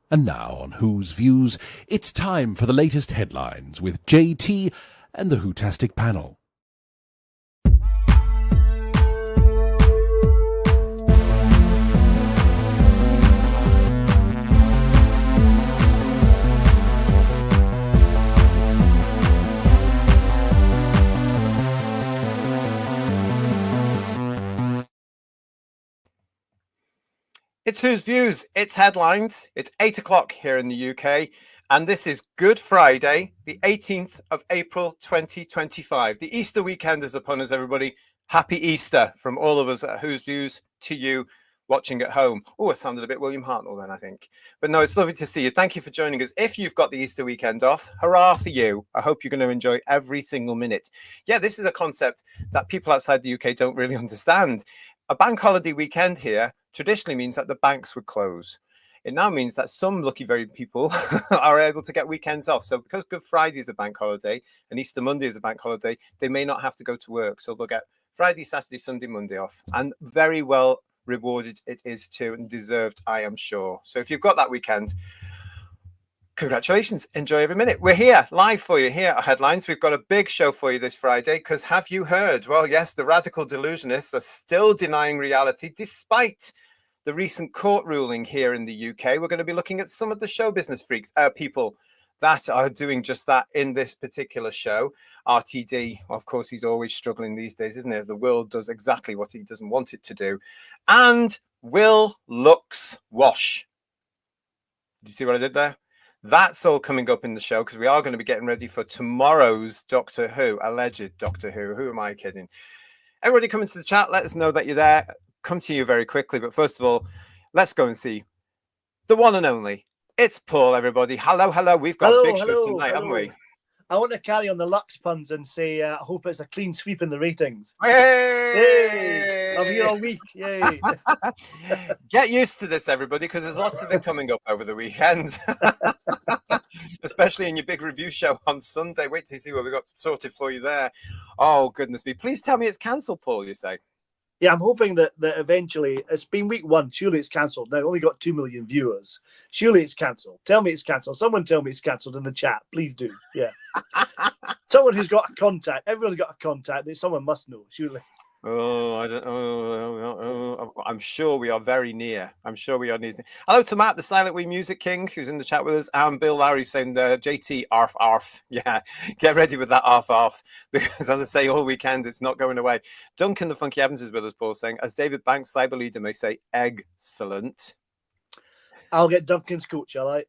And now on Who's Views, it's time for the latest headlines with JT and the Whotastic panel. It's Who's Views, it's headlines, it's 8 o'clock here in the UK, and this is Good Friday, the 18th of April 2025. The Easter weekend is upon us, everybody. Happy Easter from all of us at Who's Views to you watching at home. Oh, it sounded a bit William Hartnell then, I think. But no, it's lovely to see you. Thank you for joining us. If you've got the Easter weekend off, hurrah for you. I hope you're going to enjoy every single minute. Yeah, this is a concept that people outside the UK don't really understand. A bank holiday weekend here traditionally means that the banks would close. It now means that some lucky very people are able to get weekends off. So because Good Friday is a bank holiday and Easter Monday is a bank holiday, they may not have to go to work. So they'll get Friday, Saturday, Sunday, Monday off. And very well rewarded it is too, and deserved, I am sure. So if you've got that weekend, congratulations. Enjoy every minute. We're here live for you here at Headlines. We've got a big show for you this Friday because have you heard? Well, yes, the radical delusionists are still denying reality despite the recent court ruling here in the UK. We're going to be looking at some of the show business freaks, people that are doing just that in this particular show. RTD, of course, he's always struggling these days, isn't it? The world does exactly what he doesn't want it to do. And will looks wash? Do you see what I did there? That's all coming up in the show because we are going to be getting ready for tomorrow's Doctor Who, alleged Doctor Who. Who am I kidding? Everybody come into the chat. Let us know that you're there. Come to you very quickly. But first of all, let's go and see the one and only. It's Paul, everybody. Hello, hello. We've got a big show tonight, haven't we? I want to carry on the Lux puns and say, I hope it's a clean sweep in the ratings. Hey! I'm here all week. Yay! Get used to this, everybody, because there's lots of it coming up over the weekend. Especially in your big review show on Sunday. Wait till you see what we've got sorted for you there. Oh, goodness me. Please tell me it's cancelled, Paul, you say. Yeah, I'm hoping that eventually, it's been week one, surely it's cancelled. Now, only got 2 million viewers. Surely it's cancelled. Tell me it's cancelled. Someone tell me it's cancelled in the chat. Please do. Yeah. Someone who's got a contact. Everyone's got a contact that someone must know, surely. Oh, I don't know. I'm sure we are very near. I'm sure we are near. Hello to Matt, the Silent Wee Music King, who's in the chat with us. And Bill Lowry saying, JT, arf, arf. Yeah, get ready with that arf, arf. Because as I say, all weekend, it's not going away. Duncan, the Funky Evans, is with us, Paul, saying, as David Banks, cyber leader, may say, excellent. I'll get Duncan's coat, shall I?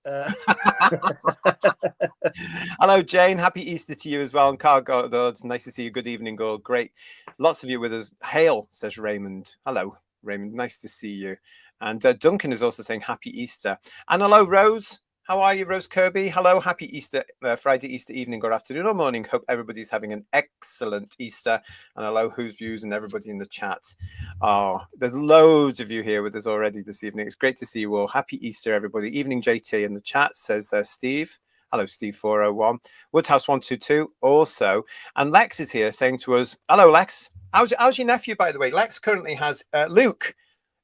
Hello, Jane. Happy Easter to you as well. And Carl Goddard, nice to see you. Good evening, Gord. Great. Lots of you with us. Hail, says Raymond. Hello, Raymond. Nice to see you. And Duncan is also saying happy Easter. And hello, Rose. How are you, Rose Kirby? Hello, happy Easter, Friday, Easter evening or afternoon or morning. Hope everybody's having an excellent Easter. And hello, Who's Views and everybody in the chat. Oh, there's loads of you here with us already this evening. It's great to see you all. Happy Easter, everybody. Evening, JT in the chat, says Steve. Hello, Steve 401. Woodhouse 122 also. And Lex is here saying to us, hello, Lex. How's your nephew, by the way? Lex currently has Luke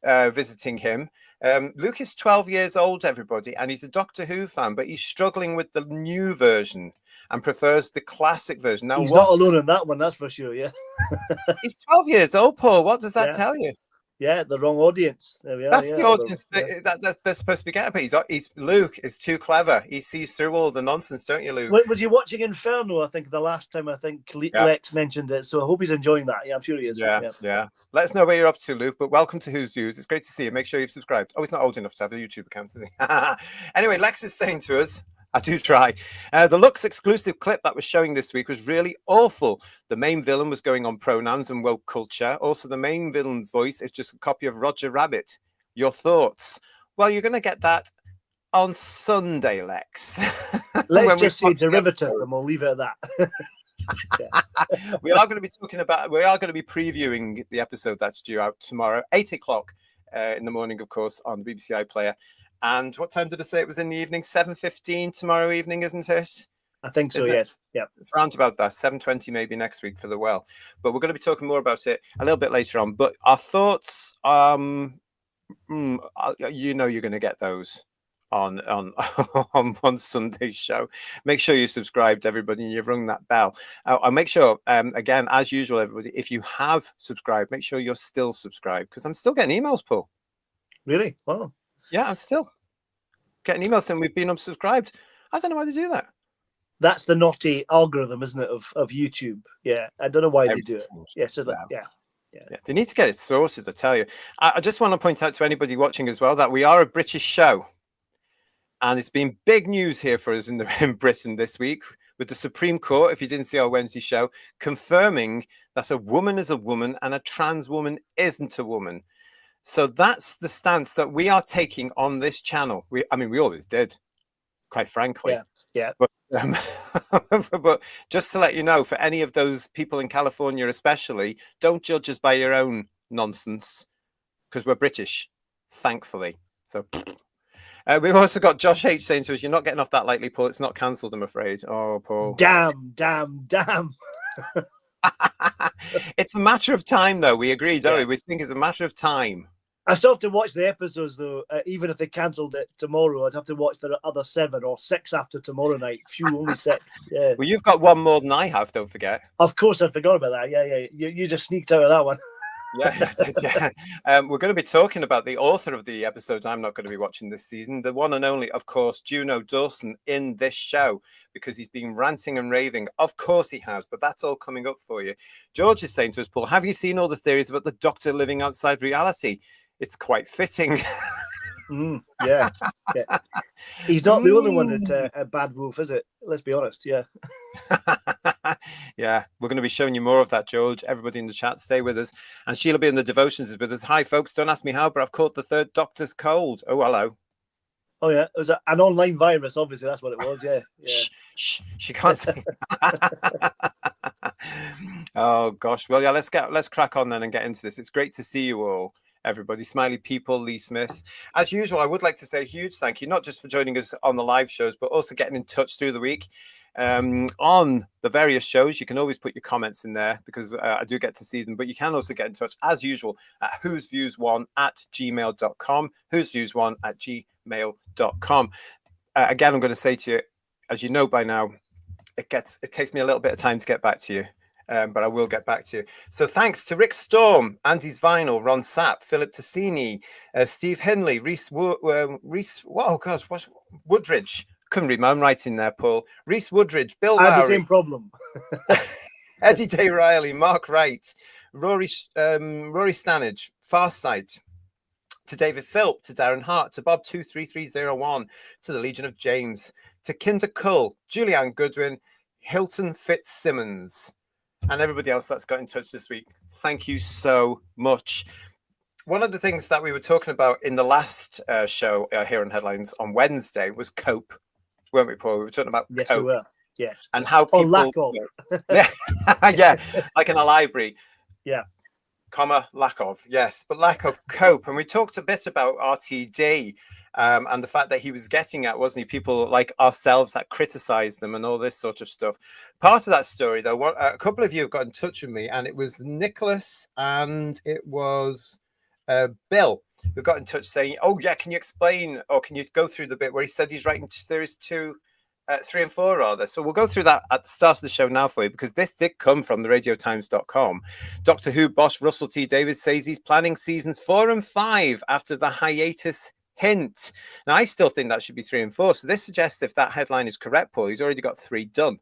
visiting him. Luke is 12 years old, everybody, and he's a Doctor Who fan, but he's struggling with the new version and prefers the classic version. Now, he's not alone in that one, that's for sure, yeah. He's 12 years old, Paul. What does that tell you? Yeah, the wrong audience. There we are. That's the audience that they're supposed to be getting. But Luke is too clever. He sees through all the nonsense, don't you, Luke? Was you watching Inferno? I think the last time Lex mentioned it. So I hope he's enjoying that. Yeah, I'm sure he is. Yeah. Let us know where you're up to, Luke. But welcome to Who's Views. It's great to see you. Make sure you've subscribed. Oh, he's not old enough to have a YouTube account, is he? Anyway, Lex is saying to us, I do try. The Lux exclusive clip that was showing this week was really awful. The main villain was going on pronouns and woke culture. Also, the main villain's voice is just a copy of Roger Rabbit. Your thoughts? Well, you're going to get that on Sunday, Lex. Let's just say derivative and we'll leave it at that. We are going to be previewing the episode that's due out tomorrow, 8 o'clock in the morning, of course, on the BBC iPlayer. And what time did I say it was in the evening? 7:15 tomorrow evening, isn't it? I think so, yes. Yeah. It's around about that, 7:20 maybe next week for the Well. But we're going to be talking more about it a little bit later on. But our thoughts, you're going to get those on on one Sunday's show. Make sure you subscribed, everybody, and you've rung that bell. I'll make sure, again, as usual, everybody, if you have subscribed, make sure you're still subscribed, because I'm still getting emails, Paul. Really? Wow. Yeah, I'm still getting emails saying we've been unsubscribed. I don't know why they do that. That's the naughty algorithm, isn't it, of YouTube? Yeah, I don't know why they do it. Yeah, so that, yeah. They need to get it sorted, I tell you. I just want to point out to anybody watching as well that we are a British show. And it's been big news here for us in Britain this week with the Supreme Court, if you didn't see our Wednesday show, confirming that a woman is a woman and a trans woman isn't a woman. So that's the stance that we are taking on this channel. We always did, quite frankly. Yeah. But, but just to let you know, for any of those people in California especially, don't judge us by your own nonsense, because we're British, thankfully. So we've also got Josh H saying to us, you're not getting off that lightly, Paul. It's not cancelled, I'm afraid. Oh, Paul. Damn. It's a matter of time, though. We agree, don't we? We think it's a matter of time. I still have to watch the episodes, though. Even if they cancelled it tomorrow, I'd have to watch the other 7 or 6 after tomorrow night. Phew, only 6. Yeah. Well, you've got one more than I have, don't forget. Of course, I forgot about that. Yeah. You just sneaked out of that one. Yeah. We're going to be talking about the author of the episodes I'm not going to be watching this season, the one and only, of course, Juno Dawson in this show, because he's been ranting and raving. Of course he has, but that's all coming up for you. George is saying to us, Paul, have you seen all the theories about the Doctor living outside reality? It's quite fitting. Yeah. He's not the only one at a bad wolf, is it? Let's be honest. Yeah. Yeah, we're going to be showing you more of that, George. Everybody in the chat, stay with us. And Sheila B in the devotions is with us. Hi, folks. Don't ask me how, but I've caught the 3rd Doctor's cold. Oh, hello. Oh, yeah. It was an online virus, obviously. That's what it was. Yeah. Shh. She can't say. Oh, gosh. Well, yeah, let's crack on then and get into this. It's great to see you all. Everybody, Smiley People, Lee Smith. As usual, I would like to say a huge thank you, not just for joining us on the live shows, but also getting in touch through the week. On the various shows, you can always put your comments in there, because I do get to see them, but you can also get in touch, as usual, at whosviews1@gmail.com, whosviews1@gmail.com. Again, I'm going to say to you, as you know by now, it takes me a little bit of time to get back to you. But I will get back to you. So thanks to Rick Storm, Andy's Vinyl, Ron Sapp, Philip Tassini, Steve Henley, Reese Woodridge. Couldn't read my own writing there, Paul. Reese Woodridge, Bill I had Lowry, the same problem. Eddie Day Riley, Mark Wright, Rory Stanage, Farsight, to David Philp, to Darren Hart, to Bob 23301, to the Legion of James, to Kinder Cull, Julianne Goodwin, Hilton Fitzsimmons, and everybody else that's got in touch this week. Thank you so much. One of the things that we were talking about in the last show here on Headlines on Wednesday was cope, weren't we, Paul? We were talking about Yes, cope. we were. Yes. And how people... Or lack of. Yeah, like in a library. Yeah. Comma, lack of. Yes, but lack of cope. And we talked a bit about RTD and the fact that he was getting at, wasn't he, people like ourselves that criticize them and all this sort of stuff. Part of that story, though, a couple of you have got in touch with me, and it was Nicholas and it was Bill who got in touch saying, oh, yeah, can you explain, or can you go through the bit where he said he's writing series 3 and 4 rather. So we'll go through that at the start of the show now for you, because this did come from the radiotimes.com. Doctor Who boss Russell T Davies says he's planning seasons 4 and 5 after the hiatus hint. Now, I still think that should be 3 and 4. So this suggests, if that headline is correct, Paul, he's already got 3 done.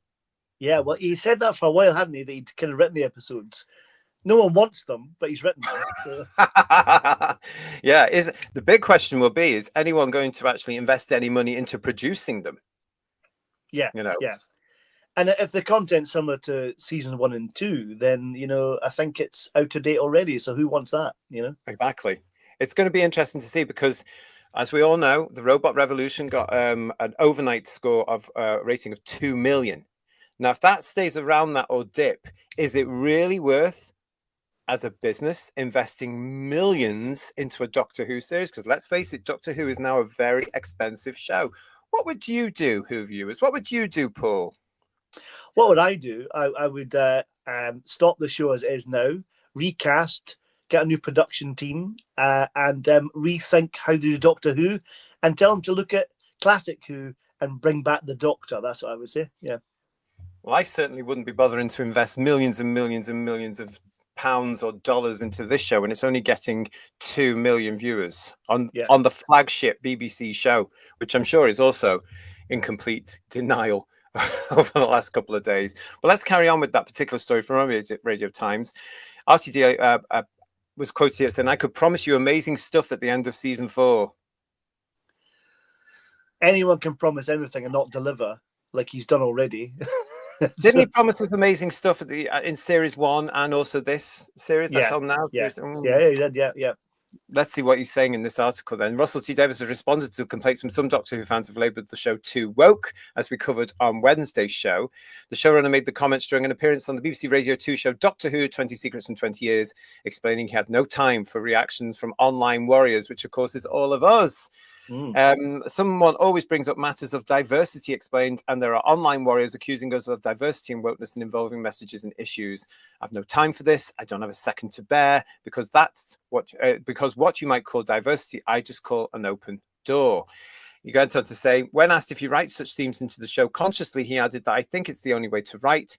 Yeah, well, he said that for a while, hadn't he? That he'd kind of written the episodes. No one wants them, but he's written them. So. Yeah, the big question will be, is anyone going to actually invest any money into producing them? Yeah, Yeah. And if the content's similar to season 1 and 2, then, I think it's out of date already. So who wants that, Exactly. It's going to be interesting to see, because as we all know, the Robot Revolution got an overnight score of rating of 2 million. Now, if that stays around that or dip, is it really worth, as a business, investing millions into a Doctor Who series? Because let's face it, Doctor Who is now a very expensive show. What would you do, Who viewers? What would you do, Paul? What would I do? I would stop the show as it is now, recast, get a new production team, and rethink how they do Doctor Who, and tell them to look at classic Who and bring back the Doctor. That's what I would say. Yeah. Well, I certainly wouldn't be bothering to invest millions and millions and millions of pounds or dollars into this show when it's only getting 2 million viewers on the flagship BBC show, which I'm sure is also in complete denial over the last couple of days. But let's carry on with that particular story from Radio Times. RTD was quoted here saying, "I could promise you amazing stuff at the end of season 4. Anyone can promise anything and not deliver, like he's done already. Didn't he promise us amazing stuff at in series 1 and also this series that's on now? Yeah, he did. Yeah. Let's see what he's saying in this article then. Russell T Davies has responded to complaints from some Doctor Who fans who have labelled the show too woke, as we covered on Wednesday's show. The showrunner made the comments during an appearance on the BBC Radio 2 show Doctor Who 20 Secrets in 20 Years, explaining he had no time for reactions from online warriors, which of course is all of us. Someone always brings up matters of diversity, explained, and there are online warriors accusing us of diversity and wokeness and involving messages and issues. I've no time for this. I don't have a second to bear because that's what you might call diversity, I just call an open door. He went on to say, when asked if he writes such themes into the show consciously, he added that I think it's the only way to write.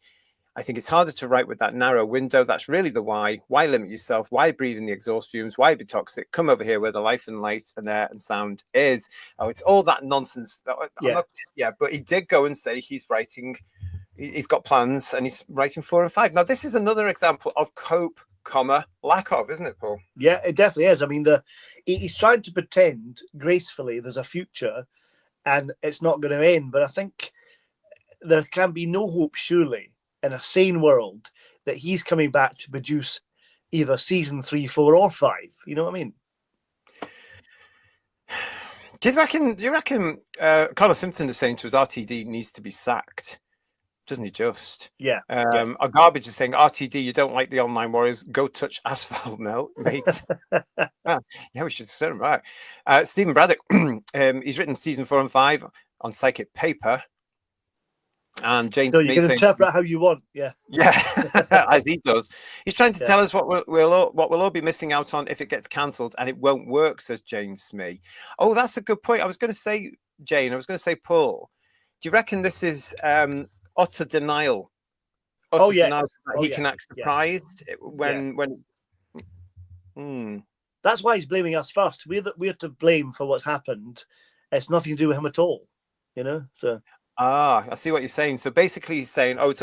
I think it's harder to write with that narrow window. That's really the why. Why limit yourself? Why breathe in the exhaust fumes? Why be toxic? Come over here where the life and light and air and sound is. Oh, it's all that nonsense. But he did go and say he's writing, he's got plans and he's writing 4 and 5. Now, this is another example of cope, lack of, isn't it, Paul? Yeah, it definitely is. I mean, he's trying to pretend gracefully there's a future and it's not going to end. But I think there can be no hope, surely, in a sane world, that he's coming back to produce either season 3, 4, or 5. You know what I mean? Do you reckon Connor Simpson is saying to us RTD needs to be sacked? Doesn't he just? Yeah. Our garbage is saying, RTD, you don't like the online warriors, go touch asphalt, mate. We should set him right. Stephen Braddock, he's written season 4 and 5 on psychic paper. And James, so you can interpret how you want, as he does. He's trying to tell us what we'll all be missing out on if it gets cancelled, and it won't work, says Jane Smee. Oh, that's a good point. I was going to say, Jane, Paul, do you reckon this is utter denial? Denial that he can act surprised when. That's why he's blaming us first. We're to blame for what's happened. It's nothing to do with him at all, you know. So. I see what you're saying. So basically he's saying, it's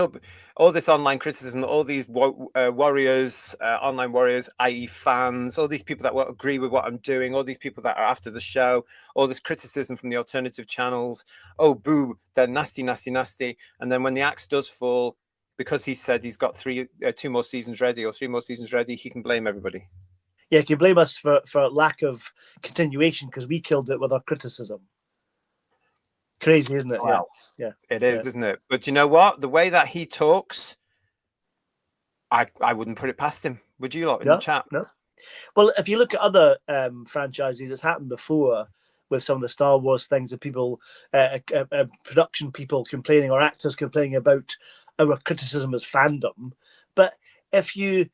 all this online criticism, all these warriors, online warriors, i.e. fans, all these people that won't agree with what I'm doing, all these people that are after the show, all this criticism from the alternative channels. Oh, boo, they're nasty, nasty, nasty. And then when the axe does fall, because he said he's got 2 more seasons ready or 3 more seasons ready, he can blame everybody. Yeah, he can blame us for lack of continuation because we killed it with our criticism. Crazy, isn't it? Wow. Yeah, it is, isn't it? But you know what? The way that he talks, I wouldn't put it past him. Would you, lot in the chat? No. Well, if you look at other franchises, it's happened before with some of the Star Wars things that people, production people complaining or actors complaining about our criticism as fandom. But if you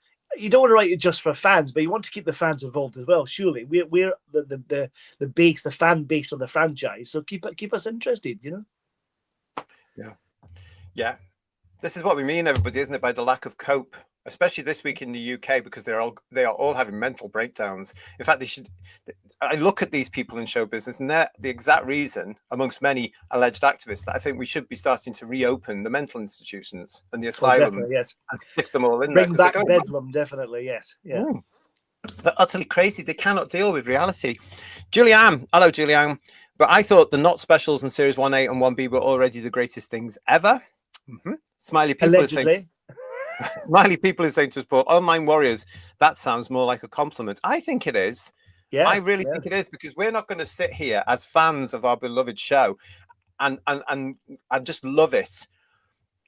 don't want to write it just for fans, but you want to keep the fans involved as well. Surely we're the base, the fan base of the franchise. So keep us interested, you know. Yeah. This is what we mean, everybody, isn't it? By the lack of cope, especially this week in the UK, because they are all having mental breakdowns. In fact, I look at these people in show business, and they're the exact reason, amongst many alleged activists, that I think we should be starting to reopen the mental institutions and the asylums and stick them all in there. Bring back Bedlam, definitely, yes. Yeah. They're utterly crazy. They cannot deal with reality. Julianne, hello, Julianne. But I thought the not specials in series 1A and 1B were already the greatest things ever. Smiley people Allegedly. Smiley people are saying to us, Paul, online warriors, that sounds more like a compliment. I think it is. Yeah, I really think it is, because we're not going to sit here as fans of our beloved show and just love it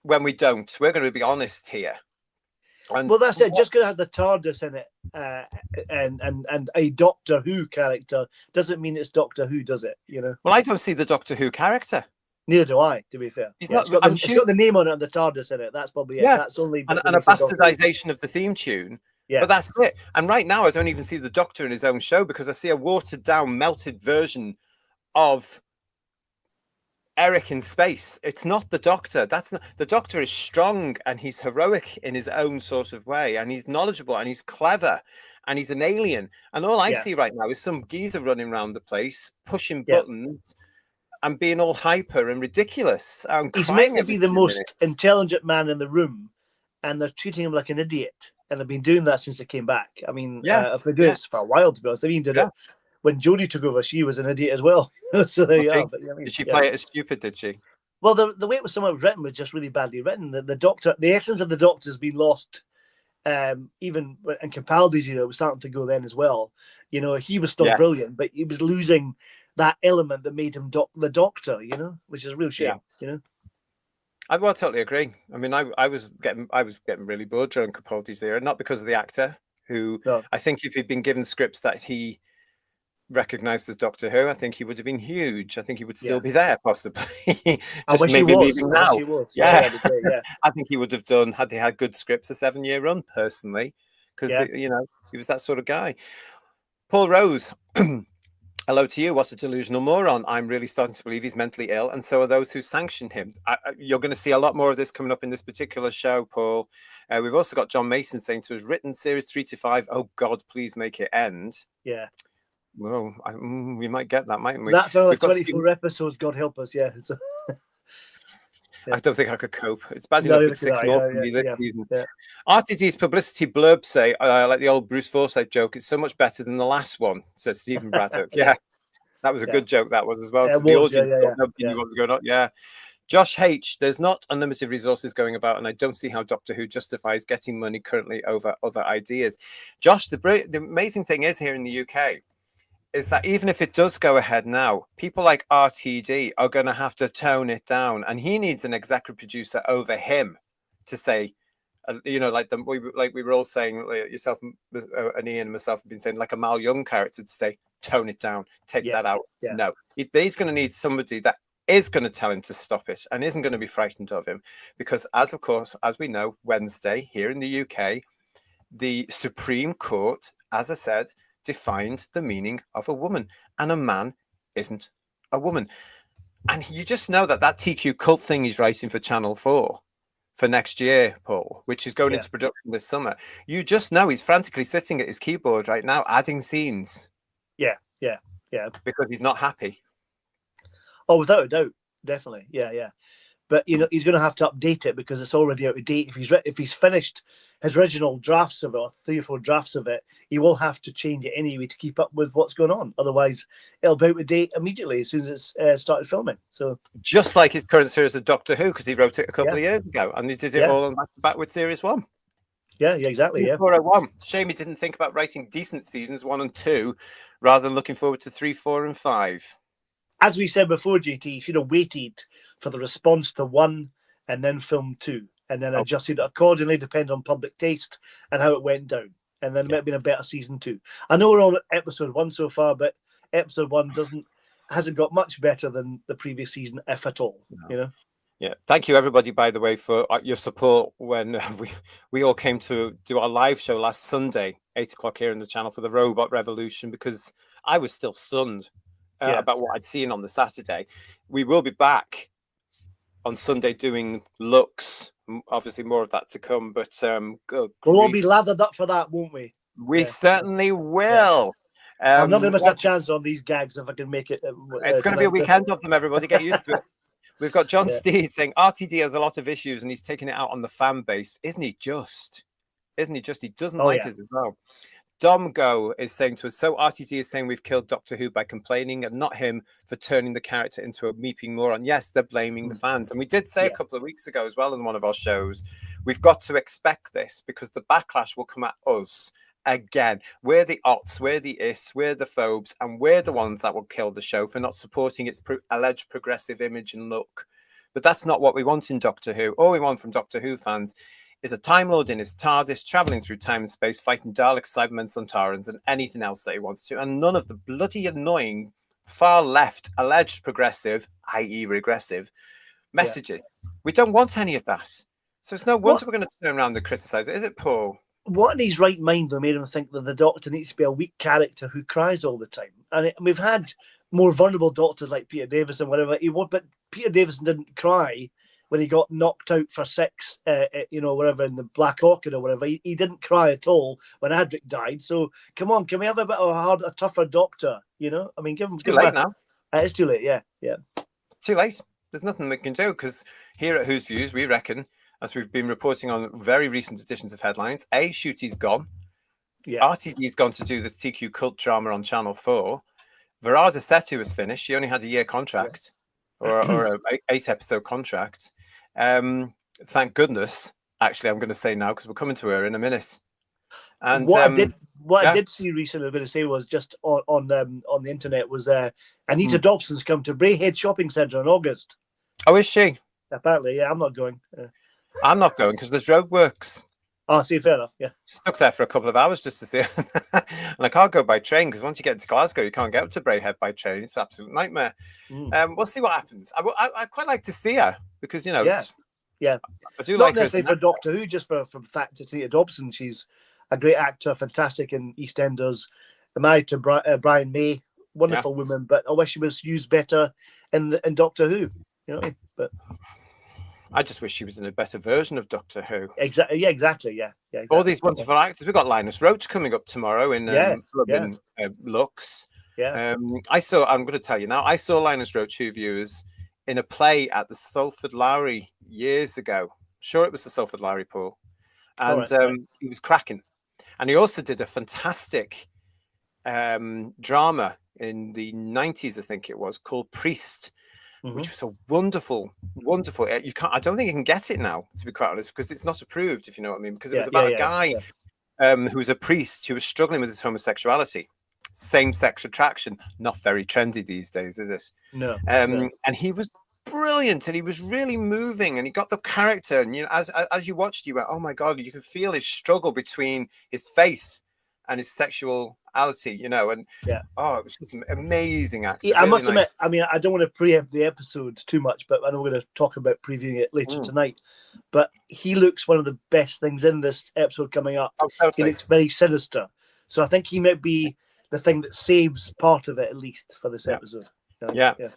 when we don't. We're going to be honest here. And well, that's it. Just going to have the TARDIS in it and a Doctor Who character doesn't mean it's Doctor Who, does it? You know. Well, I don't see the Doctor Who character. Neither do I, to be fair. It's got the name on it and the TARDIS in it. That's probably it. Yeah. That's only and a bastardization of the theme tune. Yeah. But that's it. And right now, I don't even see the Doctor in his own show, because I see a watered down, melted version of Eric in space. It's not the Doctor. That's not, the Doctor is strong and he's heroic in his own sort of way, and he's knowledgeable and he's clever and he's an alien. And all I see right now is some geezer running around the place, pushing buttons and being all hyper and ridiculous. He's meant to be the most intelligent man in the room, and they're treating him like an idiot. And they've been doing that since they came back. I mean, if they do this for a while, to be honest, I mean, did it when Jodie took over. She was an idiot as well. So there you are. But, I mean, did she play it as stupid? Did she? Well, the way it was somewhat written was just really badly written. The Doctor, the essence of the Doctor has been lost. Even in Capaldi's, was starting to go then as well. He was still brilliant, but he was losing that element that made him the Doctor. Which is a real shame. I totally agree. I mean, I was getting really bored during Capaldi's era, not because of the actor, who I think if he'd been given scripts that he recognized as Doctor Who, I think he would have been huge. I think he would still be there, possibly. Just maybe leaving now. I think he would have done, had they had good scripts, a 7-year run, personally, because he was that sort of guy. Paul Rose. Hello to you. What's a delusional moron? I'm really starting to believe he's mentally ill, and so are those who sanction him. You're going to see a lot more of this coming up in this particular show, Paul. We've also got John Mason saying to us, written series 3 to 5. Oh God, please make it end. Yeah. Well, we might get that, mightn't we? That's only 24 episodes. God help us. Yeah. I don't think I could cope. It's bad enough with 6 more for me this season. RTD's publicity blurb say, like the old Bruce Forsyth joke, it's so much better than the last one, says Stephen Braddock. That was a good joke, that was as well. Because the audience nobody knew what was going on. Yeah. Josh H, there's not unlimited resources going about, and I don't see how Doctor Who justifies getting money currently over other ideas. Josh, the amazing thing is here in the UK, is that even if it does go ahead now, people like RTD are going to have to tone it down, and he needs an executive producer over him to say, we were all saying, yourself and Ian and myself have been saying, like a Mal Young character, to say, tone it down, take that out. No, he's going to need somebody that is going to tell him to stop it and isn't going to be frightened of him, because as we know, Wednesday here in the UK, the Supreme Court, as I said, defined the meaning of a woman, and a man isn't a woman. And you just know that TQ cult thing he's writing for Channel 4 for next year, Paul, which is going into production this summer, you just know he's frantically sitting at his keyboard right now adding scenes. Because he's not happy. Oh, without a doubt, definitely. But he's going to have to update it because it's already out of date. If he's finished his original drafts of it, or 3 or 4 drafts of it, he will have to change it anyway to keep up with what's going on. Otherwise, it'll be out of date immediately as soon as it's started filming. So just like his current series of Doctor Who, because he wrote it a couple of years ago, and he did it all back to back with Series 1. Yeah, exactly. 401. Shame he didn't think about writing decent seasons 1 and 2, rather than looking forward to 3, 4, and 5. As we said before, JT, you should have waited for the response to 1 and then film 2, and then adjusted accordingly, depending on public taste and how it went down. And then it might have been a better season 2. I know we're on episode 1 so far, but episode 1 hasn't got much better than the previous season, if at all. Yeah, thank you everybody, by the way, for your support when we all came to do our live show last Sunday, 8 o'clock here in the channel for the Robot Revolution, because I was still stunned about what I'd seen on the Saturday. We will be back on Sunday doing looks. Obviously, more of that to come, but we'll all be lathered up for that, won't we? We certainly will. I'm not going to miss a chance on these gags if I can make it. It's going to be a weekend of them, everybody. Get used to it. We've got John Steed saying RTD has a lot of issues and he's taking it out on the fan base. Isn't he just? He doesn't like us as well. Dom Go is saying to us, so RTD is saying we've killed Doctor Who by complaining and not him for turning the character into a meeping moron. Yes, they're blaming the fans. And we did say a couple of weeks ago as well in one of our shows, we've got to expect this because the backlash will come at us again. We're the ots, we're the is, we're the phobes, and we're the ones that will kill the show for not supporting its alleged progressive image and look. But that's not what we want in Doctor Who. All we want from Doctor Who fans is a Time Lord in his TARDIS, travelling through time and space, fighting Daleks, Cybermen, Sontarans, and anything else that he wants to. And none of the bloody annoying, far left, alleged progressive, i.e. regressive, messages. We don't want any of that. So it's no wonder we're going to turn around and criticise it, is it, Paul? What in his right mind though made him think that the Doctor needs to be a weak character who cries all the time? And we've had more vulnerable doctors like Peter Davison, whatever he would. But Peter Davison didn't cry when he got knocked out for 6, whatever in the Black Orchid or whatever. He didn't cry at all when Adric died. So come on, can we have a bit of a tougher doctor? I mean, give him. It's too late now. It's too late. Yeah. It's too late. There's nothing we can do because here at Who's Views, we reckon, as we've been reporting on very recent editions of Headlines, Shooty's gone. Yeah. RTD's gone to do this TQ cult drama on Channel 4. Varada Sethu was finished. She only had a year contract or an 8-episode contract. Thank goodness. Actually, I'm going to say now because we're coming to her in a minute. And I did see recently, I'm going to say, was just on the internet was Anita Dobson's come to Braehead Shopping Centre in August. Oh, is she? Apparently, yeah. I'm not going. I'm not going because there's roadworks. Oh, see, fair enough. Yeah. Stuck there for a couple of hours just to see it. And I can't go by train because once you get to Glasgow, you can't get up to Braehead by train. It's an absolute nightmare. We'll see what happens. I quite like to see her because, yeah. I do not like necessarily for Doctor Who, just for the fact it's Anita Dobson. She's a great actor, fantastic in EastEnders. Married to Brian May, wonderful woman, but I wish she was used better in Doctor Who. But I just wish she was in a better version of Doctor Who. Exactly. Yeah, exactly. Yeah. All these wonderful actors. We've got Linus Roach coming up tomorrow in Lux. Yeah. I'm going to tell you now. I saw Linus Roach, Who Viewers, in a play at the Salford Lowry years ago. Sure, it was the Salford Lowry, Paul. And he was cracking. And he also did a fantastic drama in the 90s, I think it was, called Priest, which was a wonderful. I don't think you can get it now, to be quite honest, because it's not approved, if you know what I mean. Because it was about a guy who was a priest who was struggling with his homosexuality. Same-sex attraction, not very trendy these days, is it? No. And he was brilliant, and he was really moving, and he got the character. And as you watched, you went, "Oh my God!" You could feel his struggle between his faith and his sexuality, And it was just an amazing actor. I must admit, I mean, I don't want to preempt the episode too much, but I know we're going to talk about previewing it later tonight. But he looks one of the best things in this episode coming up. Oh, totally. He looks very sinister, so I think he might be the thing that saves part of it, at least for this episode.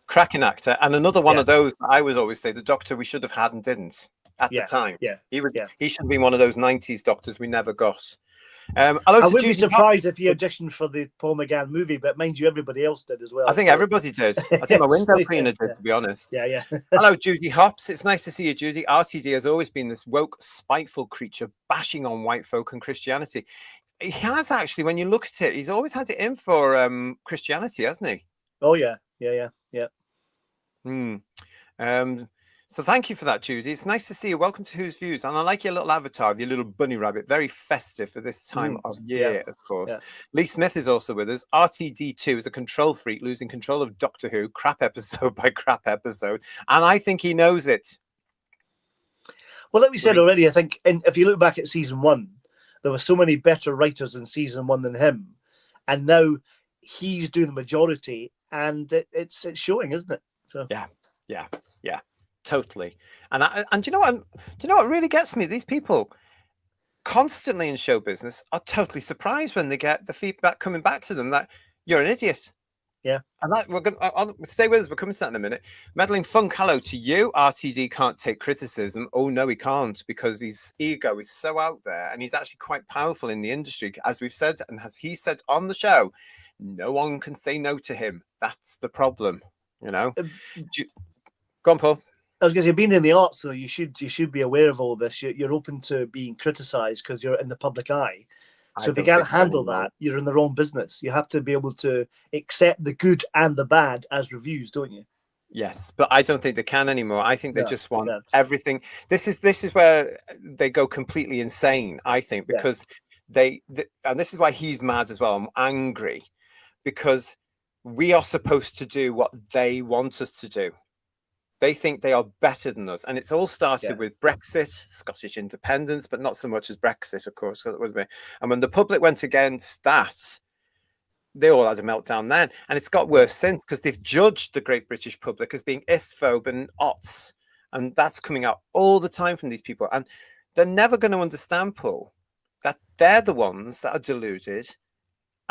Cracking actor, and another one of those. I would always say the Doctor we should have had and didn't at the time. He should have been one of those 90s Doctors we never got. I wouldn't be surprised if he auditioned for the Paul McGann movie, but mind you, everybody else did as well. I think everybody did. I think my window cleaner did, to be honest. Yeah. Hello, Judy Hops. It's nice to see you, Judy. RTD has always been this woke, spiteful creature bashing on white folk and Christianity. He has actually, when you look at it, he's always had it in for Christianity, hasn't he? Oh, yeah. So thank you for that, Judy. It's nice to see you. Welcome to Who's Views. And I like your little avatar, your little bunny rabbit. Very festive for this time of year, of course. Lee Smith is also with us. RTD2 is a control freak, losing control of Doctor Who, crap episode by crap episode. And I think he knows it. Well, like we said already, I think if you look back at season 1, there were so many better writers in season 1 than him. And now he's doing the majority, and it's showing, isn't it? So Yeah. Totally. And do you know what really gets me? These people constantly in show business are totally surprised when they get the feedback coming back to them that you're an idiot. Yeah. And that I'll stay with us. We're coming to that in a minute. Meddling Funk, hello to you. RTD can't take criticism. Oh no, he can't, because his ego is so out there, and he's actually quite powerful in the industry, as we've said, and as he said on the show. No one can say no to him. That's the problem. Go on, Paul. I was going to say, being in the arts, though, you should be aware of all this. You're open to being criticised because you're in the public eye. So if you can't handle that, you're in the wrong business. You have to be able to accept the good and the bad as reviews, don't you? Yes, but I don't think they can anymore. I think they just want everything. This is where they go completely insane, I think, because and this is why he's mad as well. I'm angry because we are supposed to do what they want us to do. They think they are better than us. And it's all started with Brexit, Scottish independence, but not so much as Brexit, of course. And when the public went against that, they all had a meltdown then. And it's got worse since, because they've judged the great British public as being istphobe and ots. And that's coming out all the time from these people. And they're never going to understand, Paul, that they're the ones that are deluded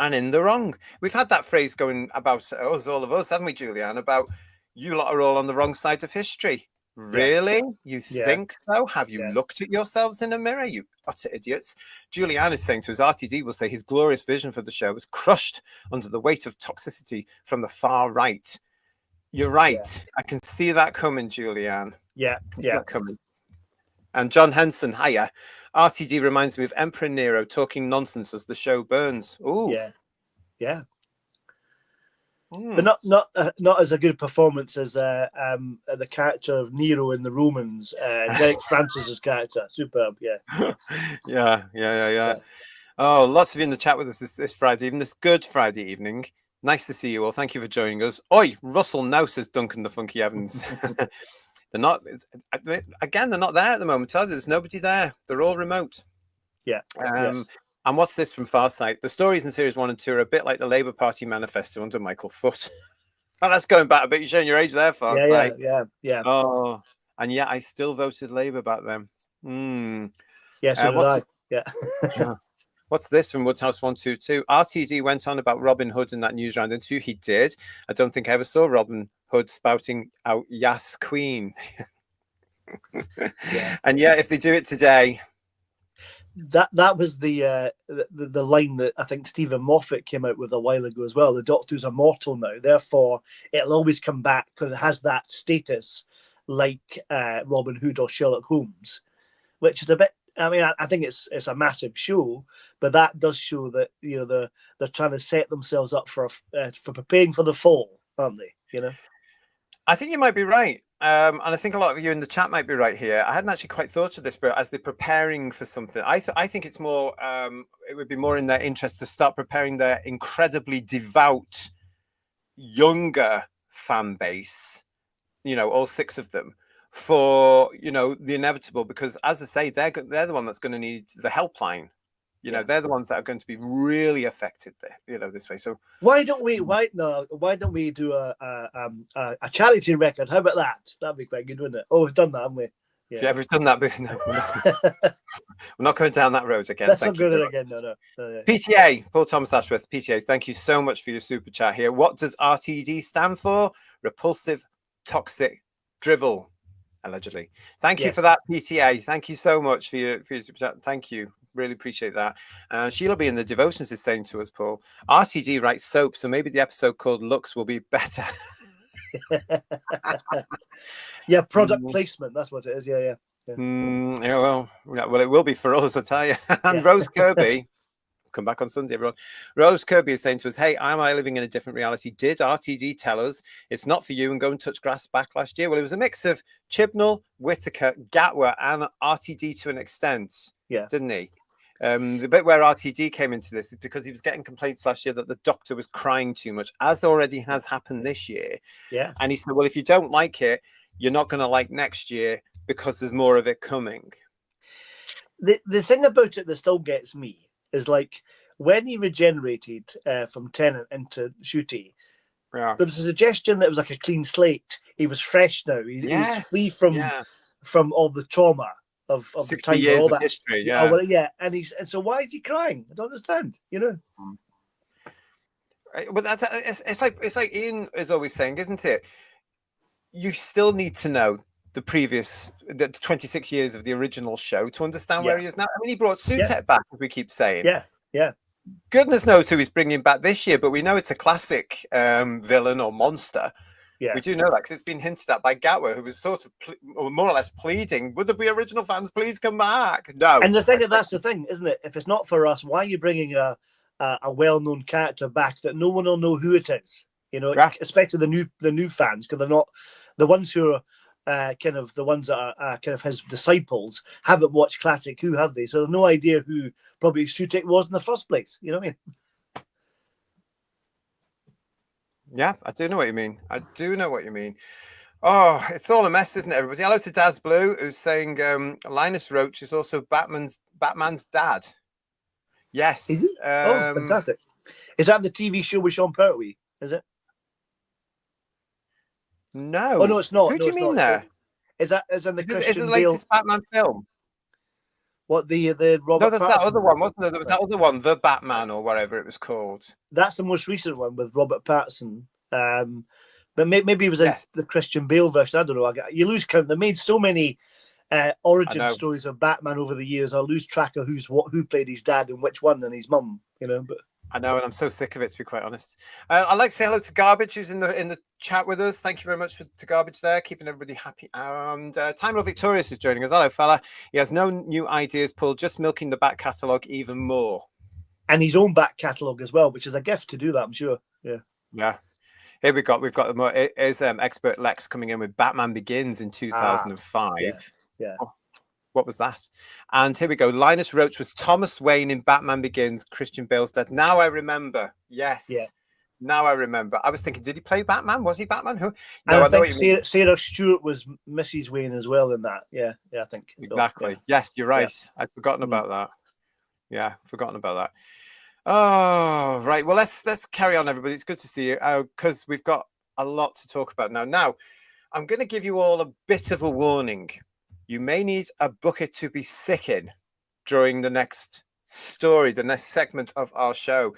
and in the wrong. We've had that phrase going about us, all of us, haven't we, Julianne? About you lot are all on the wrong side of history. Really? You think so? Have you looked at yourselves in a mirror, you utter idiots? Julianne is saying to us, RTD will say his glorious vision for the show was crushed under the weight of toxicity from the far right. You're right. Yeah. I can see that coming, Julianne. Yeah. Coming. And John Henson, hiya. RTD reminds me of Emperor Nero talking nonsense as the show burns. Ooh. Yeah. But not as a good performance as the character of Nero in the Romans, Derek Francis's character. Superb, yeah. Yeah. Oh, lots of you in the chat with us this Friday evening, this Good Friday evening. Nice to see you all. Thank you for joining us. Oi, Russell now, says Duncan the Funky Evans. They're not there at the moment. There's nobody there. They're all remote. Yeah. And what's this from Farsight? The stories in series 1 and 2 are a bit like the Labour Party manifesto under Michael Foot. Oh, that's going back a bit. You're showing your age there, Farsight. Yeah. Oh, and yet I still voted Labour back then. Yeah, so did I. Yeah. What's this from Woodhouse 122? RTD went on about Robin Hood in that news round interview. He did. I don't think I ever saw Robin Hood spouting out "Yas Queen." And yeah, if they do it today, that was the line that I think Stephen Moffat came out with a while ago as well. The Doctor's immortal now, therefore it'll always come back because it has that status like Robin Hood or Sherlock Holmes, which is a bit. I mean, I think it's a massive show, but that does show that they're trying to set themselves up for preparing for the fall, aren't they? I think you might be right, and I think a lot of you in the chat might be right here. I hadn't actually quite thought of this, but as they're preparing for something, I think it's more. It would be more in their interest to start preparing their incredibly devout younger fan base. All 6 of them. For the inevitable, because as I say, they're the one that's going to need the helpline. They're the ones that are going to be really affected this way. So why don't we do a charity record? How about that? That'd be quite good, wouldn't it? Oh, we've done that, haven't we? Yeah, we've done that. But no, we're not going down that road again. Let's not go there again. No. PTA, Paul Thomas Ashworth, PTA. Thank you so much for your super chat here. What does RTD stand for? Repulsive, toxic, drivel. Allegedly. Thank you for that, PTA. Thank you so much for your super chat. Thank you. Really appreciate that. Sheila B in the devotions is saying to us, Paul, RTD writes soap, so maybe the episode called Lux will be better. Yeah, product placement. That's what it is. Yeah. Well, it will be for us, I tell you. And Rose Kirby. Come back on Sunday, everyone. Rose Kirby is saying to us, hey, am I living in a different reality? Did RTD tell us it's not for you and go and touch grass back last year? Well, it was a mix of Chibnall, Whittaker, Gatwa, and RTD to an extent, didn't he? The bit where RTD came into this is because he was getting complaints last year that the Doctor was crying too much, as already has happened this year. Yeah. And he said, well, if you don't like it, you're not going to like next year because there's more of it coming. The thing about it that still gets me is like when he regenerated from Tennant into Ncuti, there was a suggestion that it was like a clean slate. He was fresh now. He was free from all the trauma of the time, years all of that history. And so why is he crying? I don't understand. But it's like Ian is always saying, isn't it? You still need to know the 26 years of the original show to understand where he is now. I mean, he brought Sutek back, as we keep saying. Yeah. Goodness knows who he's bringing back this year, but we know it's a classic villain or monster. Yeah. We do know that because it's been hinted at by Gatwa, who was sort of more or less pleading, would there be original fans please come back? No. And that's the thing, isn't it? If it's not for us, why are you bringing a well-known character back that no one will know who it is? Especially the new fans, because they're not the ones who are kind of the ones that are kind of his disciples haven't watched classic Who, have they? So they've no idea who probably Sutek was in the first place. You know what I mean? Yeah, I do know what you mean. Oh, it's all a mess, isn't it, everybody? Hello to Daz Blue, who's saying Linus Roach is also Batman's dad. Yes. Is it? Oh, fantastic. Is that the TV show with Sean Pertwee? Is it? No. Oh, no, it's not. Who do you mean there? Is that in the Christian Is it the latest Batman film? What the No, Robert there's that Pattinson other one, wasn't there? There was that other one, The Batman or whatever it was called. That's the most recent one with Robert Pattinson. But maybe it was Yes. the Christian Bale version. I don't know. You lose count. They made so many origin know. stories of Batman over the years. I lose track of who played his dad and which one and his mum. But I know, and I'm so sick of it, to be quite honest. I'd like to say hello to Garbage, who's in the chat with us. Thank you very much to Garbage there, keeping everybody happy. And Time Lord Victorious is joining us. Hello, fella. He has no new ideas, Paul, just milking the back catalogue even more. And his own back catalogue as well, which is a gift to do that, I'm sure. Yeah. Here we've got more. Is expert Lex coming in with Batman Begins in 2005. Yeah. Oh, what was that? And here we go. Linus Roach was Thomas Wayne in Batman Begins, Christian Bale's dad. Now I remember. Yes. Yeah. Now I remember. I was thinking, did he play Batman? Was he Batman? Who? No, and I think Sarah Stewart was Mrs. Wayne as well in that. Yeah, I think. Exactly. So, yeah. Yes, you're right. Yeah. I'd forgotten about that. Yeah, forgotten about that. Oh, right. Well, let's carry on, everybody. It's good to see you because we've got a lot to talk about now. Now, I'm going to give you all a bit of a warning. You may need a bucket to be sick in during the next story, the next segment of our show.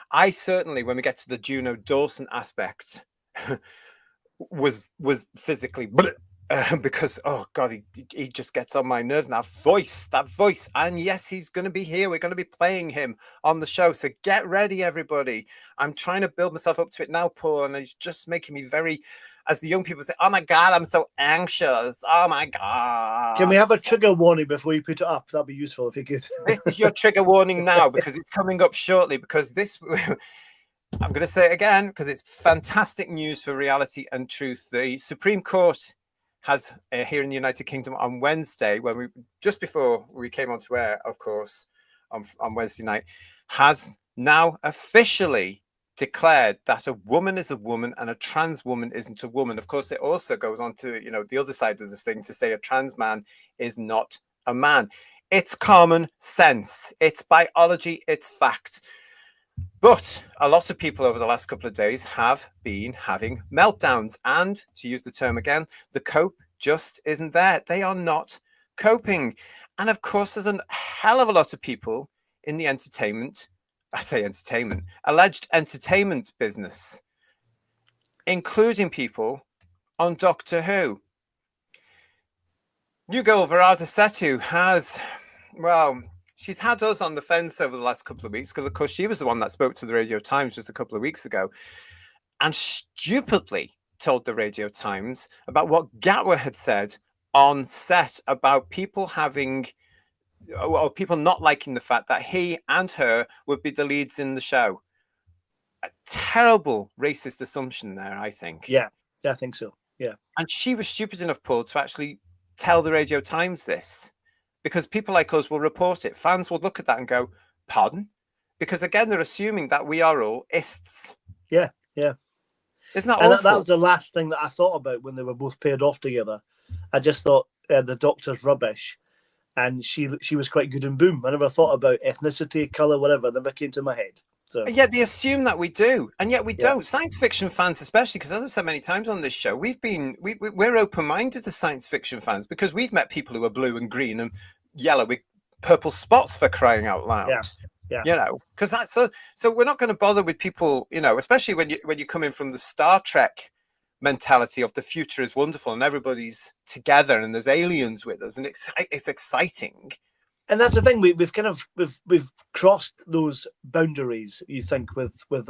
I certainly, when we get to the Juno Dawson aspect, was physically because, oh God, he just gets on my nerves. And that voice. And yes, he's going to be here. We're going to be playing him on the show. So get ready, everybody. I'm trying to build myself up to it now, Paul. And it's just making me very, as the young people say, oh my God, I'm so anxious. Oh my God. Can we have a trigger warning before you put it up? That'd be useful if you could. This is your trigger warning now because it's coming up shortly because this... I'm going to say it again because it's fantastic news for reality and truth. The Supreme Court has here in the United Kingdom on Wednesday, when just before we came onto air, of course, on Wednesday night, has now officially declared that a woman is a woman and a trans woman isn't a woman. Of course, it also goes on to, the other side of this thing to say a trans man is not a man. It's common sense. It's biology. It's fact. But a lot of people over the last couple of days have been having meltdowns. And to use the term again, the cope just isn't there. They are not coping. And of course, there's a hell of a lot of people in the alleged entertainment business, including people on Doctor Who. New girl Varada Sethu has, she's had us on the fence over the last couple of weeks because, of course, she was the one that spoke to the Radio Times just a couple of weeks ago and stupidly told the Radio Times about what Gatwa had said on set about people people not liking the fact that he and her would be the leads in the show. A terrible racist assumption there, I think. Yeah, I think so. Yeah. And she was stupid enough, Paul, to actually tell the Radio Times this. Because people like us will report it. Fans will look at that and go, pardon? Because again, they're assuming that we are all ists. Yeah. Isn't that awful? That was the last thing that I thought about when they were both paired off together. I just thought the Doctor's rubbish and she was quite good and boom. I never thought about ethnicity, colour, whatever. It never came to my head. So. And yet they assume that we do, and yet we don't. Science fiction fans, especially, because as I said many times on this show, we're open-minded to science fiction fans because we've met people who are blue and green and yellow with purple spots, for crying out loud. Yeah. Because that's so we're not going to bother with people, especially when you come in from the Star Trek mentality of the future is wonderful and everybody's together and there's aliens with us and it's exciting. And that's the thing, we've kind of we've crossed those boundaries. You think with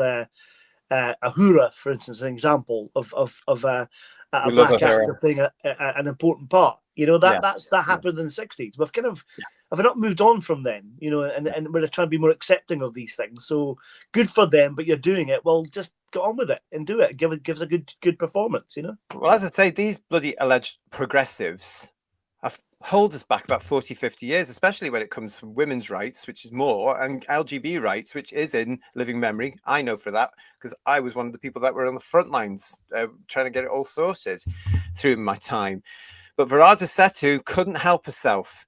Ahura, for instance, an example of a black actor playing an important part. That happened in the 60s. We've kind of have not moved on from then, and we're trying to be more accepting of these things. So good for them, but you're doing it. Well, just get on with it and do it. Gives a good performance, Well, as I say, these bloody alleged progressives hold us back about 40, 50 years, especially when it comes from women's rights, which is more, and LGBT rights, which is in living memory. I know for that because I was one of the people that were on the front lines trying to get it all sorted through my time. But Varada Sethu couldn't help herself.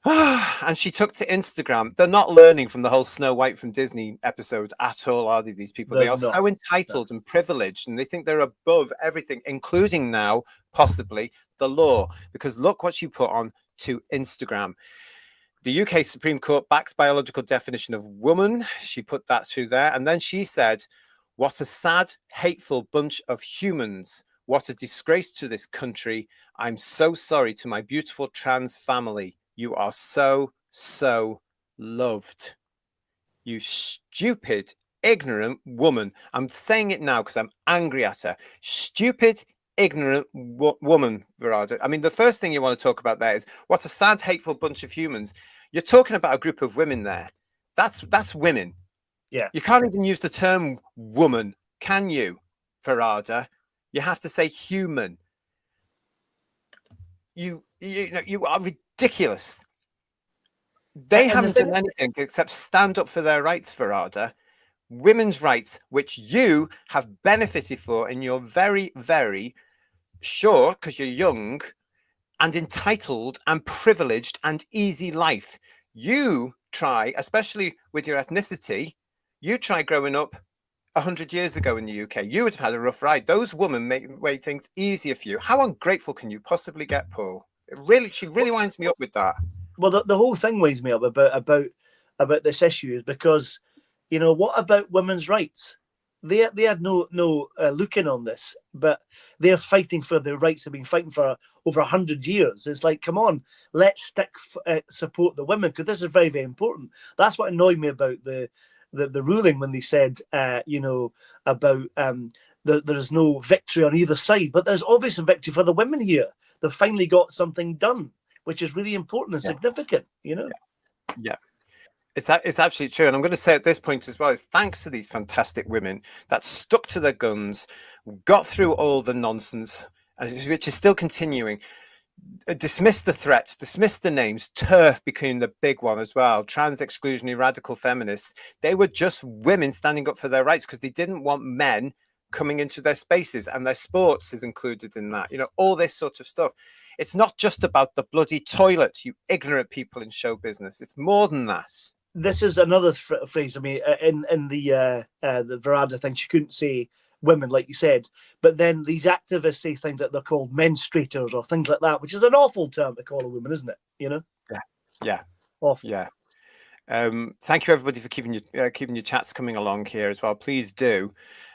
And she took to Instagram. They're not learning from the whole Snow White from Disney episode at all, are they, these people? They are so entitled and privileged, and they think they're above everything, including now, possibly, the law. Because look what she put on to Instagram. The UK Supreme Court backs biological definition of woman. She put that through there. And then she said, what a sad, hateful bunch of humans. What a disgrace to this country. I'm so sorry to my beautiful trans family. You are so, so loved. You stupid, ignorant woman. I'm saying it now because I'm angry at her. Stupid, ignorant woman, Varada. I mean, the first thing you want to talk about there is what a sad, hateful bunch of humans. You're talking about a group of women there. That's women. Yeah. You can't even use the term woman, can you, Varada? You have to say human. You are ridiculous. They haven't done anything except stand up for their rights, Varada. Women's rights, which you have benefited for in your very, very sure, because you're young and entitled and privileged and easy life. You try, especially with your ethnicity, you try growing up 100 years ago in the UK. You would have had a rough ride. Those women made things easier for you. How ungrateful can you possibly get, Paul? She really winds me up with that. Well, the whole thing winds me up about this issue is because, you know, what about women's rights? They had no looking on this, but they're fighting for their rights. They've been fighting for over 100 years. It's like, come on, let's support the women, because this is very, very important. That's what annoyed me about the ruling when they said, you know, about there is no victory on either side, but there's obviously victory for the women here. They've finally got something done, which is really important and significant, you know? Yeah. It's absolutely true. And I'm going to say at this point as well, is thanks to these fantastic women that stuck to their guns, got through all the nonsense, which is still continuing, dismissed the threats, dismissed the names. TERF became the big one as well. Trans exclusionary radical feminists. They were just women standing up for their rights because they didn't want men coming into their spaces, and their sports is included in that. You know, all this sort of stuff. It's not just about the bloody toilet, you ignorant people in show business. It's more than that. This is another phrase. I mean, in the Varada thing, she couldn't say women, like you said, but then these activists say things that they're called menstruators or things like that, which is an awful term to call a woman, isn't it? You know? Yeah. Awful. Yeah. Thank you everybody for keeping your chats coming along here as well. Please do.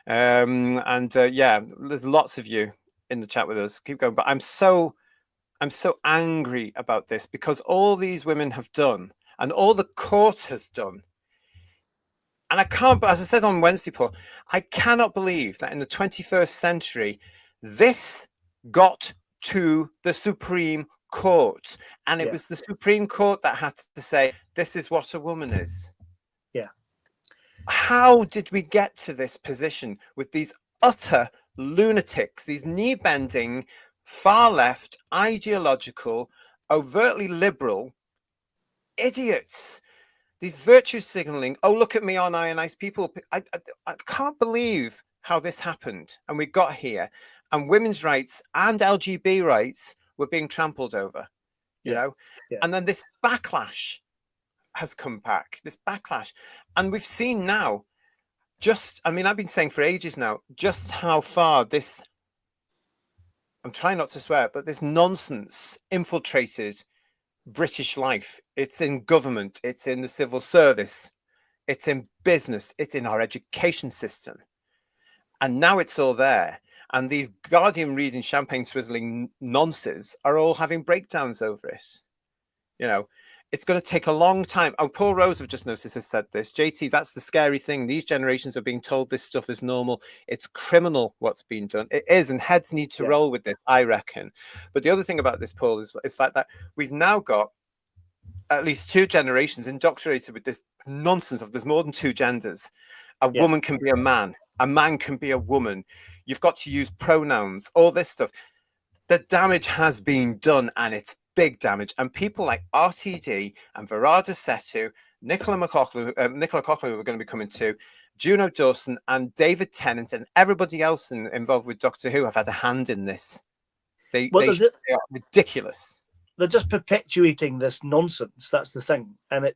Yeah, there's lots of you in the chat with us. Keep going. But I'm so angry about this because all these women have done, and all the court has done. And I can't, as I said on Wednesday, Paul, I cannot believe that in the 21st century, this got to the Supreme Court. And it was the Supreme Court that had to say, this is what a woman is. Yeah. How did we get to this position with these utter lunatics, these knee-bending, far-left, ideological, overtly liberal idiots, these virtue signaling? Oh, look at me, aren't I a nice people? I can't believe how this happened and we got here, and women's rights and LGBT rights were being trampled over, you know? And then this backlash has come back, this backlash. And we've seen now I mean, I've been saying for ages now, just how far this, I'm trying not to swear, but this nonsense infiltrated British life. It's in government, it's in the civil service, it's in business, it's in our education system. And now it's all there. And these Guardian reading, champagne swizzling nonsense are all having breakdowns over it. You know, it's going to take a long time. Oh, Paul Rose, I've just noticed, has said this. JT, that's the scary thing. These generations are being told this stuff is normal. It's criminal what's being done. It is, and heads need to roll with this, I reckon. But the other thing about this, Paul, is the fact that we've now got at least 2 generations indoctrinated with this nonsense of there's more than 2 genders. A woman can be a man can be a woman. You've got to use pronouns, all this stuff. The damage has been done, and it's big damage. And people like RTD and Varada Sethu, Nicola Coughlin, who are going to be coming too, Juno, Dawson, and David Tennant, and everybody else involved with Doctor Who have had a hand in this. They are ridiculous. They're just perpetuating this nonsense. That's the thing. And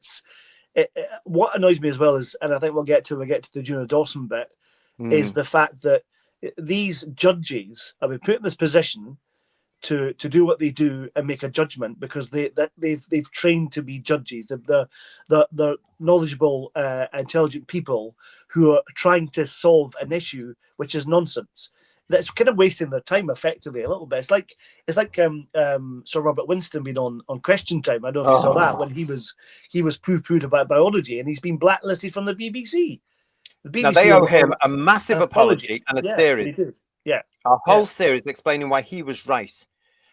what annoys me as well is, and I think we'll get to the Juno Dawson bit, is the fact that these judges have been put in this position to do what they do and make a judgment, because they've trained to be judges. They're knowledgeable, intelligent people who are trying to solve an issue which is nonsense. That's kind of wasting their time effectively a little bit. It's like Sir Robert Winston being on Question Time. I don't know if you saw that, when he was poo-pooed about biology, and he's been blacklisted from the BBC. The BBC now they owe him a massive apology and a series. They do. Yeah, a whole series explaining why he was right.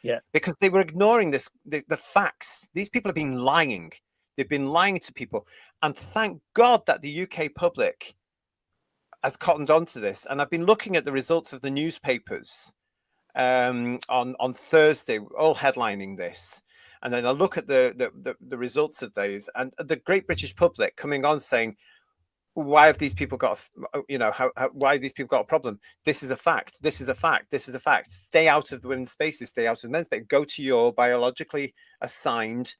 Yeah, because they were ignoring the facts. These people have been lying. They've been lying to people, and thank God that the UK public has cottoned on to this. And I've been looking at the results of the newspapers on Thursday, all headlining this. And then I look at the results of those, and the great British public coming on saying, why have these people got, why have these people got a problem? This is a fact. This is a fact. This is a fact. Stay out of the women's spaces. Stay out of the men's space. Go to your biologically assigned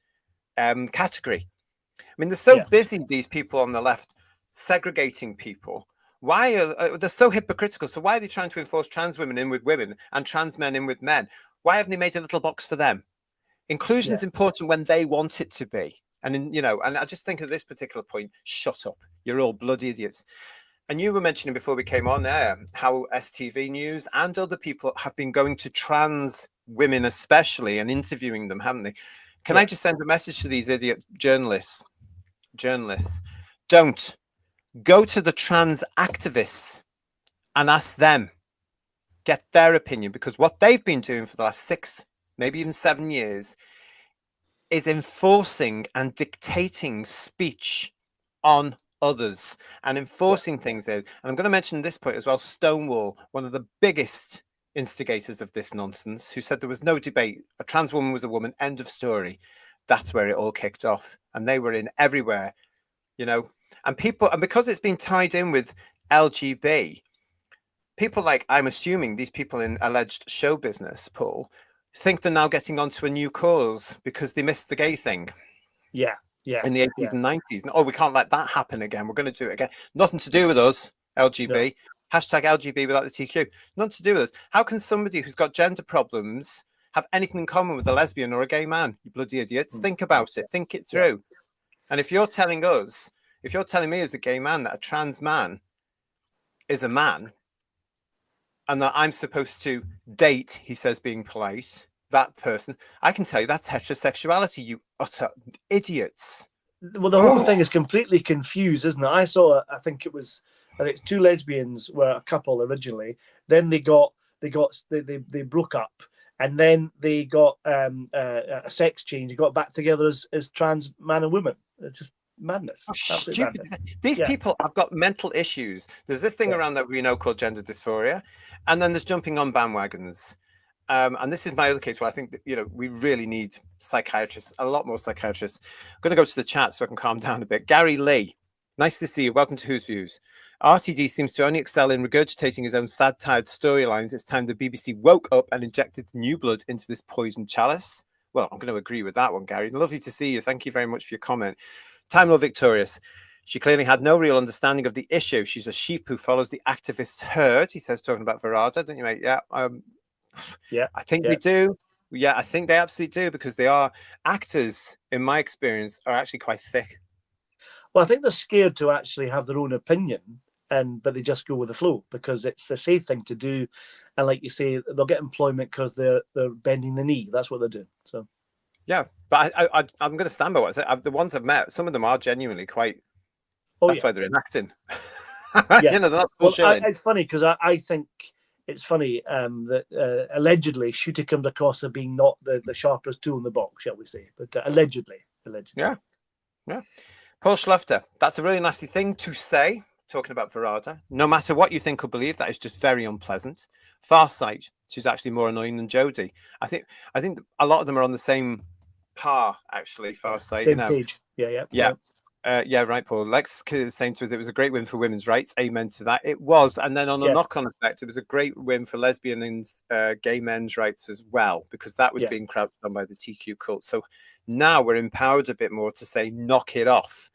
category. I mean, they're so busy, these people on the left, segregating people. Why are they're so hypocritical? So why are they trying to enforce trans women in with women and trans men in with men? Why haven't they made a little box for them? Inclusion is important when they want it to be. And and I just think at this particular point, shut up. You're all bloody idiots. And you were mentioning before we came on air how STV News and other people have been going to trans women especially and interviewing them, haven't they? Can I just send a message to these idiot journalists? Don't go to the trans activists and ask them, get their opinion, because what they've been doing for the last 6, maybe even 7 years is enforcing and dictating speech on others and enforcing things. And I'm going to mention this point as well. Stonewall, one of the biggest instigators of this nonsense, who said there was no debate. A trans woman was a woman, end of story. That's where it all kicked off. And they were in everywhere, and because it's been tied in with LGB, people like, I'm assuming these people in alleged show business, Paul, think they're now getting onto a new cause because they missed the gay thing. Yeah. In the 80s and 90s. Oh, we can't let that happen again. We're going to do it again. Nothing to do with us, LGB. No. Hashtag LGB without the TQ. Nothing to do with us. How can somebody who's got gender problems have anything in common with a lesbian or a gay man? You bloody idiots. Think about it. Think it through. And if you're telling me as a gay man that a trans man is a man, and that I'm supposed to date, he says, being polite, that person, I can tell you that's heterosexuality, you utter idiots. Well, the whole thing is completely confused, isn't it? I think two lesbians were a couple originally. Then they broke up, and then they got a sex change. They got back together as trans man and woman. It's just madness. Stupid. Madness. These people have got mental issues. There's this thing around that we know called gender dysphoria, and then there's jumping on bandwagons. And this is my other case where I think that, we really need psychiatrists, a lot more psychiatrists. I'm going to go to the chat so I can calm down a bit. Gary Lee, nice to see you. Welcome to Whose Views. RTD seems to only excel in regurgitating his own sad, tired storylines. It's time the BBC woke up and injected new blood into this poisoned chalice. Well, I'm going to agree with that one, Gary. Lovely to see you. Thank you very much for your comment. Time Lord Victorious. She clearly had no real understanding of the issue. She's a sheep who follows the activist herd. He says, talking about Varada, don't you, mate? Yeah. I think we do. Yeah, I think they absolutely do, because they are actors, in my experience, are actually quite thick. Well, I think they're scared to actually have their own opinion, but they just go with the flow because it's the safe thing to do. And like you say, they'll get employment because they're bending the knee. That's what they're doing. So, yeah, but I'm going to stand by what I said. The ones I've met, some of them are genuinely quite. That's why they're enacting. They're not bullshitting. It's funny because I think. It's funny that allegedly Shooty comes across as being not the sharpest tool in the box, shall we say? But allegedly. Yeah. Paul Schlufter, that's a really nasty thing to say, talking about Varada. No matter what you think or believe, that is just very unpleasant. Farsight, she's actually more annoying than Jodie. I think a lot of them are on the same par, actually, Farsight. Same page. Yeah. Yeah, right, Paul. Lex is saying to us it was a great win for women's rights. Amen to that. It was. And then on a knock-on effect, it was a great win for lesbian and gay men's rights as well, because that was being crouched on by the TQ cult. So now we're empowered a bit more to say, knock it off.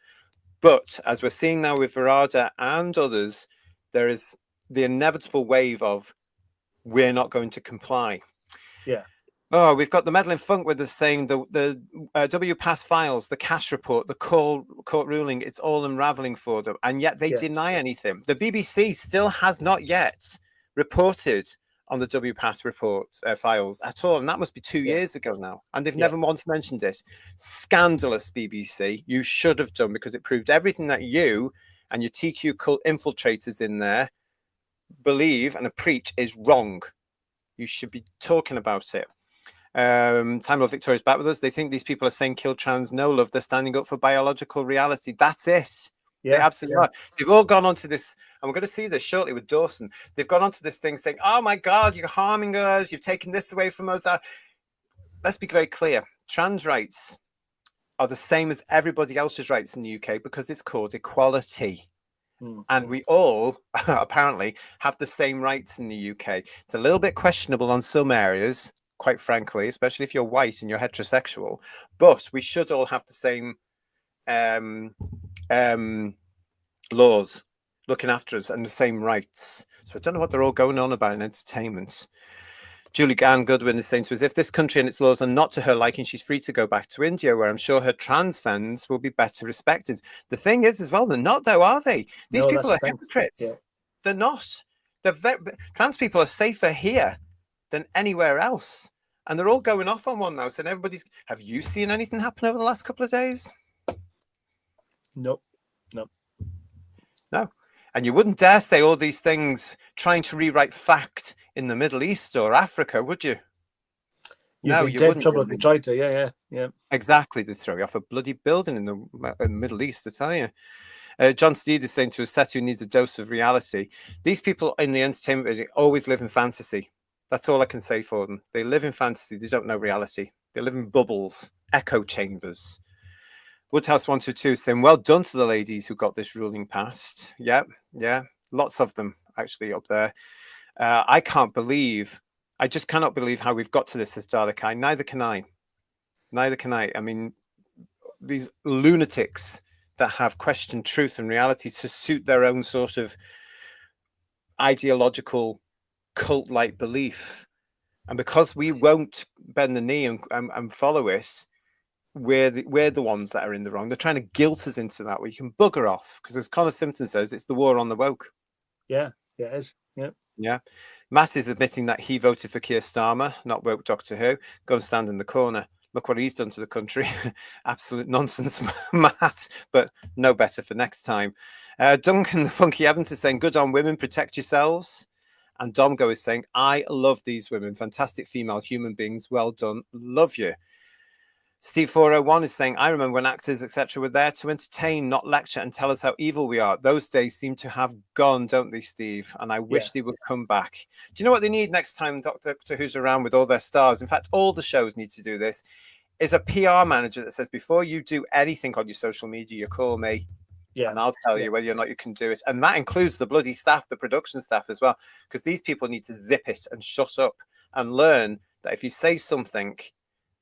But as we're seeing now with Varada and others, there is the inevitable wave of, we're not going to comply. Yeah. Oh, we've got the meddling funk with us saying the WPATH files, the cash report, the court ruling, it's all unraveling for them. And yet they deny anything. The BBC still has not yet reported on the WPATH report files at all. And that must be 2 years ago now. And they've never once mentioned it. Scandalous, BBC. You should have done, because it proved everything that you and your TQ cult infiltrators in there believe and preach is wrong. You should be talking about it. Time Lord Victoria's back with us. They think these people are saying kill trans, no love. They're standing up for biological reality. That's it. They absolutely are. They've all gone onto this, and we're going to see this shortly with Dawson. They've gone onto this thing saying, oh my God, you're harming us. You've taken this away from us. Let's be very clear. Trans rights are the same as everybody else's rights in the UK because it's called equality. And we all apparently have the same rights in the UK. It's a little bit questionable on some areas, quite frankly, especially if you're white and you're heterosexual, but we should all have the same laws looking after us and the same rights. So I don't know what they're all going on about in entertainment. Julie Ann Goodwin is saying to us, if this country and its laws are not to her liking, she's free to go back to India, where I'm sure her trans fans will be better respected. The thing is as well, they're not though, are they? These people are hypocrites. Yeah. They're not. Trans people are safer here than anywhere else. And they're all going off on one now. So everybody's, have you seen anything happen over the last couple of days? Nope. No. And you wouldn't dare say all these things trying to rewrite fact in the Middle East or Africa, would you? No, you wouldn't. Trouble if they tried to. Yeah. Exactly. They'd throw you off a bloody building in the Middle East, I tell you. John Steed is saying to us, Sethu needs a dose of reality. These people in the entertainment industry always live in fantasy. That's all I can say for them. They live in fantasy. They don't know reality. They live in bubbles, echo chambers. Woodhouse 122 saying, well done to the ladies who got this ruling passed. Yeah. Lots of them actually up there. I just cannot believe how we've got to this as Dalek Eye. Neither can I. I mean, these lunatics that have questioned truth and reality to suit their own sort of ideological cult-like belief. And because we won't bend the knee and follow it, we're the ones that are in the wrong. They're trying to guilt us into that. We can bugger off because, as Connor Simpson says, it's the war on the woke. Yeah, it is. Yeah. Matt is admitting that he voted for Keir Starmer, not woke Doctor Who. Go and stand in the corner. Look what he's done to the country. Absolute nonsense, Matt, but no better for next time. Duncan the Funky Evans is saying, good on women, protect yourselves. And Domgo is saying, I love these women. Fantastic female human beings. Well done. Love you. Steve 401 is saying, I remember when actors, etc., were there to entertain, not lecture and tell us how evil we are. Those days seem to have gone, don't they, Steve? And I wish they would come back. Do you know what they need next time Doctor Who's around with all their stars? In fact, all the shows need to do this. Is a PR manager that says, before you do anything on your social media, you call me. Yeah. And I'll tell you whether or not you can do it. And that includes the bloody staff, the production staff as well, because these people need to zip it and shut up and learn that if you say something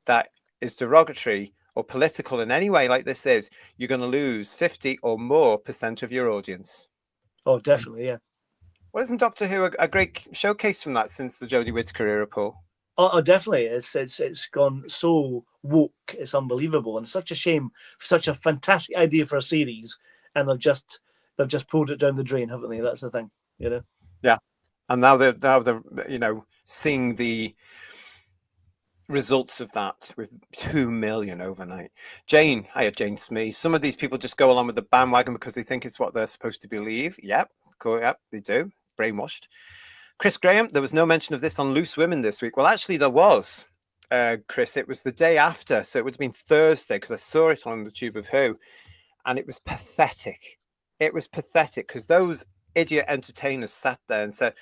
that is derogatory or political in any way like this is, you're going to lose 50 or more % of your audience. Oh, definitely, yeah. Well, isn't Doctor Who a great showcase from that since the Jodie Whittaker era, Paul? Oh, definitely. It's gone so woke. It's unbelievable, and such a shame for such a fantastic idea for a series, and they've just pulled it down the drain, haven't they? That's the thing, you know. Yeah, and now they're seeing the results of that with 2 million overnight. Jane Smee. Some of these people just go along with the bandwagon because they think it's what they're supposed to believe. Yep, they do. Brainwashed. Chris Graham, there was no mention of this on Loose Women this week. Well, actually, there was, Chris. It was the day after, so it would have been Thursday because I saw it on the Tube of Who, and it was pathetic. It was pathetic because those idiot entertainers sat there and said,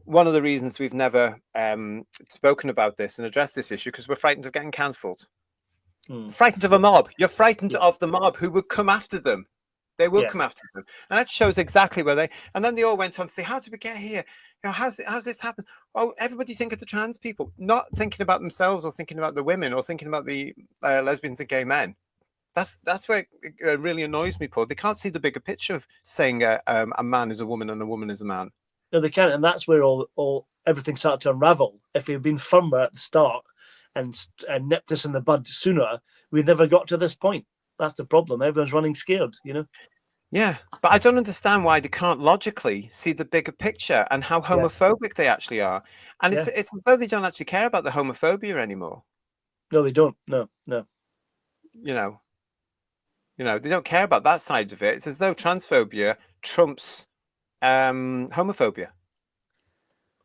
one of the reasons we've never spoken about this and addressed this issue because we're frightened of getting cancelled. Frightened of a mob. You're frightened of the mob who would come after them. They will come after them. And that shows exactly where they... And then they all went on to say, how did we get here? You know, how's this happen? Oh, everybody think of the trans people, not thinking about themselves or thinking about the women or thinking about the lesbians and gay men. That's where it really annoys me, Paul. They can't see the bigger picture of saying a man is a woman and a woman is a man. No, they can't, and that's where all everything started to unravel. If we'd been firmer at the start and nipped us in the bud sooner, we never got to this point. That's the problem. Everyone's running scared, you know. Yeah, but I don't understand why they can't logically see the bigger picture and how homophobic they actually are. And it's as though they don't actually care about the homophobia anymore. No, they don't. No. You know, they don't care about that side of it. It's as though transphobia trumps homophobia.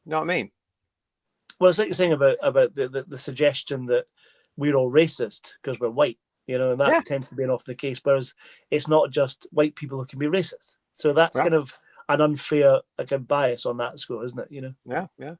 You know what I mean? Well, it's like you're saying about the suggestion that we're all racist because we're white, you know, and that tends to be an off the case. Whereas it's not just white people who can be racist. So that's kind of an unfair bias on that score, isn't it? You know? Yeah.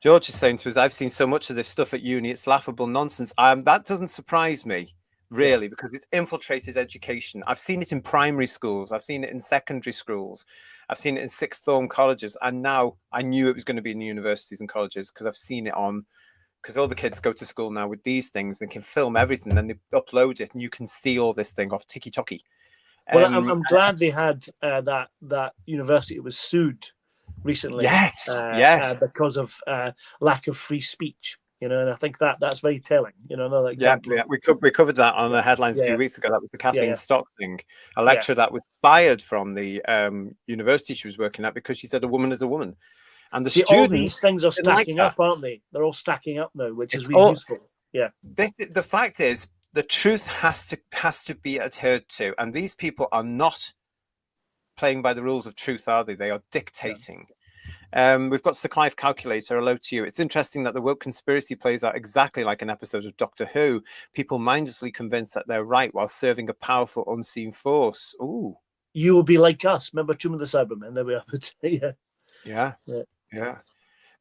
George is saying to us, I've seen so much of this stuff at uni, it's laughable nonsense. That doesn't surprise me, really, because it's infiltrated education. I've seen it in primary schools. I've seen it in secondary schools. I've seen it in sixth form colleges. And now I knew it was going to be in the universities and colleges because I've seen it because all the kids go to school now with these things and can film everything. Then they upload it and you can see all this thing off TikTok. Well, I'm glad they had that university was sued recently. Yes. Because of lack of free speech. You know, and I think that's very telling. You know, another example. Yeah, we covered that on the headlines a few weeks ago. That was the Kathleen Stock thing, a lecturer that was fired from the university she was working at because she said a woman is a woman. And the students, all these things are stacking up, aren't they? They're all stacking up now, which is really useful. Yeah. The fact is, the truth has to be adhered to, and these people are not playing by the rules of truth, are they? They are dictating. We've got Sir Clive Calculator. Hello to you. It's interesting that the woke conspiracy plays out exactly like an episode of Doctor Who. People mindlessly convinced that they're right while serving a powerful unseen force. Ooh. You will be like us. Remember Juno the Cyberman? There we are. Yeah.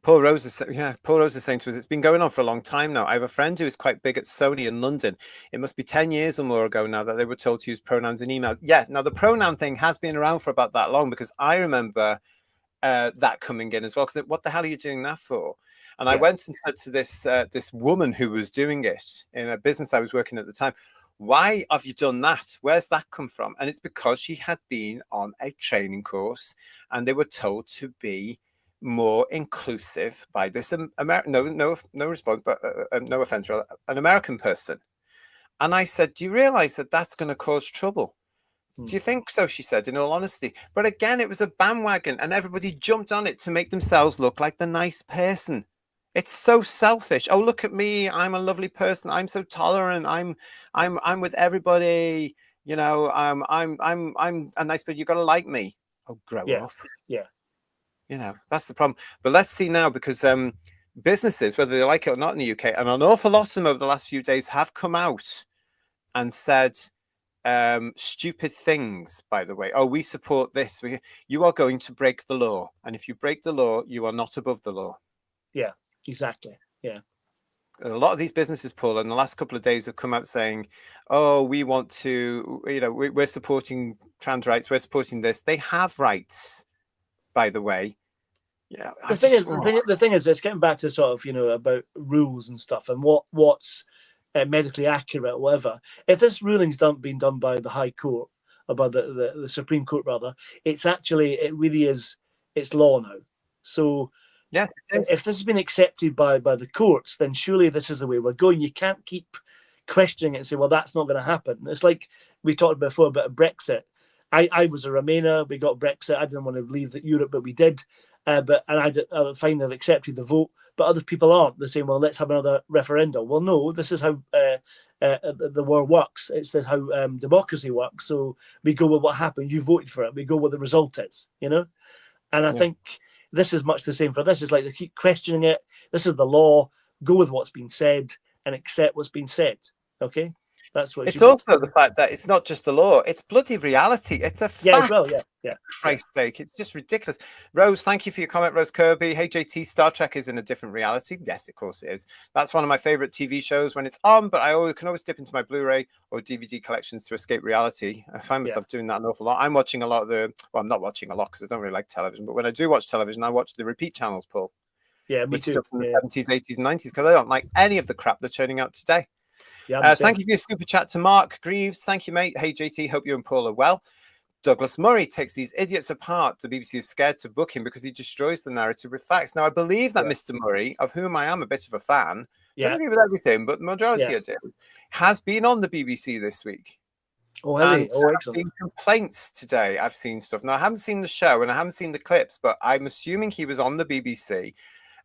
Paul Rose is saying to us, it's been going on for a long time now. I have a friend who is quite big at Sony in London. It must be 10 years or more ago now that they were told to use pronouns in emails. Yeah, now the pronoun thing has been around for about that long because I remember that coming in as well. Because what the hell are you doing that for? And I went and said to this woman who was doing it in a business I was working at the time, why have you done that? Where's that come from? And it's because she had been on a training course and they were told to be more inclusive by this no response, but no offense, an American person. And I said, do you realize that that's going to cause trouble? Do you think so? She said, in all honesty. But again, it was a bandwagon and everybody jumped on it to make themselves look like the nice person. It's so selfish. Oh, look at me. I'm a lovely person. I'm so tolerant. I'm with everybody. You know, I'm a nice person. You got to like me. Oh, grow up. Yeah. You know, that's the problem. But let's see now, because businesses, whether they like it or not in the UK, and an awful lot of them over the last few days have come out and said stupid things, by the way. Oh, we support this. You are going to break the law. And if you break the law, you are not above the law. Yeah, exactly. Yeah. A lot of these businesses, Paul, in the last couple of days have come out saying, oh, we want to, you know, we're supporting trans rights. We're supporting this. They have rights, by the way. Yeah. The thing is, it's getting back to sort of, you know, about rules and stuff and what's medically accurate or whatever. If this ruling's been done by the High Court, or by the Supreme Court rather, it's law now. So yes, if this has been accepted by the courts, then surely this is the way we're going. You can't keep questioning it and say, well, that's not going to happen. It's like we talked before about Brexit. I was a Remainer. We got Brexit. I didn't want to leave Europe, but we did. I find they've accepted the vote, but other people aren't. They're saying, well, let's have another referendum. Well, no, this is how the world works. It's how democracy works. So we go with what happened. You voted for it. We go with the result is, you know? And I think this is much the same for this. It's like they keep questioning it. This is the law. Go with what's been said and accept what's been said. Okay? That's what it's also the fact that it's not just the law, it's bloody reality. It's a fact. Yeah, as well, yeah. For Christ's sake, it's just ridiculous. Rose, thank you for your comment. Rose Kirby, hey JT, Star Trek is in a different reality. Yes, of course it is. That's one of my favorite TV shows when it's on, but I can always dip into my Blu-ray or DVD collections to escape reality. I find myself doing that an awful lot. I'm watching a lot of I'm not watching a lot because I don't really like television, but when I do watch television, I watch the repeat channels, Paul. Yeah, me too. Stuff from the 70s, 80s, and 90s because I don't like any of the crap they're turning out today. Yeah, thank you for your super chat to Mark Greaves. Thank you, mate. Hey, JT, hope you and Paul are well. Douglas Murray takes these idiots apart. The BBC is scared to book him because he destroys the narrative with facts. Now, I believe that Mr. Murray, of whom I am a bit of a fan, Don't Yeah. agree with everything, but the majority Yeah. I do, has been on the BBC this week. Oh, has he? And Oh, there have excellent. been complaints today. I've seen stuff. Now, I haven't seen the show and I haven't seen the clips, but I'm assuming he was on the BBC.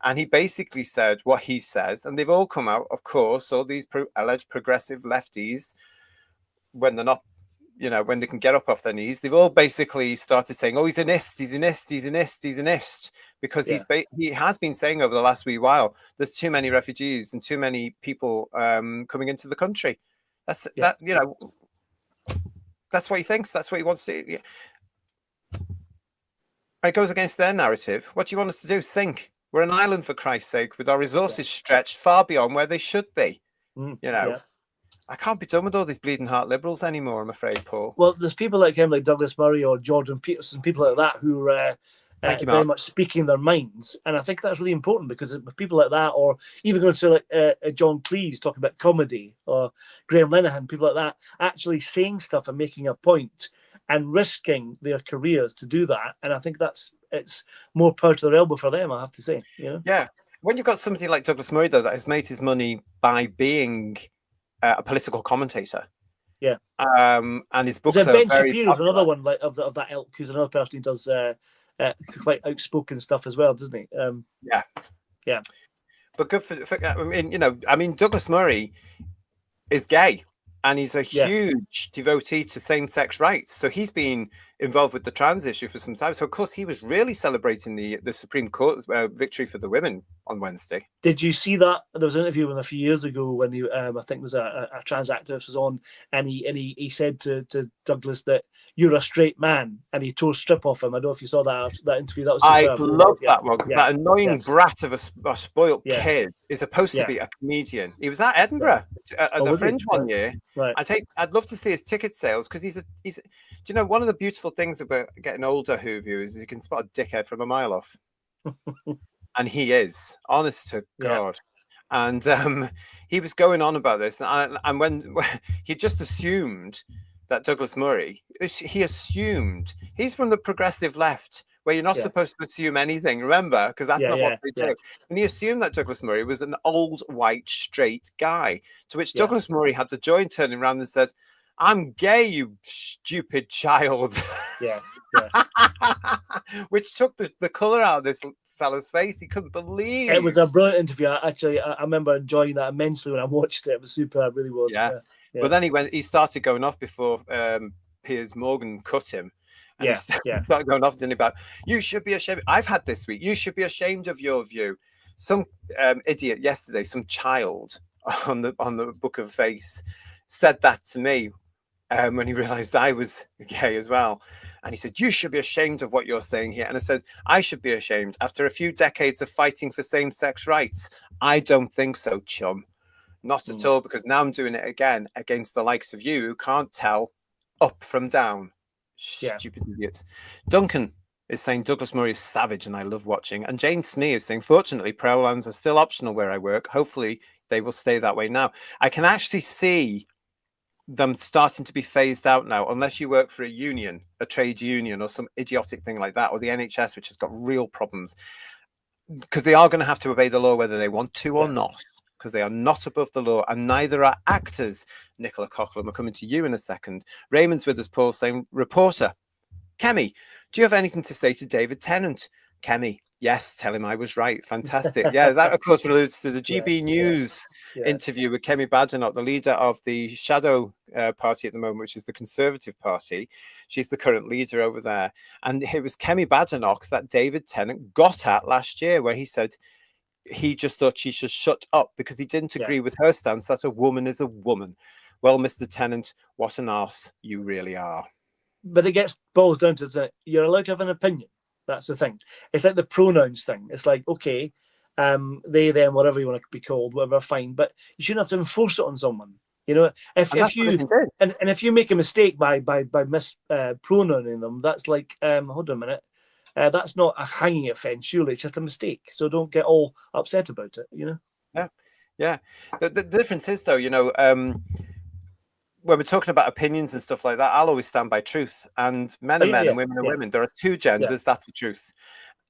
And he basically said what he says. And they've all come out, of course, all these alleged progressive lefties, when they're not, when they can get up off their knees, they've all basically started saying, oh, he's an ist, he's an ist, he's an ist, he's an ist. Because he has been saying over the last wee while, there's too many refugees and too many people coming into the country. That's what he thinks. That's what he wants to do. It goes against their narrative. What do you want us to do? Think. We're an island, for Christ's sake, with our resources stretched far beyond where they should be. I can't be done with all these bleeding heart liberals anymore, I'm afraid, Paul. Well, there's people like him, like Douglas Murray or Jordan Peterson, people like that who are very much speaking their minds. And I think that's really important, because with people like that, or even going to like John Cleese talking about comedy, or Graham Linehan, people like that, actually saying stuff and making a point and risking their careers to do that. And I think it's more power to their elbow for them, I have to say. Yeah. When you've got somebody like Douglas Murray, though, that has made his money by being a political commentator. Yeah. And his books are Ben very Shapiro's popular. another one like of that ilk, who's another person who does quite outspoken stuff as well, doesn't he? Yeah. But good for Douglas Murray is gay, and he's a huge devotee to same-sex rights. So he's been involved with the trans issue for some time. So of course he was really celebrating the Supreme Court victory for the women on Wednesday. Did you see that? There was an interview with him a few years ago when he, I think it was a trans activist was on, and he said to Douglas that you're a straight man, and he tore strip off him. I don't know if you saw that interview. That was superb. I love that one. That annoying brat of a spoilt kid is supposed to be a comedian. He was at Edinburgh at the Fringe one year. Right. I'd love to see his ticket sales, because he's. Do you know, one of the beautiful things about getting older, who views, is you can spot a dickhead from a mile off. And he is, honest to God. And he was going on about this. And when he just assumed that Douglas Murray, he assumed he's from the progressive left, where you're not supposed to assume anything, remember? Because that's not what they do. And he assumed that Douglas Murray was an old, white, straight guy, to which Douglas Murray had the joy in turning around and said, I'm gay, you stupid child. Which took the colour out of this fella's face. He couldn't believe. It was a brilliant interview. I remember enjoying that immensely when I watched it. It was superb, really was. But then he started going off before Piers Morgan cut him. And he started going off, didn't he, about, you should be ashamed. I've had this week, you should be ashamed of your view. Some idiot yesterday, some child on the Book of Face said that to me when he realised I was gay as well. And he said, you should be ashamed of what you're saying here. And I said, I should be ashamed. After a few decades of fighting for same-sex rights, I don't think so, chum. Not at all, because now I'm doing it again against the likes of you who can't tell up from down. Stupid idiots. Duncan is saying Douglas Murray is savage and I love watching. And Jane Smee is saying, fortunately, pronouns are still optional where I work. Hopefully they will stay that way now. I can actually see them starting to be phased out now, unless you work for a union, a trade union, or some idiotic thing like that, or the NHS, which has got real problems, because they are going to have to obey the law whether they want to or not, because they are not above the law, and neither are actors. Nicola Coughlin, we're coming to you in a second. Raymond's with us, Paul, saying, reporter, Kemi, do you have anything to say to David Tennant? Kemi, yes, tell him I was right. Fantastic. Yeah, that of course alludes to the GB News interview with Kemi Badenoch, the leader of the shadow party at the moment, which is the Conservative Party. She's the current leader over there. And it was Kemi Badenoch that David Tennant got at last year, where he said he just thought she should shut up because he didn't agree with her stance that a woman is a woman. Well, Mr. Tennant, what an arse you really are. But it boils down to, you're allowed to have an opinion. That's the thing. It's like the pronouns thing. It's like, okay, they, them, whatever you want to be called, whatever, fine. But you shouldn't have to enforce it on someone. You know, if you make a mistake by mispronouncing them, that's like, hold on a minute, that's not a hanging offence. Surely it's just a mistake. So don't get all upset about it. You know. Yeah. The difference is, though, you know, when we're talking about opinions and stuff like that, I'll always stand by truth. And men are men and women are women. There are two genders. That's the truth.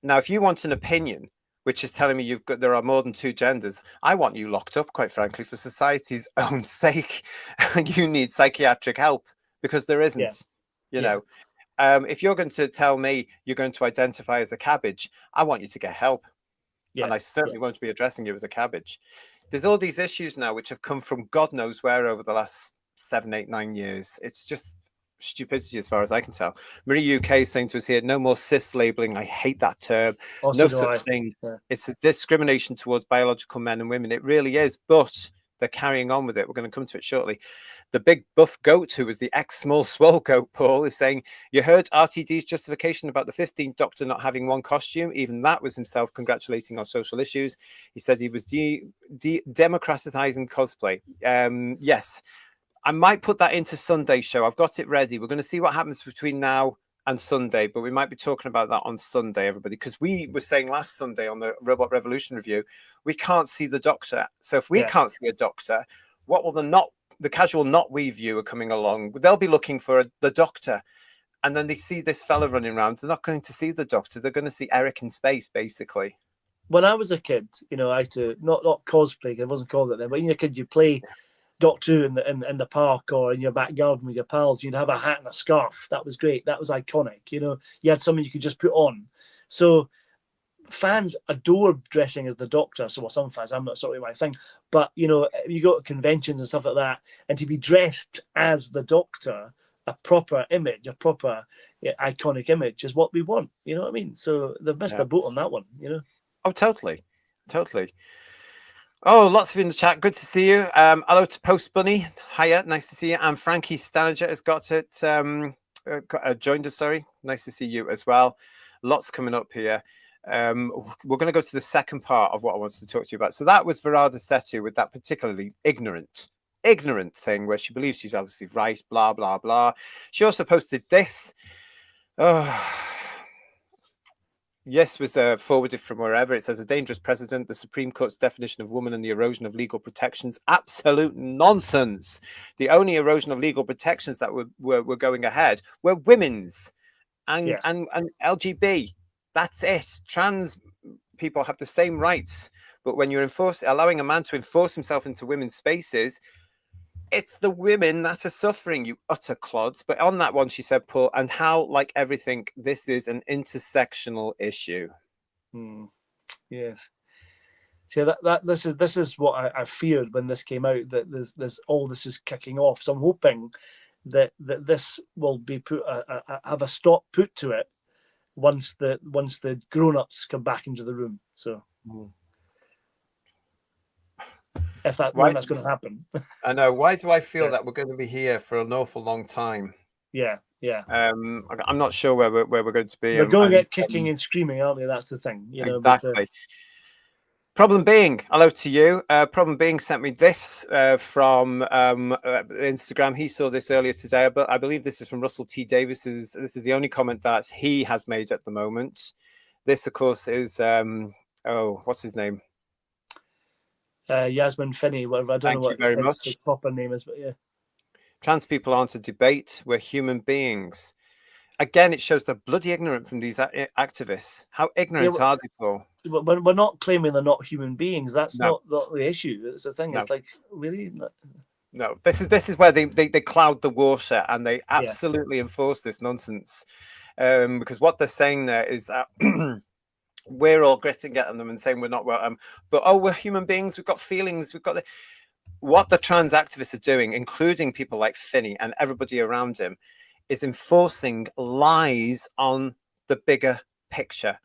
Now, if you want an opinion which is telling me there are more than two genders. I want you locked up, quite frankly, for society's own sake. You need psychiatric help because there isn't, you know. If you're going to tell me you're going to identify as a cabbage, I want you to get help. And I certainly won't be addressing you as a cabbage. There's all these issues now which have come from God knows where over the last 7, 8, 9 years. It's just stupidity as far as I can tell. Marie UK is saying to us here, no more cis labeling. I hate that term. Also No such thing. It's a discrimination towards biological men and women. It really is, but they're carrying on with it. We're going to come to it shortly. The big buff goat, who was the ex-small swole goat, Paul, is saying, you heard RTD's justification about the 15th Doctor not having one costume. Even that was himself congratulating on social issues. He said he was democratizing cosplay. Yes, I might put that into Sunday's show. I've got it ready. We're going to see what happens between now and Sunday, but we might be talking about that on Sunday, everybody, because we were saying last Sunday on the Robot Revolution review, we can't see the Doctor. So if we can't see a Doctor, what will the casual not we viewer coming along? They'll be looking for the Doctor, and then they see this fella running around. They're not going to see the Doctor. They're going to see Eric in space, basically. When I was a kid, I had to not cosplay. It wasn't called it then. But when you're a kid, you play Doctor in the park or in your back garden with your pals. You'd have a hat and a scarf. That was great. That was iconic. You had something you could just put on. So fans adore dressing as the Doctor. So some fans, I'm not sort of my thing, but you go to conventions and stuff like that, and to be dressed as the Doctor, a proper image, a proper iconic image, is what we want. You know what I mean? So they've missed a boat on that one. Oh, totally. Oh, lots of in the chat. Good to see you. Hello to Post Bunny. Hiya, nice to see you. And Frankie Stanager has got it. Joined us. Sorry, nice to see you as well. Lots coming up here. We're going to go to the second part of what I wanted to talk to you about. So that was Varada Sethu with that particularly ignorant thing where she believes she's obviously right, blah, blah, blah. She also posted this. Yes, was forwarded from wherever. It says, a dangerous precedent, the Supreme Court's definition of woman and the erosion of legal protections. Absolute nonsense. The only erosion of legal protections that were going ahead were women's and LGB. That's it. Trans people have the same rights. But when you're allowing a man to enforce himself into women's spaces, it's the women that are suffering, you utter clods. But on that one, she said, Paul, and how, like everything, this is an intersectional issue. Yes. See, this is what I feared when this came out, that this is kicking off. So I'm hoping that this will be have a stop put to it once the grown-ups come back into the room. So. If that's going to happen. I know. Why do I feel that we're going to be here for an awful long time? Yeah. I'm not sure where we're going to be. They're going to get kicking and screaming, aren't they? That's the thing. Exactly. Problem being, hello to you. Problem being sent me this from Instagram. He saw this earlier today, but I believe this is from Russell T. Davis. This is the only comment that he has made at the moment. This, of course, is what's his name? Yasmin Finney, whatever. I don't know what his proper name is, but yeah. Trans people aren't a debate. We're human beings. Again, it shows they're bloody ignorant from these activists. How ignorant are they, Paul? We're not claiming they're not human beings. That's not the issue. It's the thing. No. It's like, really? No. This is where they cloud the water and they absolutely enforce this nonsense. Because what they're saying there is that we're all gritting at them and saying we're not welcome, but we're human beings. We've got feelings. We've got what the trans activists are doing, including people like Finney and everybody around him, is enforcing lies on the bigger picture.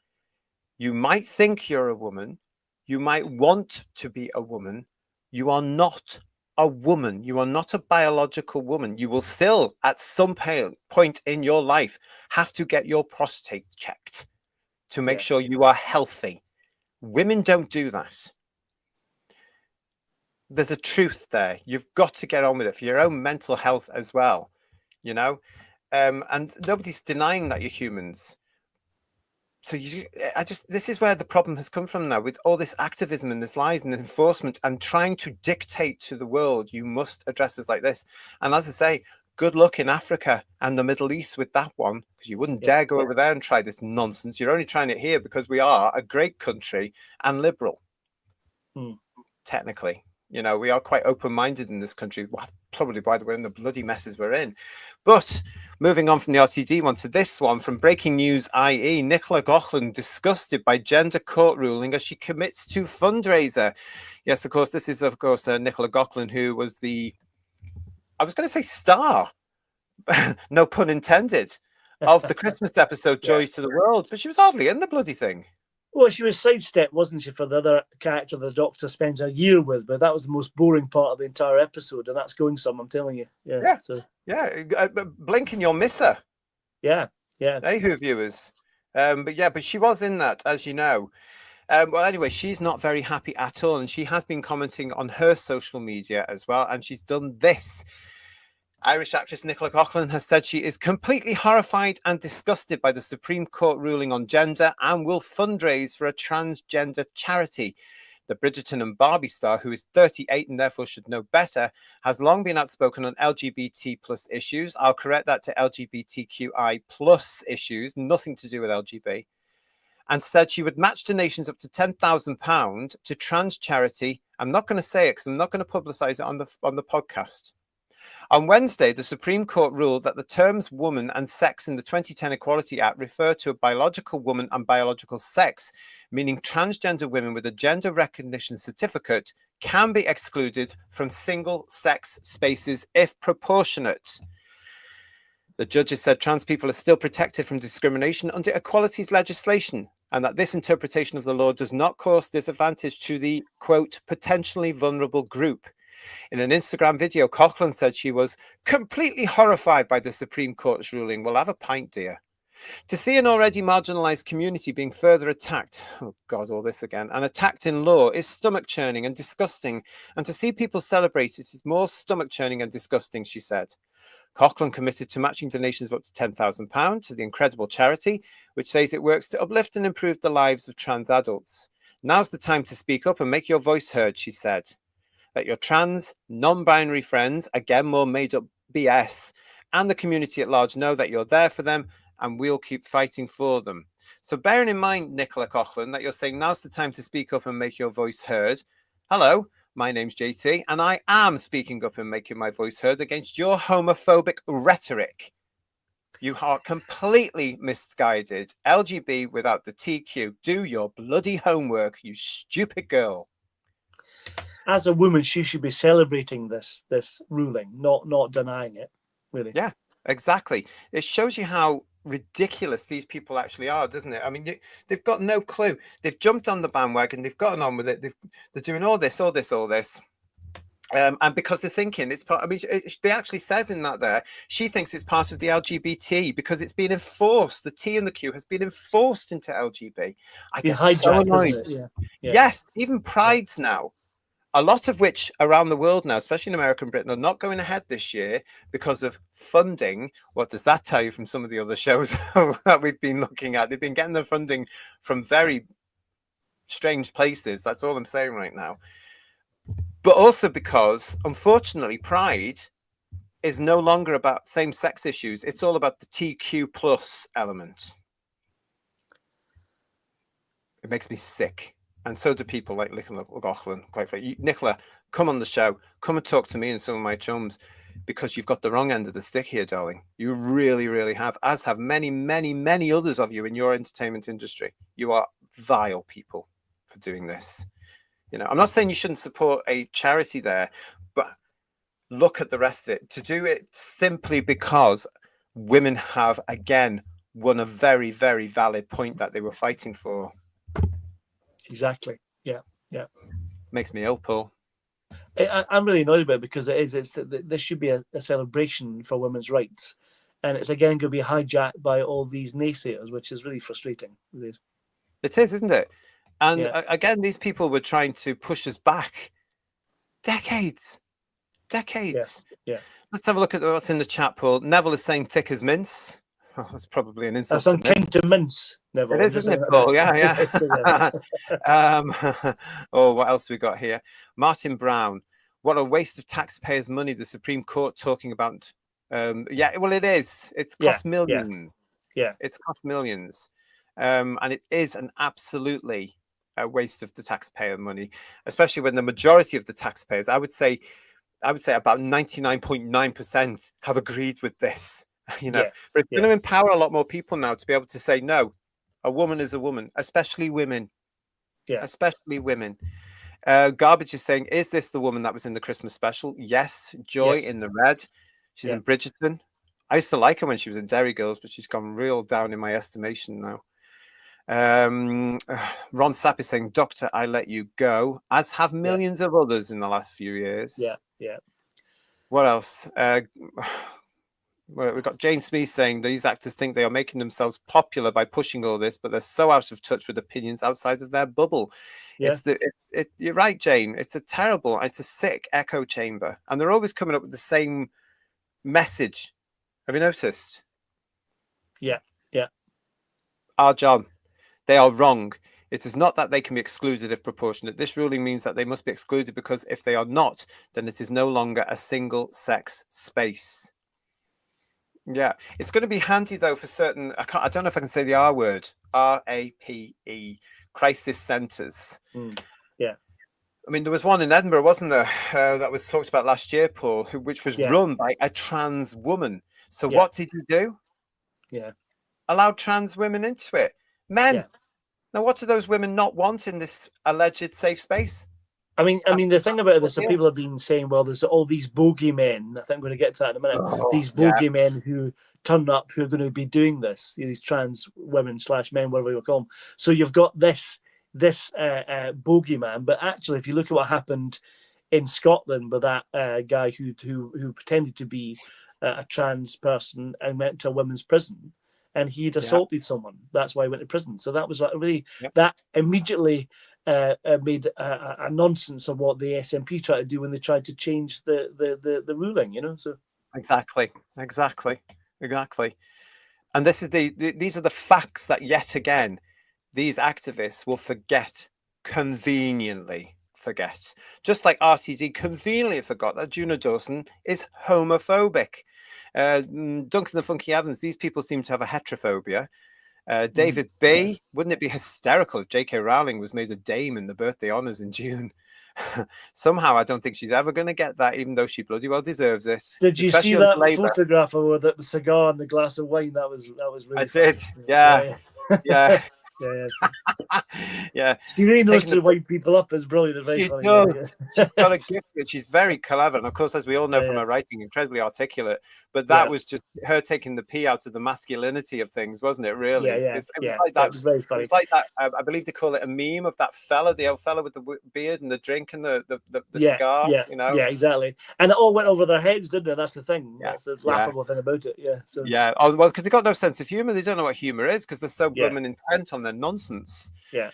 You might think you're a woman. You might want to be a woman. You are not a woman. You are not a biological woman. You will still, at some point in your life, have to get your prostate checked to make sure you are healthy. Women don't do that. There's a truth there. You've got to get on with it for your own mental health as well, and nobody's denying that you're humans. So this is where the problem has come from now, with all this activism and this lies and enforcement and trying to dictate to the world, you must address us like this. And as I say, good luck in Africa and the Middle East with that one, because you wouldn't dare go over there and try this nonsense. You're only trying it here because we are a great country and liberal, technically. You know, we are quite open-minded in this country. Well, probably why we're in the bloody messes we're in. But moving on from the RTD one to this one, from Breaking News IE, Nicola Coughlin disgusted by gender court ruling as she commits to fundraiser. Yes, of course, this is, of course, Nicola Coughlin, who was the, I was going to say star, no pun intended, of the Christmas episode Joy to the World, but she was hardly in the bloody thing. Well, she was sidestepped, wasn't she, for the other character the Doctor spends a year with, but that was the most boring part of the entire episode, and that's going some, I'm telling you. Blink and you'll miss her. Yeah. Hey, who viewers? But she was in that, as you know. Well, anyway, she's not very happy at all, and she has been commenting on her social media as well, and she's done this. Irish actress Nicola Coughlin has said she is completely horrified and disgusted by the Supreme Court ruling on gender and will fundraise for a transgender charity. The Bridgerton and Barbie star, who is 38 and therefore should know better, has long been outspoken on LGBT plus issues. I'll correct that to LGBTQI plus issues, nothing to do with LGB. And said she would match donations up to £10,000 to trans charity. I'm not going to say it because I'm not going to publicise it on the podcast. On Wednesday, the Supreme Court ruled that the terms woman and sex in the 2010 Equality Act refer to a biological woman and biological sex, meaning transgender women with a gender recognition certificate can be excluded from single-sex spaces if proportionate. The judges said trans people are still protected from discrimination under equalities legislation, and that this interpretation of the law does not cause disadvantage to the, quote, potentially vulnerable group. In an Instagram video, Coughlin said she was completely horrified by the Supreme Court's ruling. Well, have a pint, dear. To see an already marginalised community being further attacked, oh God, all this again, and attacked in law is stomach-churning and disgusting. And to see people celebrate it is more stomach-churning and disgusting, she said. Coughlin committed to matching donations of up to £10,000 to the incredible charity, which says it works to uplift and improve the lives of trans adults. Now's the time to speak up and make your voice heard, she said. Let your trans, non-binary friends, again, more made-up BS, and the community at large know that you're there for them, and we'll keep fighting for them. So bearing in mind, Nicola Coughlin, that you're saying now's the time to speak up and make your voice heard. Hello, my name's JT, and I am speaking up and making my voice heard against your homophobic rhetoric. You are completely misguided. LGB without the TQ. Do your bloody homework, you stupid girl. As a woman, she should be celebrating this ruling, not denying it, really. Yeah, exactly. It shows you how ridiculous these people actually are, doesn't it? I mean, they've got no clue. They've jumped on the bandwagon. They've gotten on with it. They're doing all this. And because they're thinking it's part, I mean, they actually says in that there, she thinks it's part of the LGBT because it's been enforced. The T and the Q has been enforced into LGB. I get so annoyed. Yeah. Yes, even Prides now. A lot of which around the world now, especially in America and Britain, are not going ahead this year because of funding. What does that tell you from some of the other shows that we've been looking at? They've been getting their funding from very strange places. That's all I'm saying right now. But also because, unfortunately, Pride is no longer about same-sex issues. It's all about the TQ plus element. It makes me sick. And so do people like Nicola Coughlin, quite frankly. Nicola, come on the show. Come and talk to me and some of my chums, because you've got the wrong end of the stick here, darling. You really, really have, as have many, many, many others of you in your entertainment industry. You are vile people for doing this. You know, I'm not saying you shouldn't support a charity there, but look at the rest of it. To do it simply because women have, again, won a very, very valid point that they were fighting for. Exactly. Yeah. Makes me ill, Paul. I'm really annoyed about it because this should be a celebration for women's rights, and it's again going to be hijacked by all these naysayers, which is really frustrating. It is, isn't it? And again, these people were trying to push us back decades. Yeah. Let's have a look at what's in the chat, Paul. Neville is saying thick as mince. Oh, that's probably an insult. That's unkind to mince, Neville. It is, isn't it, Paul? Yeah. What else we got here? Martin Brown. What a waste of taxpayers' money. The Supreme Court talking about Yeah, well, it is. It's cost millions. Yeah. It's cost millions. And it is an absolutely a waste of the taxpayer money, especially when the majority of the taxpayers, I would say about 99.9% have agreed with this, but it's going to empower a lot more people now to be able to say, no, a woman is a woman, especially women. Especially women. Garbage is saying, is this the woman that was in the Christmas special? Yes. Joy in the red. She's in Bridgerton. I used to like her when she was in Derry Girls, but she's gone real down in my estimation now. Ron Sapp is saying, Doctor, I let you go, as have millions of others in the last few years. Yeah. What else? We've got Jane Smith saying these actors think they are making themselves popular by pushing all this, but they're so out of touch with opinions outside of their bubble. You're right, Jane. It's a sick echo chamber, and they're always coming up with the same message. Have you noticed? Yeah. Our job. They are wrong. It is not that they can be excluded if proportionate. This ruling means that they must be excluded because if they are not, then it is no longer a single sex space. Yeah, it's going to be handy though for certain. I don't know if I can say the R word. RAPE, crisis centres. Yeah. I mean, there was one in Edinburgh, wasn't there, that was talked about last year, Paul, which was run by a trans woman. So what did he do? Yeah. Allowed trans women into it. Men. Yeah. Now, what do those women not want in this alleged safe space? I mean, the thing about this, people have been saying, well, there's all these bogeymen. I think I'm going to get to that in a minute. These bogeymen who turn up, who are going to be doing this, these trans women / men, whatever you call them. So you've got this bogeyman, but actually, if you look at what happened in Scotland with that guy who pretended to be a trans person and went to a women's prison, and he'd assaulted someone. That's why he went to prison. So that was like really that immediately made a nonsense of what the SNP tried to do when they tried to change the ruling. So exactly. And these are the facts that yet again these activists will conveniently forget, just like RTD conveniently forgot that Juno Dawson is homophobic. Duncan the Funky Evans, these people seem to have a heterophobia. David B, wouldn't it be hysterical if J.K. Rowling was made a dame in the birthday honours in June? Somehow I don't think she's ever going to get that, even though she bloody well deserves it. Did you see that photograph of her, that cigar and the glass of wine? That was really I funny. did. Yeah. Yeah. She really knows to wind people up. Is brilliant. She does. She's got a gift. She's very clever, and of course, as we all know from her writing, incredibly articulate. But that was just her taking the pee out of the masculinity of things, wasn't it? Really? That was very funny. It's like that. I believe they call it a meme of that fella, the old fella with the beard and the drink and the cigar. Yeah, exactly. And it all went over their heads, didn't it? That's the thing. That's the laughable thing about it. Yeah. So Oh well, because they got no sense of humor. They don't know what humor is because they're so blooming intent on their nonsense. Yeah.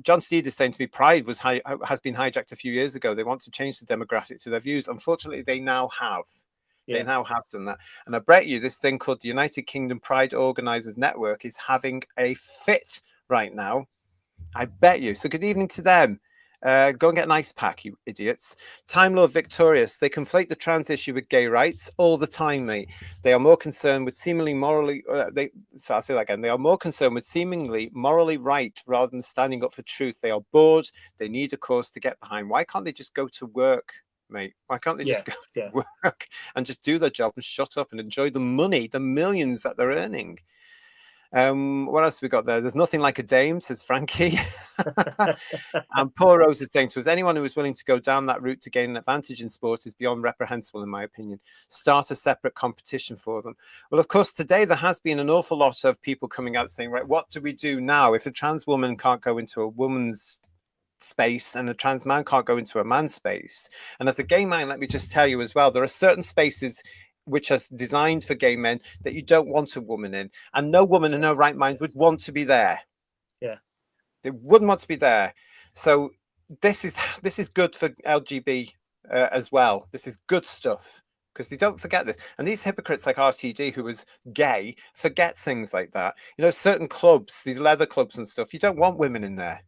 John Steed is saying to me, Pride has been hijacked a few years ago. They want to change the demographic to their views. Unfortunately, they now have. They now have done that. And I bet you this thing called the United Kingdom Pride Organisers Network is having a fit right now. I bet you. So good evening to them. Go and get an ice pack, you idiots. Time Lord Victorious. They conflate the trans issue with gay rights all the time, mate. They are more concerned with seemingly morally. So I'll say that again. They are more concerned with seemingly morally right rather than standing up for truth. They are bored. They need a cause to get behind. Why can't they just go to work, mate? Why can't they just go to work and just do their job and shut up and enjoy the money, the millions that they're earning? What else have we got there? There's nothing like a dame, says Frankie. And poor Rose is saying to us, anyone who is willing to go down that route to gain an advantage in sport is beyond reprehensible, in my opinion. Start a separate competition for them. Well, of course, today there has been an awful lot of people coming out saying, right, what do we do now? If a trans woman can't go into a woman's space and a trans man can't go into a man's space. And as a gay man, let me just tell you as well, there are certain spaces which are designed for gay men that you don't want a woman in, and no woman in her right mind would want to be there. They wouldn't want to be there. So this is good for LGB as well. This is good stuff because they don't forget this. And these hypocrites like RTD, who was gay, forget things like that. Certain clubs, these leather clubs and stuff, you don't want women in there.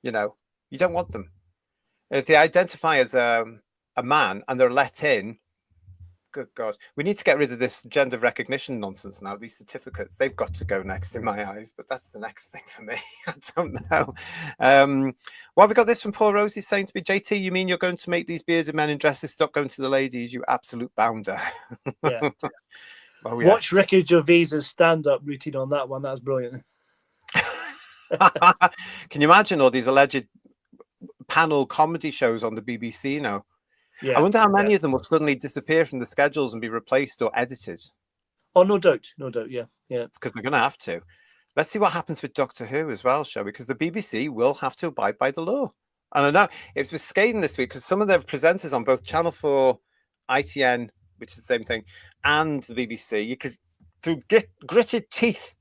You don't want them. If they identify as a man and they're let in, good God. We need to get rid of this gender recognition nonsense now. These certificates, they've got to go next in my eyes, but that's the next thing for me. I don't know. Well, we got this from Paul Rosie saying to me, JT, you mean you're going to make these bearded men in dresses stop going to the ladies, you absolute bounder. Yeah. Well, Watch yes. Ricky Gervais's stand-up routine on that one. That's brilliant. Can you imagine all these alleged panel comedy shows on the BBC now? Yeah. I wonder how many of them will suddenly disappear from the schedules and be replaced or edited. Oh, no doubt. Yeah. Because they're going to have to. Let's see what happens with Doctor Who as well, shall we? Because the BBC will have to abide by the law. And I know it was scathing this week because some of their presenters on both Channel 4, ITN, which is the same thing, and the BBC, you could, through gritted teeth,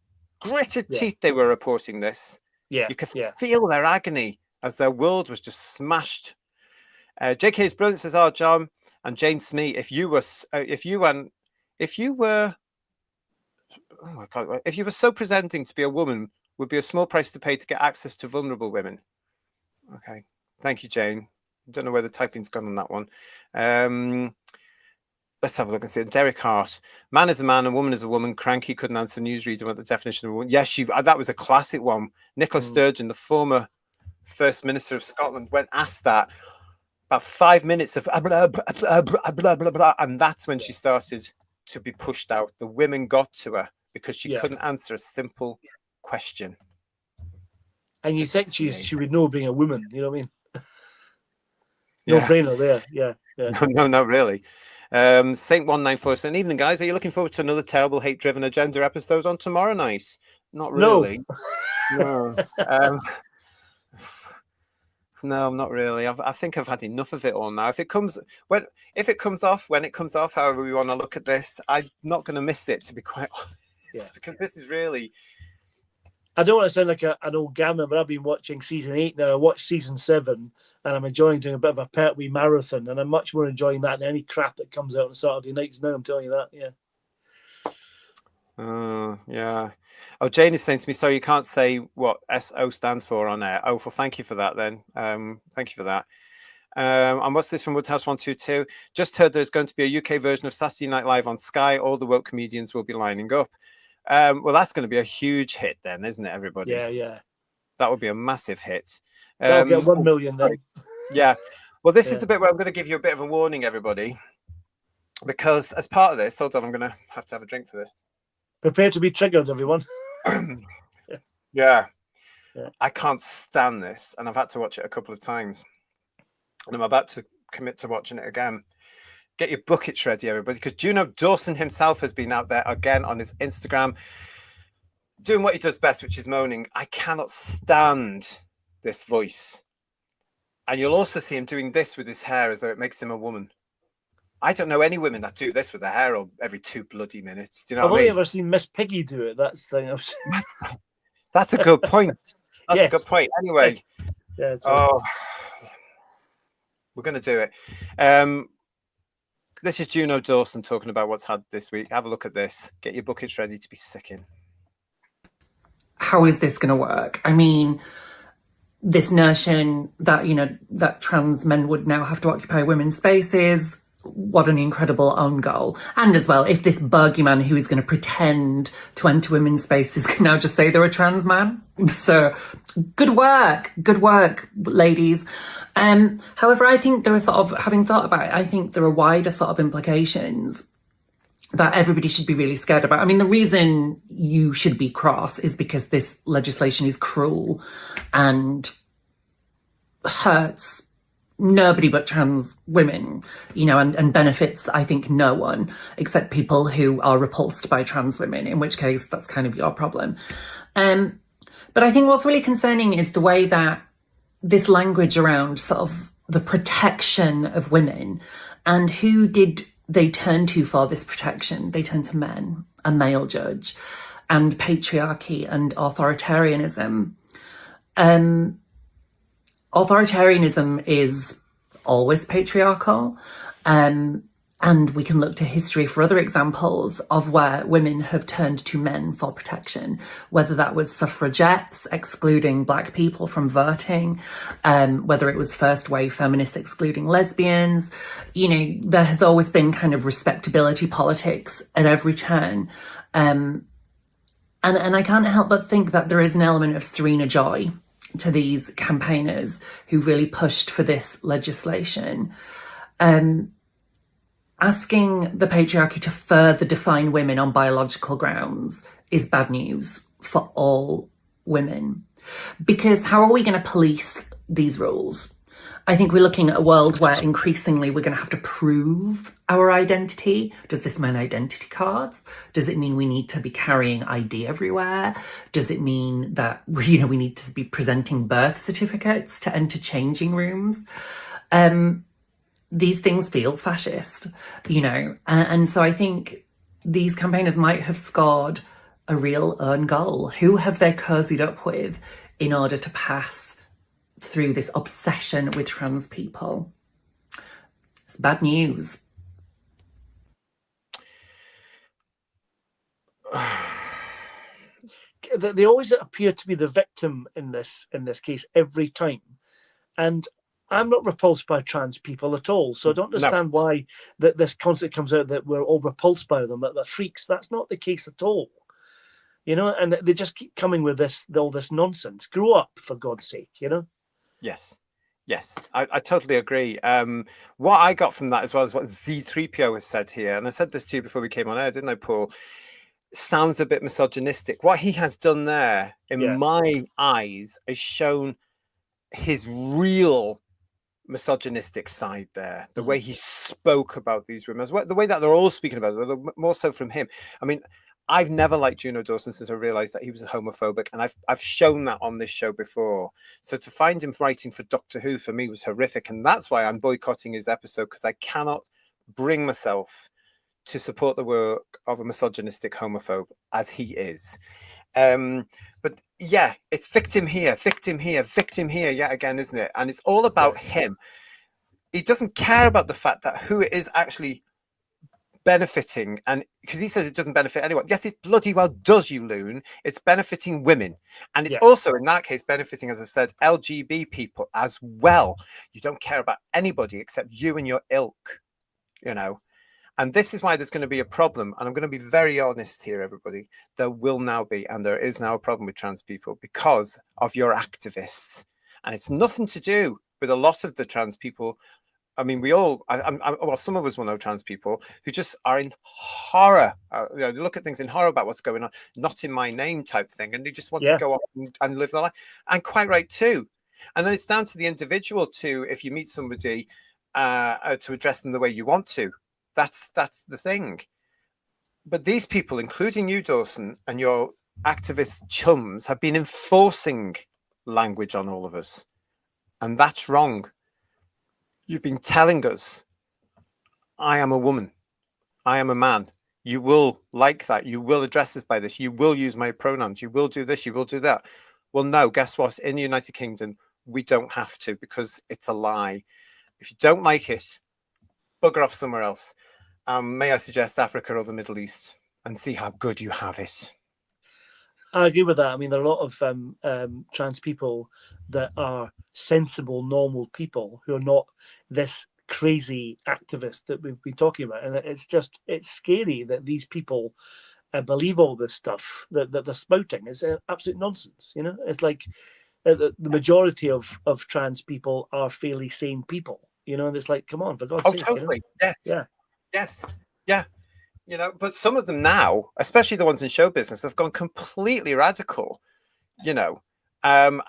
they were reporting this. Yeah. You could feel their agony as their world was just smashed. JK is brilliant, says, "Oh, John and Jane Smee, if you were so presenting to be a woman, would be a small price to pay to get access to vulnerable women." Okay, thank you, Jane. Don't know where the typing's gone on that one. Let's have a look and see. Derek Hart, man is a man and woman is a woman. Cranky couldn't answer newsreader what the definition of a woman. Yes, that was a classic one. Nicola Sturgeon, the former First Minister of Scotland, when asked that, about 5 minutes of blah, blah, blah, blah, blah, and that's when she started to be pushed out. The women got to her because she couldn't answer a simple question. And you think she would know being a woman, you know what I mean? No brainer there. Yeah. No, not really. Saint 194 saying, "Evening, guys. Are you looking forward to another terrible hate-driven agenda episode on tomorrow night?" Not really. No. No, not really. I think I've had enough of it all now. If it comes off, however we want to look at this, I'm not going to miss it, to be quite honest, because this is really. I don't want to sound like an old gammon, but I've been watching season 8 now. I watched season 7, and I'm enjoying doing a bit of a Pertwee marathon, and I'm much more enjoying that than any crap that comes out on Saturday nights now. I'm telling you that. Yeah. Oh, Jane is saying to me, "So you can't say what SO stands for on air." Oh, well, thank you for that then. Thank you for that. And what's this from Woodhouse 122? "Just heard there's going to be a UK version of Saturday Night Live on Sky. All the woke comedians will be lining up." Well, that's going to be a huge hit then, isn't it, everybody? Yeah. That would be a massive hit. That'll get 1 million then. Yeah. Well, this is the bit where I'm going to give you a bit of a warning, everybody. Because as part of this, hold on, I'm going to have a drink for this. Prepare to be triggered, everyone. Yeah. I can't stand this, and I've had to watch it a couple of times. And I'm about to commit to watching it again. Get your buckets ready, everybody, because Juno Dawson himself has been out there again on his Instagram doing what he does best, which is moaning. I cannot stand this voice. And you'll also see him doing this with his hair as though it makes him a woman. I don't know any women that do this with their hair every 2 bloody minutes. Do you know what I mean? I've only ever seen Miss Piggy do it. That's the thing. That's a good point. That's a good point. Anyway, we're going to do it. This is Juno Dawson talking about what's had this week. Have a look at this. Get your buckets ready to be sicking. How is this going to work? I mean, this notion that, that trans men would now have to occupy women's spaces, what an incredible own goal. And as well, if this bogeyman who is going to pretend to enter women's spaces can now just say they're a trans man. So good work, ladies. However, I think there are having thought about it, I think there are wider implications that everybody should be really scared about. I mean, the reason you should be cross is because this legislation is cruel and hurts nobody but trans women, and benefits, I think, no one except people who are repulsed by trans women, in which case that's kind of your problem. But I think what's really concerning is the way that this language around the protection of women, and who did they turn to for this protection? They turn to men, a male judge, and patriarchy and authoritarianism. Authoritarianism is always patriarchal, and And we can look to history for other examples of where women have turned to men for protection, whether that was suffragettes excluding black people from voting, whether it was first wave feminists excluding lesbians. You know, there has always been kind of respectability politics at every turn. And I can't help but think that there is an element of serena joy to these campaigners who really pushed for this legislation. Asking the patriarchy to further define women on biological grounds is bad news for all women. Because how are we going to police these rules? I think we're looking at a world where increasingly we're going to have to prove our identity. Does this mean identity cards? Does it mean we need to be carrying ID everywhere? Does it mean that, you know, we need to be presenting birth certificates to enter changing rooms? These things feel fascist, you know, and so I think these campaigners might have scored a real own goal. Who have they cozied up with in order to pass through this obsession with trans people? It's bad news. They always appear to be the victim in this case every time, and I'm not repulsed by trans people at all, so I don't understand why that this concept comes out that we're all repulsed by them, that they're freaks. That's not the case at all, you know. And they just keep coming with all this nonsense. Grow up, for God's sake, you know. Yes, I totally agree. What I got from that as well is what Z3PO has said here, and I said this to you before we came on air, didn't I, Paul? Sounds a bit misogynistic. What he has done there, in my eyes, has shown his real misogynistic side there. The way he spoke about these women, the way that they're all speaking about it, more so from him. I mean, I've never liked Juno Dawson since I realized that he was homophobic, and I've shown that on this show before. So to find him writing for Doctor Who for me was horrific, and that's why I'm boycotting his episode, because I cannot bring myself to support the work of a misogynistic homophobe as he is. But yeah, it's victim here yet again, isn't it? And it's all about him. He doesn't care about the fact that who it is actually benefiting, and because he says it doesn't benefit anyone. Yes, it bloody well does, you loon. It's benefiting women, and it's also in that case benefiting, as I said, LGBT people as well. You don't care about anybody except you and your ilk, you know. And this is why there's going to be a problem. And I'm going to be very honest here, everybody. There will now be, and there is now a problem with trans people because of your activists. And it's nothing to do with a lot of the trans people. I mean, well, some of us will know trans people who just are in horror. You know, they look at things in horror about what's going on, not in my name type thing. And they just want to go off and live their life. And quite right, too. And then it's down to the individual to, if you meet somebody, to address them the way you want to. That's the thing. But these people, including you, Dawson, and your activist chums, have been enforcing language on all of us. And that's wrong. You've been telling us, I am a woman. I am a man. You will like that. You will address us by this. You will use my pronouns. You will do this. You will do that. Well, no, guess what? In the United Kingdom, we don't have to, because it's a lie. If you don't like it, bugger off somewhere else. May I suggest Africa or the Middle East, and see how good you have it. I agree with that. I mean, there are a lot of trans people that are sensible, normal people who are not this crazy activist that we've been talking about. And it's scary that these people believe all this stuff that they're spouting. It's absolute nonsense. You know, it's like the majority of trans people are fairly sane people. You know, and it's like, come on, for God's sake. Totally. You know? Yes. You know, but some of them now, especially the ones in show business, have gone completely radical, you know, and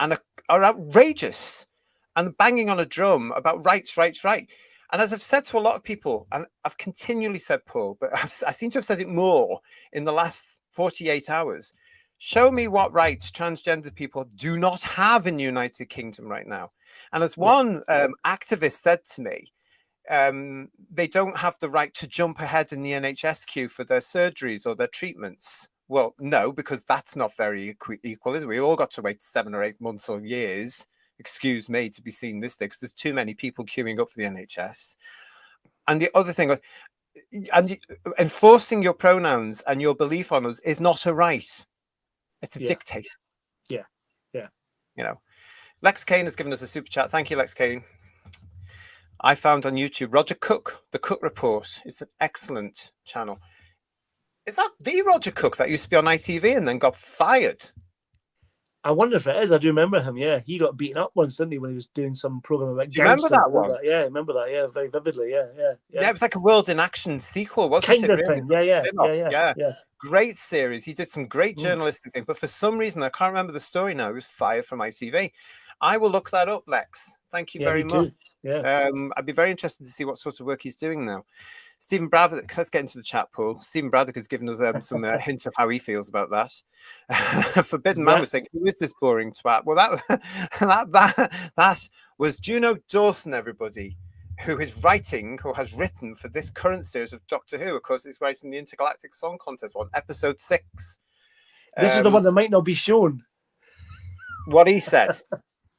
are outrageous and banging on a drum about rights. And as I've said to a lot of people, and I've continually said, Paul, but I seem to have said it more in the last 48 hours. Show me what rights transgender people do not have in the United Kingdom right now. And as one activist said to me, they don't have the right to jump ahead in the NHS queue for their surgeries or their treatments. Well, no, because that's not very equal, is it? We all got to wait 7 or 8 months or years, excuse me, to be seen this day, because there's too many people queuing up for the NHS. And the other thing, and enforcing your pronouns and your belief on us is not a right. It's a dictate. Yeah. You know, Lex Kane has given us a super chat. Thank you, Lex Kane. I found on YouTube Roger Cook, the Cook Report. It's an excellent channel. Is that the Roger Cook that used to be on ITV and then got fired? I wonder if it is. I do remember him. Yeah, he got beaten up once, didn't he, when he was doing some program about Do you remember gangsters? that one? Yeah, I remember that. Yeah, very vividly. Yeah. Yeah, it was like a World in Action sequel, wasn't Kind it? of Really? thing. Yeah. Great series. He did some great journalistic things, but for some reason, I can't remember the story now. He was fired from ITV. I will look that up, Lex. Thank you very much. Yeah. I'd be very interested to see what sort of work he's doing now. Stephen Braddock, let's get into the chat pool. Stephen Braddock has given us some hint of how he feels about that. Forbidden Man was saying, "Who is this boring twat?" Well, that was Juno Dawson, everybody, who is writing or has written for this current series of Doctor Who. Of course, is writing the Intergalactic Song Contest one, episode 6. This is the one that might not be shown. What he said.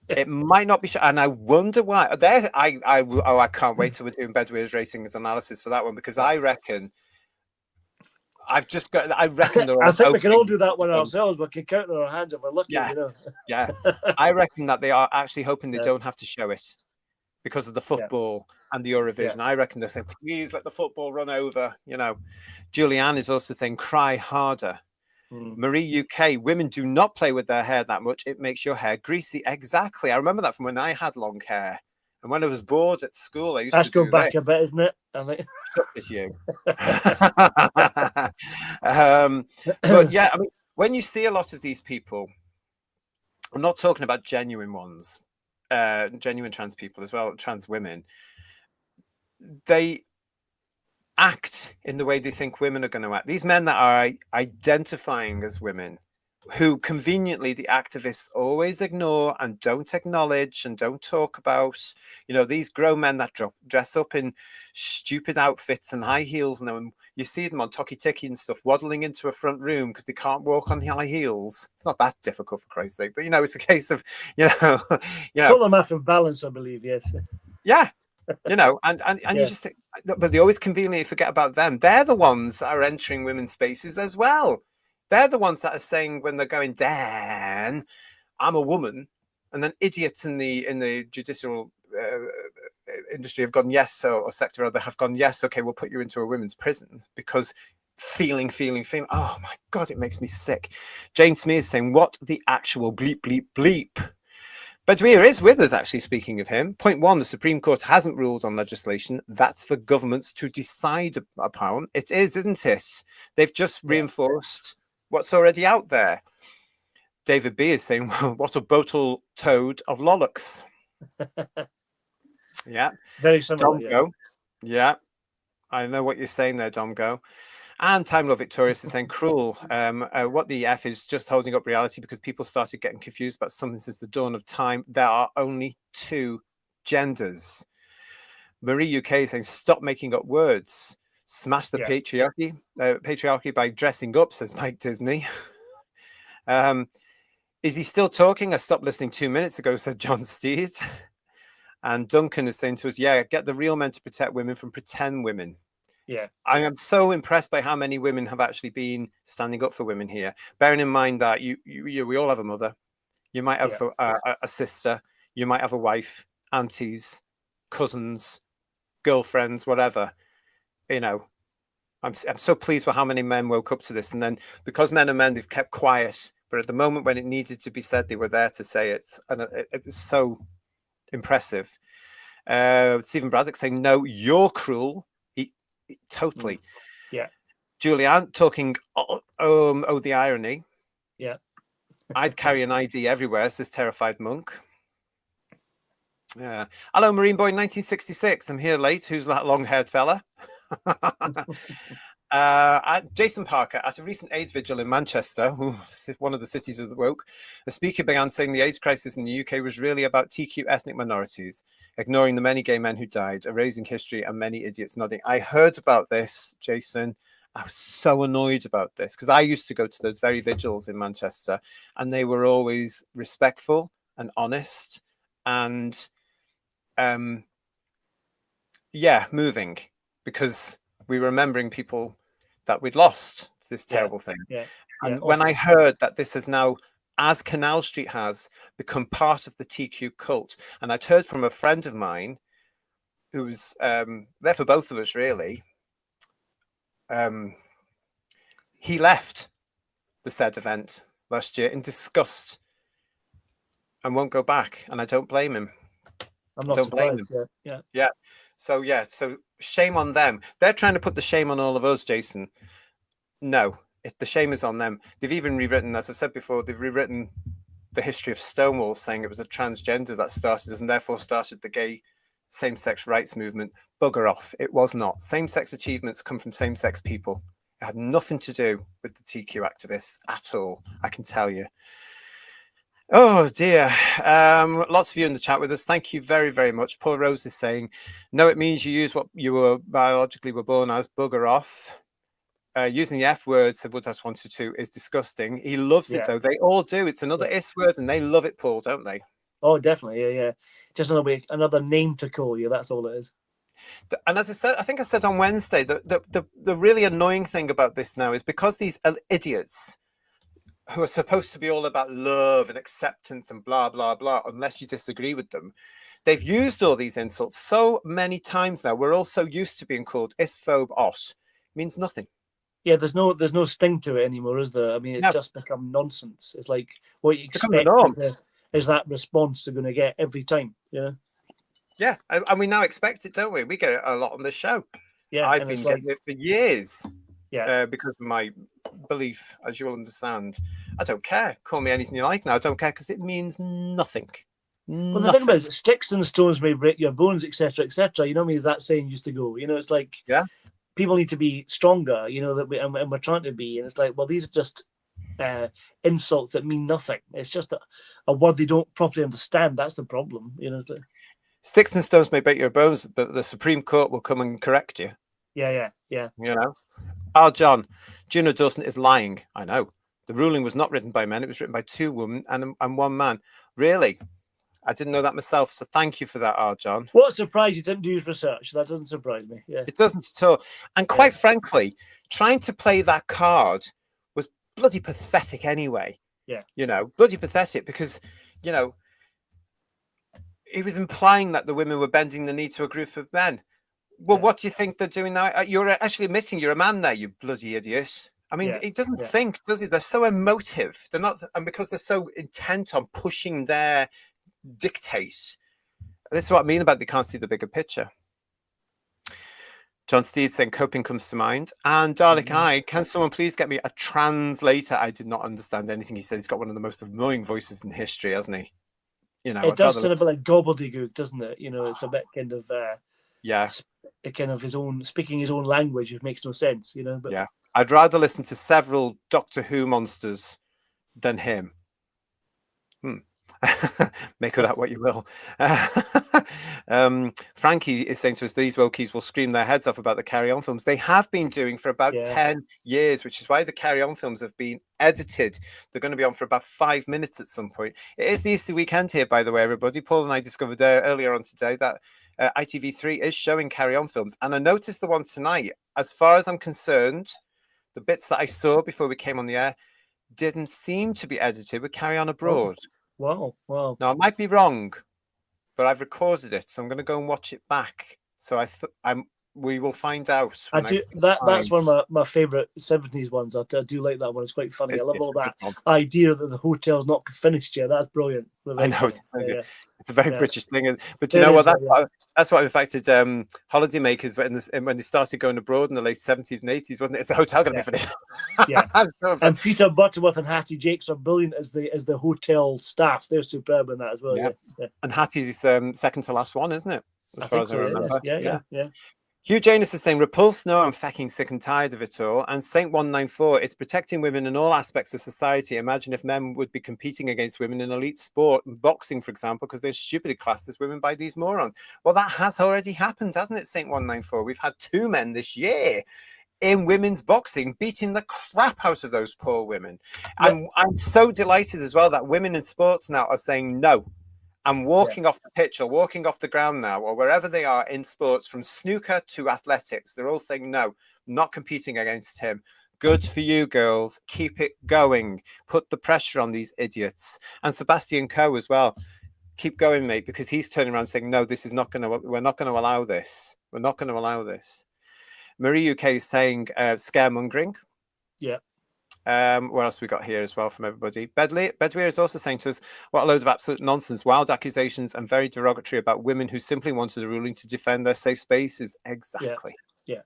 It might not be, and I wonder why. There, I can't wait till we're doing Bedweir's ratings analysis for that one, because I reckon I've just got. I reckon I think we can all do that one ourselves, but can count on our hands if we're lucky. Yeah, you know. Yeah. I reckon that they are actually hoping they don't have to show it because of the football and the Eurovision. I reckon they're saying, please let the football run over. You know, Julianne is also saying, cry harder. Marie UK, women do not play with their hair that much. It makes your hair greasy. Exactly. I remember that from when I had long hair. And when I was bored at school, I used That's to go back a bit, isn't it? I think. It's you. But yeah, I mean, when you see a lot of these people, I'm not talking about genuine ones, genuine trans people as well, trans women, they act in the way they think women are going to act. These men that are identifying as women, who conveniently the activists always ignore and don't acknowledge and don't talk about, you know, these grown men that dress up in stupid outfits and high heels, and you see them on Toki Tiki and stuff, waddling into a front room because they can't walk on high heels. It's not that difficult, for Christ's sake, but you know, it's a case of, it's all a matter of balance, I believe. Yes. Yeah. You know, and you just think, but they always conveniently forget about them. They're the ones that are entering women's spaces as well. They're the ones that are saying when they're going, Dan, I'm a woman, and then idiots in the judicial industry have gone yes, or sector or other have gone yes. Okay, we'll put you into a women's prison because feeling. Oh my God, it makes me sick. Jane Smee is saying, what the actual bleep bleep bleep. Bedweir is with us, actually, speaking of him. Point 1, the Supreme Court hasn't ruled on legislation. That's for governments to decide upon. It is, isn't it? They've just reinforced what's already out there. David B is saying, well, what a bottle toad of Lollocks. Yeah. Very similar. Domgo. Yeah. I know what you're saying there, Domgo. And Time Love Victorious is saying cruel. What the F is just holding up reality because people started getting confused about something since the dawn of time. There are only 2 genders. Marie UK is saying stop making up words. Smash the patriarchy by dressing up, says Mike Disney. Is he still talking? I stopped listening 2 minutes ago, said John Steed. And Duncan is saying to us, get the real men to protect women from pretend women. Yeah, I am so impressed by how many women have actually been standing up for women here. Bearing in mind that we all have a mother, you might have a sister, you might have a wife, aunties, cousins, girlfriends, whatever. You know, I'm so pleased with how many men woke up to this, and then because men are men, they've kept quiet. But at the moment when it needed to be said, they were there to say it, and it was so impressive. Stephen Braddock saying, "No, you're cruel." Totally. Yeah. Julianne talking, the irony. Yeah. I'd carry an ID everywhere, says Terrified Monk. Yeah. Hello, Marine Boy 1966. I'm here late. Who's that long-haired fella? Jason Parker, at a recent AIDS vigil in Manchester, one of the cities of the woke, the speaker began saying the AIDS crisis in the UK was really about TQ ethnic minorities, ignoring the many gay men who died, erasing history, and many idiots nodding. I heard about this, Jason. I was so annoyed about this because I used to go to those very vigils in Manchester, and they were always respectful and honest and moving, because we're remembering people that we'd lost to this terrible thing. Yeah. And when I heard that this has now, as Canal Street has, become part of the TQ cult, and I'd heard from a friend of mine who was there for both of us, really. He left the said event last year in disgust and won't go back, and I don't blame him. I'm not don't blame surprised. him. Yeah. So shame on them. They're trying to put the shame on all of us, Jason. No, the shame is on them. They've even rewritten, as I've said before, they've rewritten the history of Stonewall, saying it was a transgender that started us and therefore started the gay same-sex rights movement. Bugger off. It was not. Same-sex achievements come from same-sex people. It had nothing to do with the TQ activists at all, I can tell you. Oh dear. Lots of you in the chat with us. Thank you very, very much. Paul Rose is saying, no, it means you use what you were biologically were born as. Bugger off. Using the F word, said Woodhouse 122, is disgusting. He loves it though. They all do. It's another S word and they love it, Paul, don't they? Oh, definitely. Yeah. Just another name to call you. That's all it is. And as I said, I think I said on Wednesday, the really annoying thing about this now is because these idiots who are supposed to be all about love and acceptance and blah, blah, blah, unless you disagree with them, they've used all these insults so many times now. We're all so used to being called isphobe, ot. Means nothing. Yeah, there's no sting to it anymore, is there? I mean, it's just become nonsense. It's like what you expect is that response they're going to get every time. Yeah, and we now expect it, don't we? We get it a lot on the show. Yeah, I've been getting it for years. Yeah, because of my belief, as you'll understand. I don't care. Call me anything you like now. I don't care because it means nothing. Well, the thing about it, sticks and stones may break your bones, etc., etc. You know, as that saying used to go. It's like people need to be stronger. And we're trying to be, and it's like, well, these are just insults that mean nothing. It's just a word they don't properly understand. That's the problem. Sticks and stones may break your bones, but the Supreme Court will come and correct you. Yeah. John, Juno Dawson is lying. I know. The ruling was not written by men. It was written by 2 women and 1 man. Really? I didn't know that myself. So thank you for that, John. What a surprise you didn't do his research. That doesn't surprise me. Yeah. It doesn't at all. And quite frankly, trying to play that card was bloody pathetic anyway. Yeah. Bloody pathetic because, he was implying that the women were bending the knee to a group of men. Well, what do you think they're doing now? You're actually admitting you're a man there, you bloody idiot. I mean, he doesn't think, does he? They're so emotive. They're not, and because they're so intent on pushing their dictate. This is what I mean about they can't see the bigger picture. John Steed saying coping comes to mind. And Dalek can someone please get me a translator? I did not understand anything he said. He's got one of the most annoying voices in history, hasn't he? It does sound a bit like gobbledygook, doesn't it? It's a bit kind of kind of speaking his own language. It makes no sense, But I'd rather listen to several Doctor Who monsters than him. Make of that what you will. Frankie is saying to us, these wokies will scream their heads off about the Carry On films. They have been doing for about 10 years, which is why the Carry On films have been edited. They're going to be on for about 5 minutes at some point. It is the Easter weekend here, by the way, everybody. Paul and I discovered earlier on today that ITV3 is showing Carry On films. And I noticed the one tonight. As far as I'm concerned, the bits that I saw before we came on the air didn't seem to be edited with Carry On Abroad. Wow. Now, I might be wrong, but I've recorded it, so I'm going to go and watch it back. So we will find out. That's one of my favourite 70s ones. I do like that one. It's quite funny. I love all that idea that the hotel's not finished yet. That's brilliant. I know it's a very British thing, but you know what? That's what affected holidaymakers when they started going abroad in the late 70s and 80s, wasn't it? Is the hotel going to be finished? And Peter Butterworth and Hattie Jakes are brilliant as the hotel staff. They're superb in that as well. Yeah. And Hattie's second to last one, isn't it? As far as I remember. Yeah. Hugh Janus is saying, repulse, no, I'm fucking sick and tired of it all. And Saint 194, it's protecting women in all aspects of society. Imagine if men would be competing against women in elite sport, boxing, for example, because they're stupidly classed as women by these morons. Well, that has already happened, hasn't it, Saint 194? We've had 2 men this year in women's boxing beating the crap out of those poor women. And I'm so delighted as well that women in sports now are saying no. and walking off the pitch or walking off the ground now, or wherever they are in sports, from snooker to athletics, they're all saying, no, not competing against him. Good for you, girls. Keep it going. Put the pressure on these idiots. And Sebastian Coe as well. Keep going, mate, because he's turning around saying, no, this is not going to, we're not going to allow this. We're not going to allow this. Marie UK is saying scaremongering. Yeah. What else we got here as well from everybody? Bedweir is also saying to us, what a load of absolute nonsense, wild accusations and very derogatory about women who simply wanted the ruling to defend their safe spaces. Exactly. Yeah.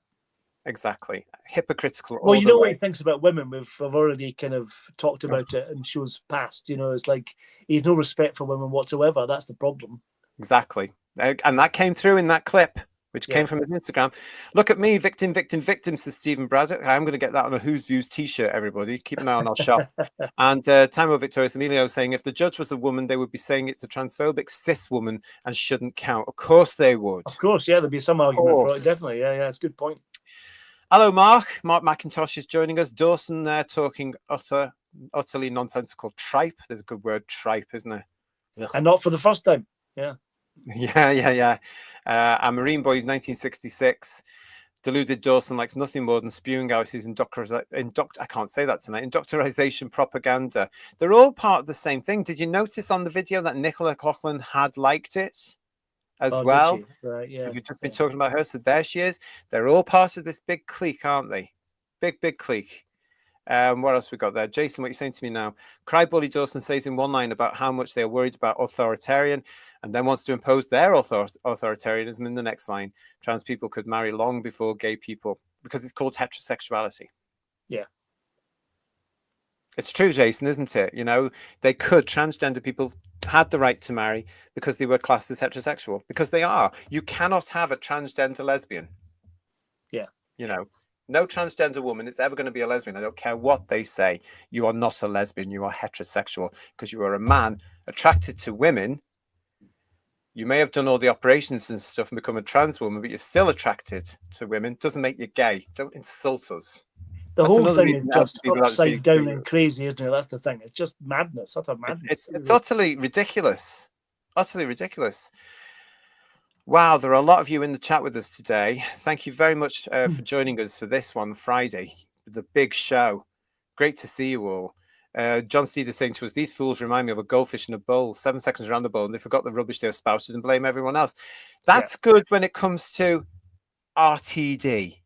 Exactly. Hypocritical. Well, you know what he thinks about women. We've already kind of talked about it in shows past. You know, it's like he's no respect for women whatsoever. That's the problem. Exactly. And that came through in that clip, which came from his Instagram. Look at me, victim, victim, victim, says Stephen Braddock. I'm going to get that on a Who's Views t-shirt, everybody. Keep an eye on our shop. And Timo Victorious Emilio saying, if the judge was a woman, they would be saying it's a transphobic cis woman and shouldn't count. Of course they would. Of course, yeah, there'd be some argument for it. Definitely, yeah, it's a good point. Hello, Mark. Mark McIntosh is joining us. Dawson there talking utterly nonsensical tripe. There's a good word, tripe, isn't there? Ugh. And not for the first time. Yeah. Yeah. A Marine Boy 1966. Deluded Dawson likes nothing more than spewing out his I can't say that tonight. Indoctorization propaganda. They're all part of the same thing. Did you notice on the video that Nicola Coughlin had liked it as well? Right, yeah. We've just been talking about her, so there she is. They're all part of this big clique, aren't they? Big clique. What else we got there? Jason, what are you saying to me now? Cry Bully Dawson says in one line about how much they are worried about authoritarian and then wants to impose their authoritarianism in the next line. Trans people could marry long before gay people because it's called heterosexuality. Yeah. It's true, Jason, isn't it? You know, transgender people had the right to marry because they were classed as heterosexual, because they are. You cannot have a transgender lesbian. Yeah. You know, no transgender woman is ever going to be a lesbian. I don't care what they say. You are not a lesbian. You are heterosexual because you are a man attracted to women. You may have done all the operations and stuff and become a trans woman, but you're still attracted to women. Doesn't make you gay. Don't insult us. The whole thing is just upside down and crazy, isn't it? That's the thing. It's just madness, utter madness. It's utterly ridiculous. Utterly ridiculous. Wow, there are a lot of you in the chat with us today. Thank you very much for joining us for this one, Friday, the big show. Great to see you all. John Steed is saying to us, these fools remind me of a goldfish in a bowl, 7 seconds around the bowl, and they forgot the rubbish they have spouted and blame everyone else. That's good when it comes to RTD.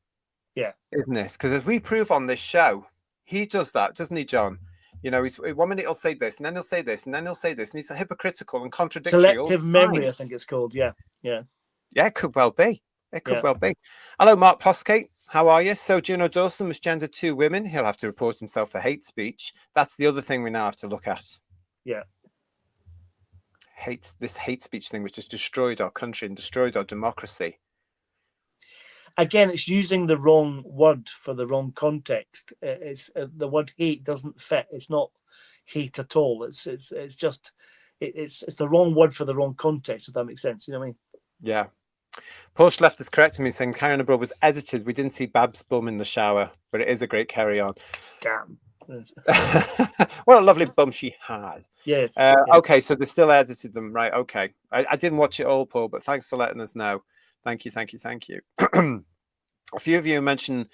Yeah. Isn't this? Because as we prove on this show, he does that, doesn't he, John? You know, he's 1 minute he'll say this, and then he'll say this, and then he'll say this, and he's hypocritical and contradictory. Selective memory, I think it's called. Yeah. Yeah, it could well be. It could well be. Hello, Mark Poskate. How are you? So Juno Dawson was gendered 2 women. He'll have to report himself for hate speech. That's the other thing we now have to look at. Yeah. This hate speech thing which has destroyed our country and destroyed our democracy. Again, it's using the wrong word for the wrong context. It's the word hate doesn't fit. It's not hate at all. It's just the wrong word for the wrong context. If that makes sense, you know what I mean? Yeah. Porsche left is correcting me, saying Carry On Abroad was edited. We didn't see Bab's bum in the shower, but it is a great carry on. Damn. What a lovely bum she had. Yes. Okay, so they still edited them, right? Okay. I didn't watch it all, Paul, but thanks for letting us know. Thank you. A few of you mentioned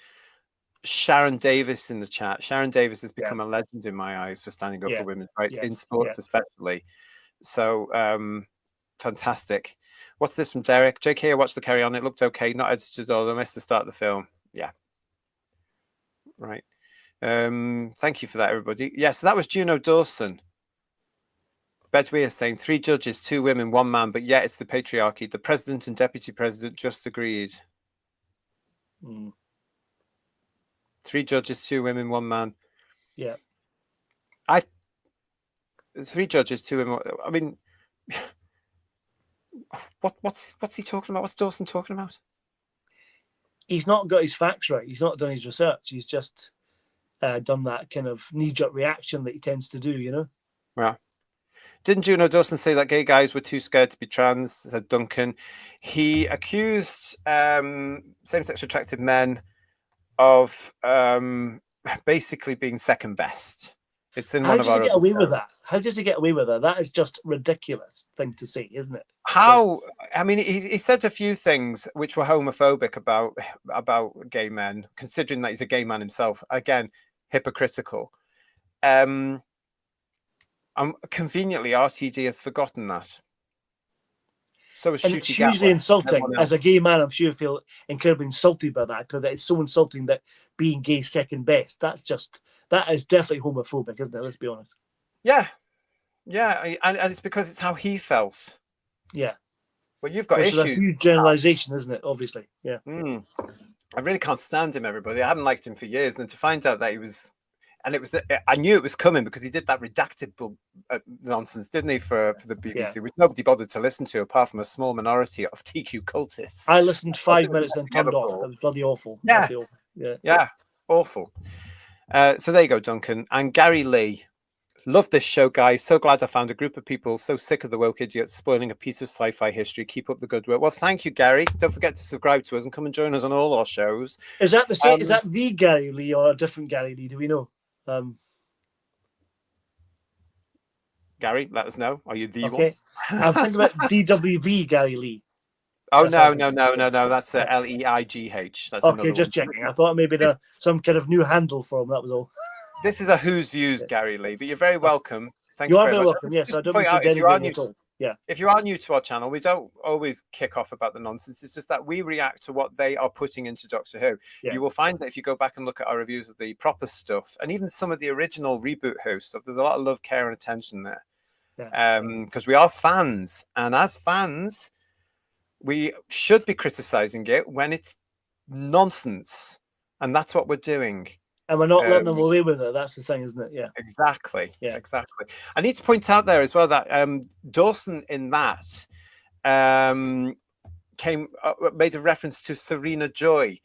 Sharon Davis in the chat. Sharon Davis has become a legend in my eyes for standing up for women's rights in sports, especially. So fantastic. What's this from Derek? JK, I watched the carry on. It looked okay. Not edited, although I missed the start of the film. Yeah. Right. Thank you for that, everybody. Yeah, so that was Juno Dawson. Bedweir saying 3 judges, 2 women, 1 man, but yet it's the patriarchy. The president and deputy president just agreed. 3 judges, 2 women, 1 man. Yeah. 3 judges, 2 women. I mean, what's he talking about? What's Dawson talking about? He's not got his facts right. He's not done his research. He's just done that kind of knee-jerk reaction that he tends to do, you know? Yeah. Didn't Juno Dawson say that gay guys were too scared to be trans, said Duncan? He accused same-sex attracted men of basically being second best It's in How one of does he our get other away with shows. that? How does he get away with that? That is just ridiculous thing to say, isn't it? How? I mean, he said a few things which were homophobic about gay men, considering that he's a gay man himself. Again, hypocritical. Conveniently, RTD has forgotten that. So is And Shooty it's hugely Gatwa, insulting. everyone else. As a gay man, I'm sure you feel incredibly insulted by that, because it's so insulting that being gay is second best. That is definitely homophobic, isn't it? Let's be honest. Yeah, and it's because it's how he felt. Yeah. Well, you've got Which is a issues. huge generalization, isn't it? Obviously. Yeah. I really can't stand him, everybody. I haven't liked him for years, and to find out that he was, and it was, I knew it was coming because he did that redacted nonsense, didn't he, for the BBC, which nobody bothered to listen to apart from a small minority of TQ cultists. I listened 5 minutes and turned off. That was bloody awful. Yeah, awful. So there you go, Duncan. And Gary Lee. Love this show, guys. So glad I found a group of people so sick of the woke idiots spoiling a piece of sci-fi history. Keep up the good work. Well, thank you, Gary. Don't forget to subscribe to us and come and join us on all our shows. Is that the same? Is that the Gary Lee or a different Gary Lee? Do we know? Gary, let us know. Are you the okay. one? I'm thinking about DWV Gary Lee. Oh, no. That's LEIGH. That's okay. Just one. checking. I thought maybe some kind of new handle for him. That was all. This is a Who's Views, Gary Lee, but you're very welcome. Thank you you are very very much. welcome. Yes, I don't point out, if you are new to our channel, we don't always kick off about the nonsense. It's just that we react to what they are putting into Doctor Who. Yeah. You will find that if you go back and look at our reviews of the proper stuff, and even some of the original reboot Who stuff, there's a lot of love, care, and attention there. Because we are fans, and as fans, we should be criticizing it when it's nonsense, and that's what we're doing. And we're not letting them away with it. That's the thing, isn't it? Yeah. Exactly. Yeah. Exactly. I need to point out there as well that Dawson in that made a reference to Serena Joy,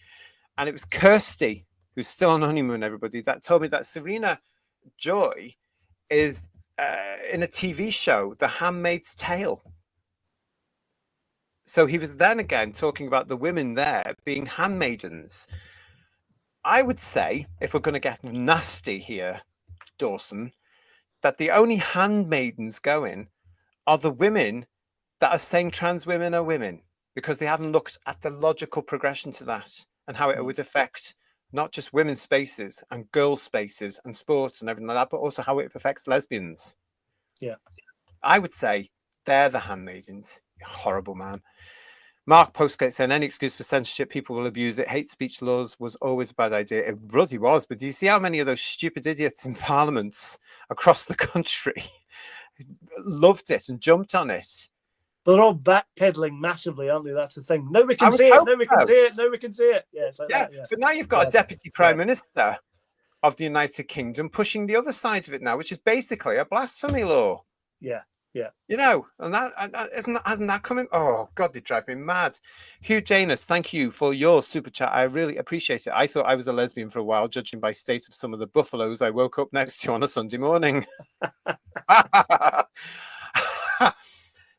and it was Kirsty, who's still on honeymoon, everybody, that told me that Serena Joy is in a TV show, The Handmaid's Tale. So he was then again talking about the women there being handmaidens. I would say, if we're going to get nasty here, Dawson, that the only handmaidens going are the women that are saying trans women are women, because they haven't looked at the logical progression to that and how it would affect not just women's spaces and girls' spaces and sports and everything like that, but also how it affects lesbians. Yeah. I would say they're the handmaidens. Horrible man. Mark Postgate saying any excuse for censorship, people will abuse it. Hate speech laws was always a bad idea. It bloody was. But do you see how many of those stupid idiots in parliaments across the country loved it and jumped on it? They're all backpedaling massively, aren't they? That's the thing. Now we can say it. Now we can say it. Now we can say it. Yeah, it's like that, yeah. But now you've got a deputy prime minister of the United Kingdom pushing the other side of it now, which is basically a blasphemy law. Yeah. Yeah, you know, and hasn't that coming? Oh God, they drive me mad. Hugh Janus, thank you for your super chat. I really appreciate it. I thought I was a lesbian for a while, judging by state of some of the buffaloes I woke up next to on a Sunday morning.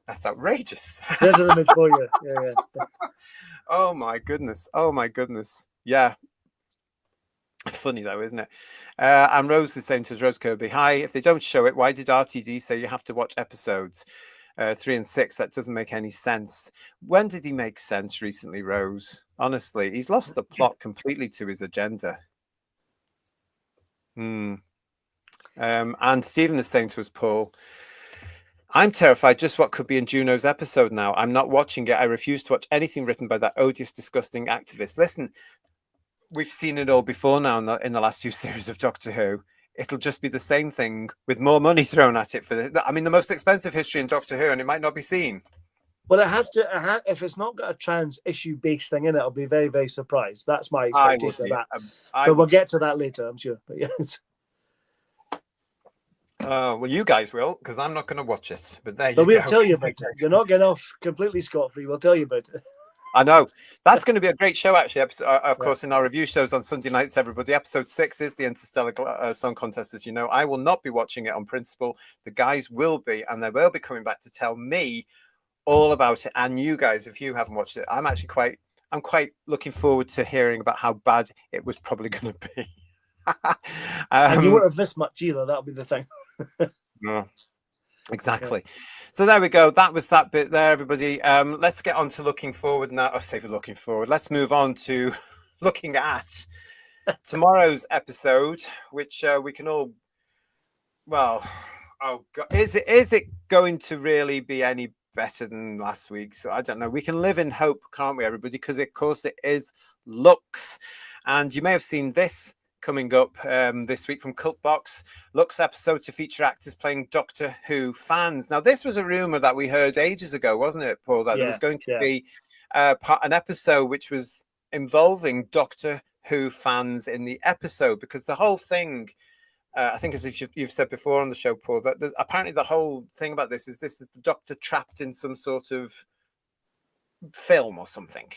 That's outrageous. There's an image for you. Yeah. Oh my goodness. Yeah. Funny though, isn't it? And Rose is saying to us, Rose Kirby, hi, if they don't show it, why did RTD say you have to watch episodes 3 and 6? That doesn't make any sense. When did he make sense recently, Rose? Honestly, he's lost the plot completely to his agenda. And Stephen is saying to us, Paul, I'm terrified just what could be in Juno's episode now. I'm not watching it. I refuse to watch anything written by that odious, disgusting activist. Listen, we've seen it all before now in the last few series of Doctor Who. It'll just be the same thing with more money thrown at it for the most expensive history in Doctor Who, and it might not be seen. Well, it has to. If it's not got a trans issue based thing in it, I'll be very, very surprised. That's my expectation of that. But we'll get to that later, I'm sure. But yes. Well, you guys will, because I'm not going to watch it. But there you go. We'll tell you about it. You're not getting off completely scot-free. We'll tell you about it. I know. That's going to be a great show, actually. Of course, in our review shows on Sunday nights, everybody. Episode 6 is the Interstellar Song Contest, as you know. I will not be watching it on principle. The guys will be, and they will be coming back to tell me all about it. And you guys, if you haven't watched it, I'm quite looking forward to hearing about how bad it was probably going to be. And you won't have missed much either. That'll be the thing. No, exactly. So there we go. That was that bit there, everybody. Let's get on to looking forward now. Oh, say for looking forward. Let's move on to looking at tomorrow's episode, which we can all. Well, oh God, is it going to really be any better than last week? So I don't know. We can live in hope, can't we, everybody? Because of course it is Lux, and you may have seen this coming up this week from Cultbox. Lux episode to feature actors playing Doctor Who fans. Now, this was a rumor that we heard ages ago, wasn't it, Paul? That there was going to be an episode which was involving Doctor Who fans in the episode, because the whole thing. I think, as you've said before on the show, Paul, that apparently the whole thing about this is the Doctor trapped in some sort of film or something.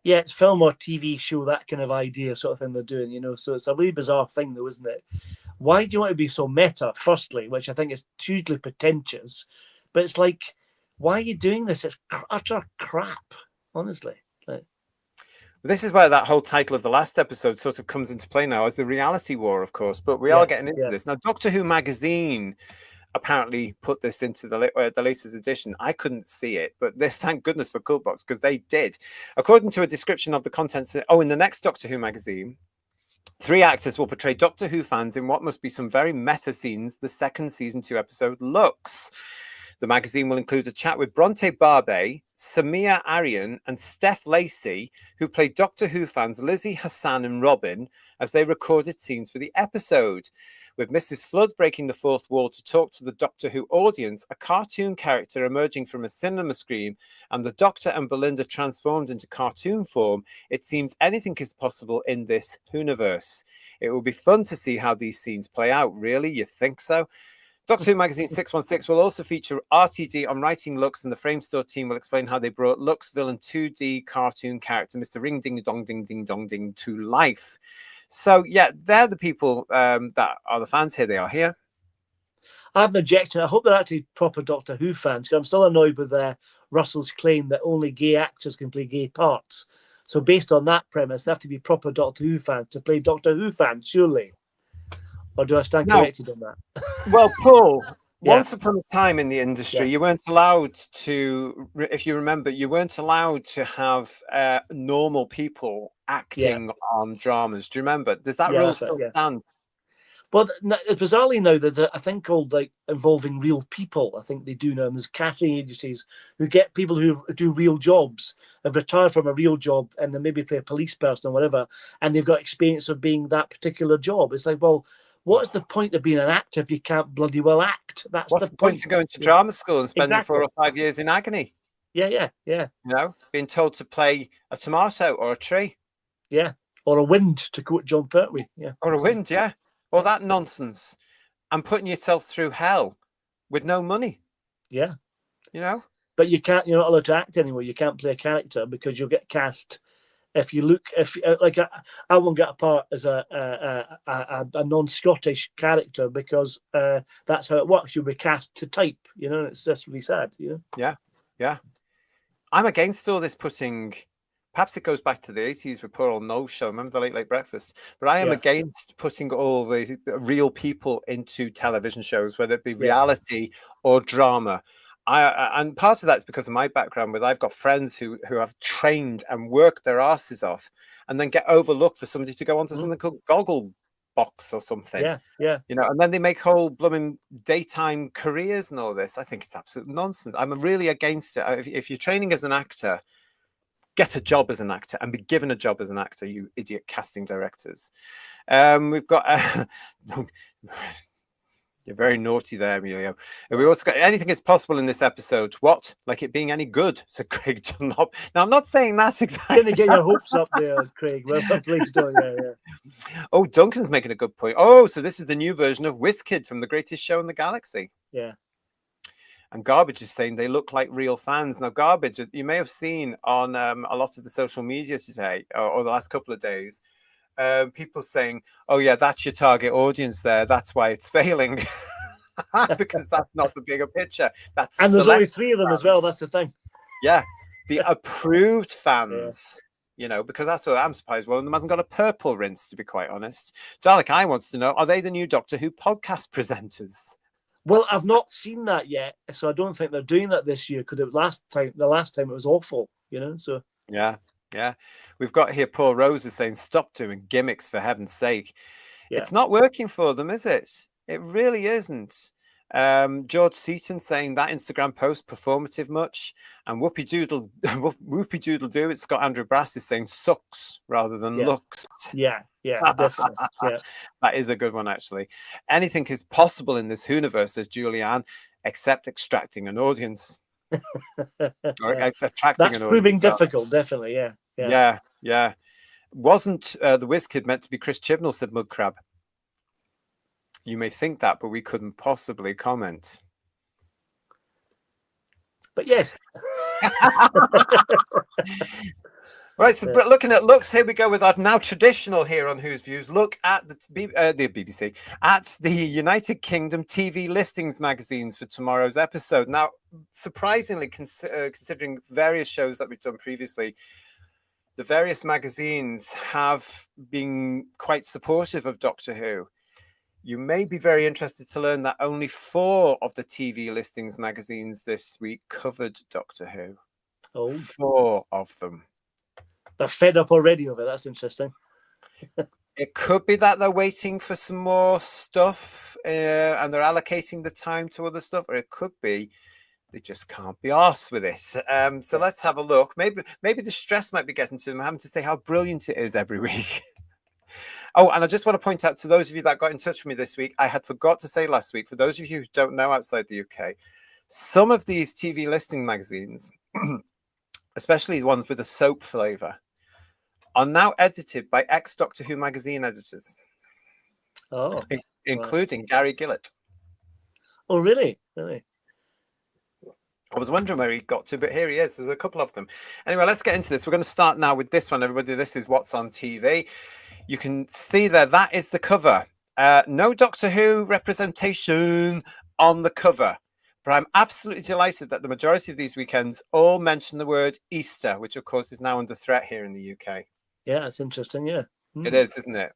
Yeah, it's film or TV show, that kind of idea sort of thing they're doing, you know. So it's a really bizarre thing, though, isn't it? Why do you want to be so meta, firstly, which I think is hugely pretentious, but it's like, why are you doing this? It's utter crap, honestly. This is where that whole title of the last episode sort of comes into play now, as the reality war, of course. But we are getting into this now. Doctor Who magazine apparently put this into the latest edition. I couldn't see it, but this, thank goodness for Cultbox, because they did. According to a description of the contents, in the next Doctor Who magazine, 3 actors will portray Doctor Who fans in what must be some very meta scenes. The second season 2 episode Lux. The magazine will include a chat with Bronte Barbe, Samia Arian, and Steph Lacey, who played Doctor Who fans Lizzie, Hassan, and Robin as they recorded scenes for the episode. With Mrs. Flood breaking the fourth wall to talk to the Doctor Who audience, a cartoon character emerging from a cinema screen, and the Doctor and Belinda transformed into cartoon form, it seems anything is possible in this Whoniverse. It will be fun to see how these scenes play out. Really? You think so? Doctor Who Magazine 616 will also feature RTD on writing Lux, and the Framestore team will explain how they brought Lux villain 2D cartoon character Mr. Ring Ding Dong Ding Ding Dong Ding to life. So, yeah, they're the people that are the fans here. They are here. I have an objection. I hope they're actually proper Doctor Who fans, because I'm still annoyed with Russell's claim that only gay actors can play gay parts. So based on that premise, they have to be proper Doctor Who fans to play Doctor Who fans, surely. Or do I stand corrected on that? Well, Paul, once upon a time in the industry, you weren't allowed to, if you remember, you weren't allowed to have normal people acting on dramas. Do you remember? Does that rule still stand? Well, bizarrely now, there's a thing called like involving real people. I think they do now. And there's casting agencies who get people who do real jobs, have retired from a real job, and then maybe play a police person or whatever, and they've got experience of being that particular job. It's like, well, what is the point of being an actor if you can't bloody well act? What's the point of going to drama school and spending 4 or 5 years in agony? Yeah. You know, being told to play a tomato or a tree. Yeah, or a wind, to quote John Pertwee. Yeah, or a wind. Yeah, all that nonsense, and putting yourself through hell with no money. Yeah, you know. But you're not allowed to act anymore. You can't play a character because you'll get cast. If you look, I won't get a part as a non-Scottish character because that's how it works. You'll be cast to type, and it's just really sad, Yeah. I'm against all this putting. Perhaps it goes back to the 80s with poor old Noel's show. Remember the Late Breakfast? But I am against putting all the real people into television shows, whether it be reality or drama. And part of that's because of my background, where I've got friends who have trained and worked their asses off and then get overlooked for somebody to go onto something called Goggle Box or something. Yeah. And then they make whole blooming daytime careers and all this. I think it's absolute nonsense. I'm really against it. If you're training as an actor, get a job as an actor and be given a job as an actor, you idiot casting directors. We've got... You're very naughty there, Emilio. And we also got anything is possible in this episode. What? Like it being any good, said Craig Dunlop. Now, I'm not saying that exactly. You're going to get your hopes up there, Craig. Well, please don't. Yeah. Oh, Duncan's making a good point. Oh, so this is the new version of WizKid from The Greatest Show in the Galaxy. Yeah. And Garbage is saying they look like real fans. Now, Garbage, you may have seen on a lot of the social media today or the last couple of days, people saying, oh, yeah, that's your target audience there. That's why it's failing. Because that's not the bigger picture. And there's only 3 of them as well. That's the thing. Yeah. The approved fans. because that's what I'm surprised. One of them hasn't got a purple rinse, to be quite honest. Dalek I wants to know, are they the new Doctor Who podcast presenters? Well, I've not seen that yet, so I don't think they're doing that this year. Because the last time it was awful, So yeah. We've got here Paul Rose is saying, stop doing gimmicks for heaven's sake. Yeah. It's not working for them, is it? It really isn't. George Seaton saying that Instagram post performative much, and Whoopi Doodle Do. It's Scott Andrew Brass is saying sucks rather than looks. Yeah, definitely. Yeah, that is a good one actually. Anything is possible in this universe, says Julianne, except extracting an audience or attracting an audience. That's proving difficult. Definitely, yeah. Wasn't the Whiz Kid meant to be Chris Chibnall? Said Mudcrab. You may think that, but we couldn't possibly comment. But yes. Right, so looking at looks, here we go with our now traditional here on Who's Views. Look at the BBC, at the United Kingdom TV listings magazines for tomorrow's episode. Now, surprisingly, considering various shows that we've done previously, the various magazines have been quite supportive of Doctor Who. You may be very interested to learn that only 4 of the TV listings magazines this week covered Doctor Who. Oh, 4 of them. They're fed up already of it. That's interesting. It could be that they're waiting for some more stuff and they're allocating the time to other stuff, or it could be they just can't be arsed with it. So let's have a look. Maybe the stress might be getting to them, having to say how brilliant it is every week. Oh, and I just want to point out to those of you that got in touch with me this week, I had forgot to say last week, for those of you who don't know outside the UK, some of these TV listing magazines, especially the ones with a soap flavour, are now edited by ex-Doctor Who magazine editors. Oh, including Gary Gillett. Oh, really? Really? I was wondering where he got to, but here he is. There's a couple of them. Anyway, let's get into this. We're going to start now with this one, everybody. This is what's on TV. You can see there, that is the cover. No Doctor Who representation on the cover. But I'm absolutely delighted that the majority of these weekends all mention the word Easter, which, of course, is now under threat here in the UK. Yeah, it's interesting, yeah. It is, isn't it?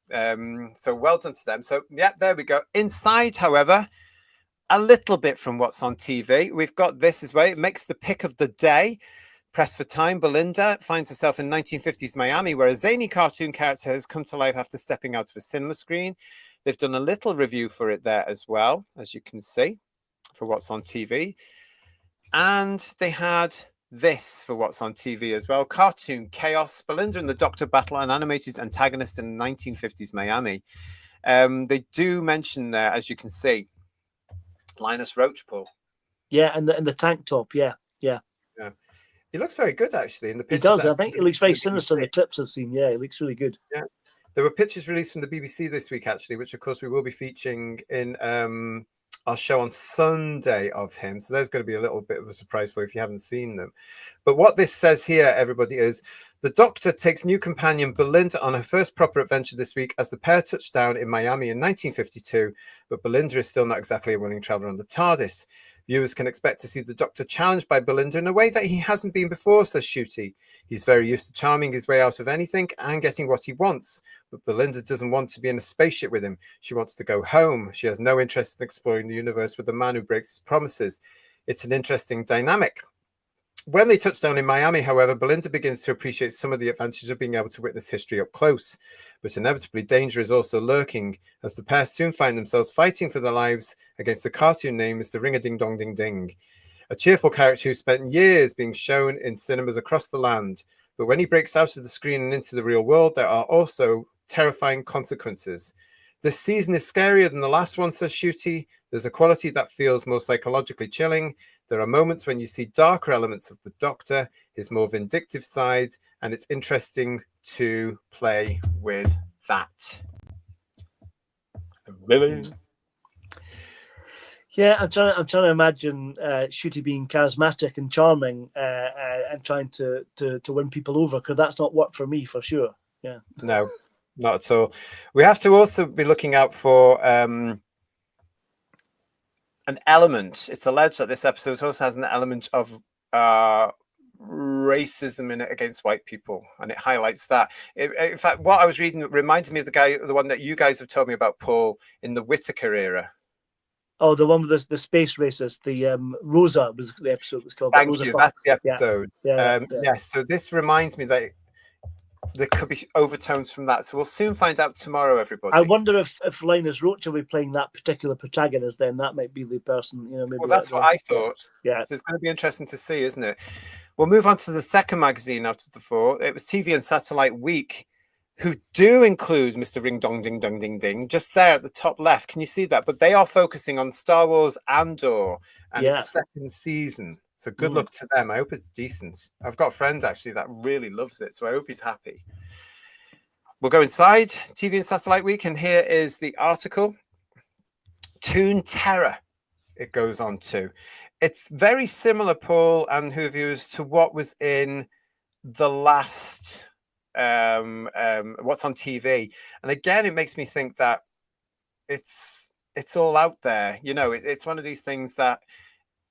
So well done to them. So, yeah, there we go. Inside, however, a little bit from what's on TV. We've got this as well. It makes the pick of the day. Press for time, Belinda finds herself in 1950s Miami, where a zany cartoon character has come to life after stepping out of a cinema screen. They've done a little review for it there as well, as you can see, for what's on TV. And they had this for what's on TV as well. Cartoon Chaos, Belinda and the Doctor battle an animated antagonist in 1950s Miami. They do mention there, as you can see, Linus Roachpool. Yeah, and the tank top, yeah. He looks very good, actually. In the he does. I think he looks very sinister in the clips I've seen. Yeah, he looks really good. Yeah, there were pictures released from the BBC this week, actually, which, of course, we will be featuring in our show on Sunday of him. So there's going to be a little bit of a surprise for you if you haven't seen them. But what this says here, everybody, is the Doctor takes new companion Belinda on her first proper adventure this week as the pair touch down in Miami in 1952. But Belinda is still not exactly a willing traveller on the TARDIS. Viewers can expect to see the Doctor challenged by Belinda in a way that he hasn't been before, says Ncuti. He's very used to charming his way out of anything and getting what he wants. But Belinda doesn't want to be in a spaceship with him. She wants to go home. She has no interest in exploring the universe with a man who breaks his promises. It's an interesting dynamic. When they touch down in Miami, however, Belinda begins to appreciate some of the advantages of being able to witness history up close. But inevitably, danger is also lurking, as the pair soon find themselves fighting for their lives against the cartoon name Mr. Ring-a-Ding-Dong-Ding-Ding, a cheerful character who spent years being shown in cinemas across the land. But when he breaks out of the screen and into the real world, there are also terrifying consequences. This season is scarier than the last one, says Ncuti. There's a quality that feels more psychologically chilling. There are moments when you see darker elements of the Doctor, his more vindictive side, and it's interesting to play with that. Really? Yeah, I'm trying to imagine Ncuti being charismatic and charming and trying to win people over, because that's not worked for me for sure. Yeah. No, not at all. We have to also be looking out for an element. It's alleged that this episode also has an element of racism in it against white people, and it highlights that. In fact, what I was reading reminded me of the one that you guys have told me about, Paul, in the Whittaker era. Oh, the one with the space racist, the Rosa was the episode was called. Thank Rosa you. Fox. That's the episode. Yeah. Yes. So this reminds me that there could be overtones from that. So we'll soon find out tomorrow, everybody. I wonder if Linus Roach will be playing that particular protagonist. Then that might be the person. Maybe. Well, that's what I thought. Yeah. So it's going to be interesting to see, isn't it? We'll move on to the second magazine out of the four. It was TV and Satellite Week, who do include Mr. Ring Dong Ding Dong Ding Ding just there at the top left. Can you see that? But they are focusing on Star Wars Andor and its second season. So good luck to them. I hope it's decent. I've got a friend actually that really loves it, so I hope he's happy. We'll go inside TV and Satellite Week, and here is the article. Toon Terror, it goes on to. It's very similar, Paul and Whoviewers, to what was in the last what's on TV. And again, it makes me think that it's all out there. It's one of these things that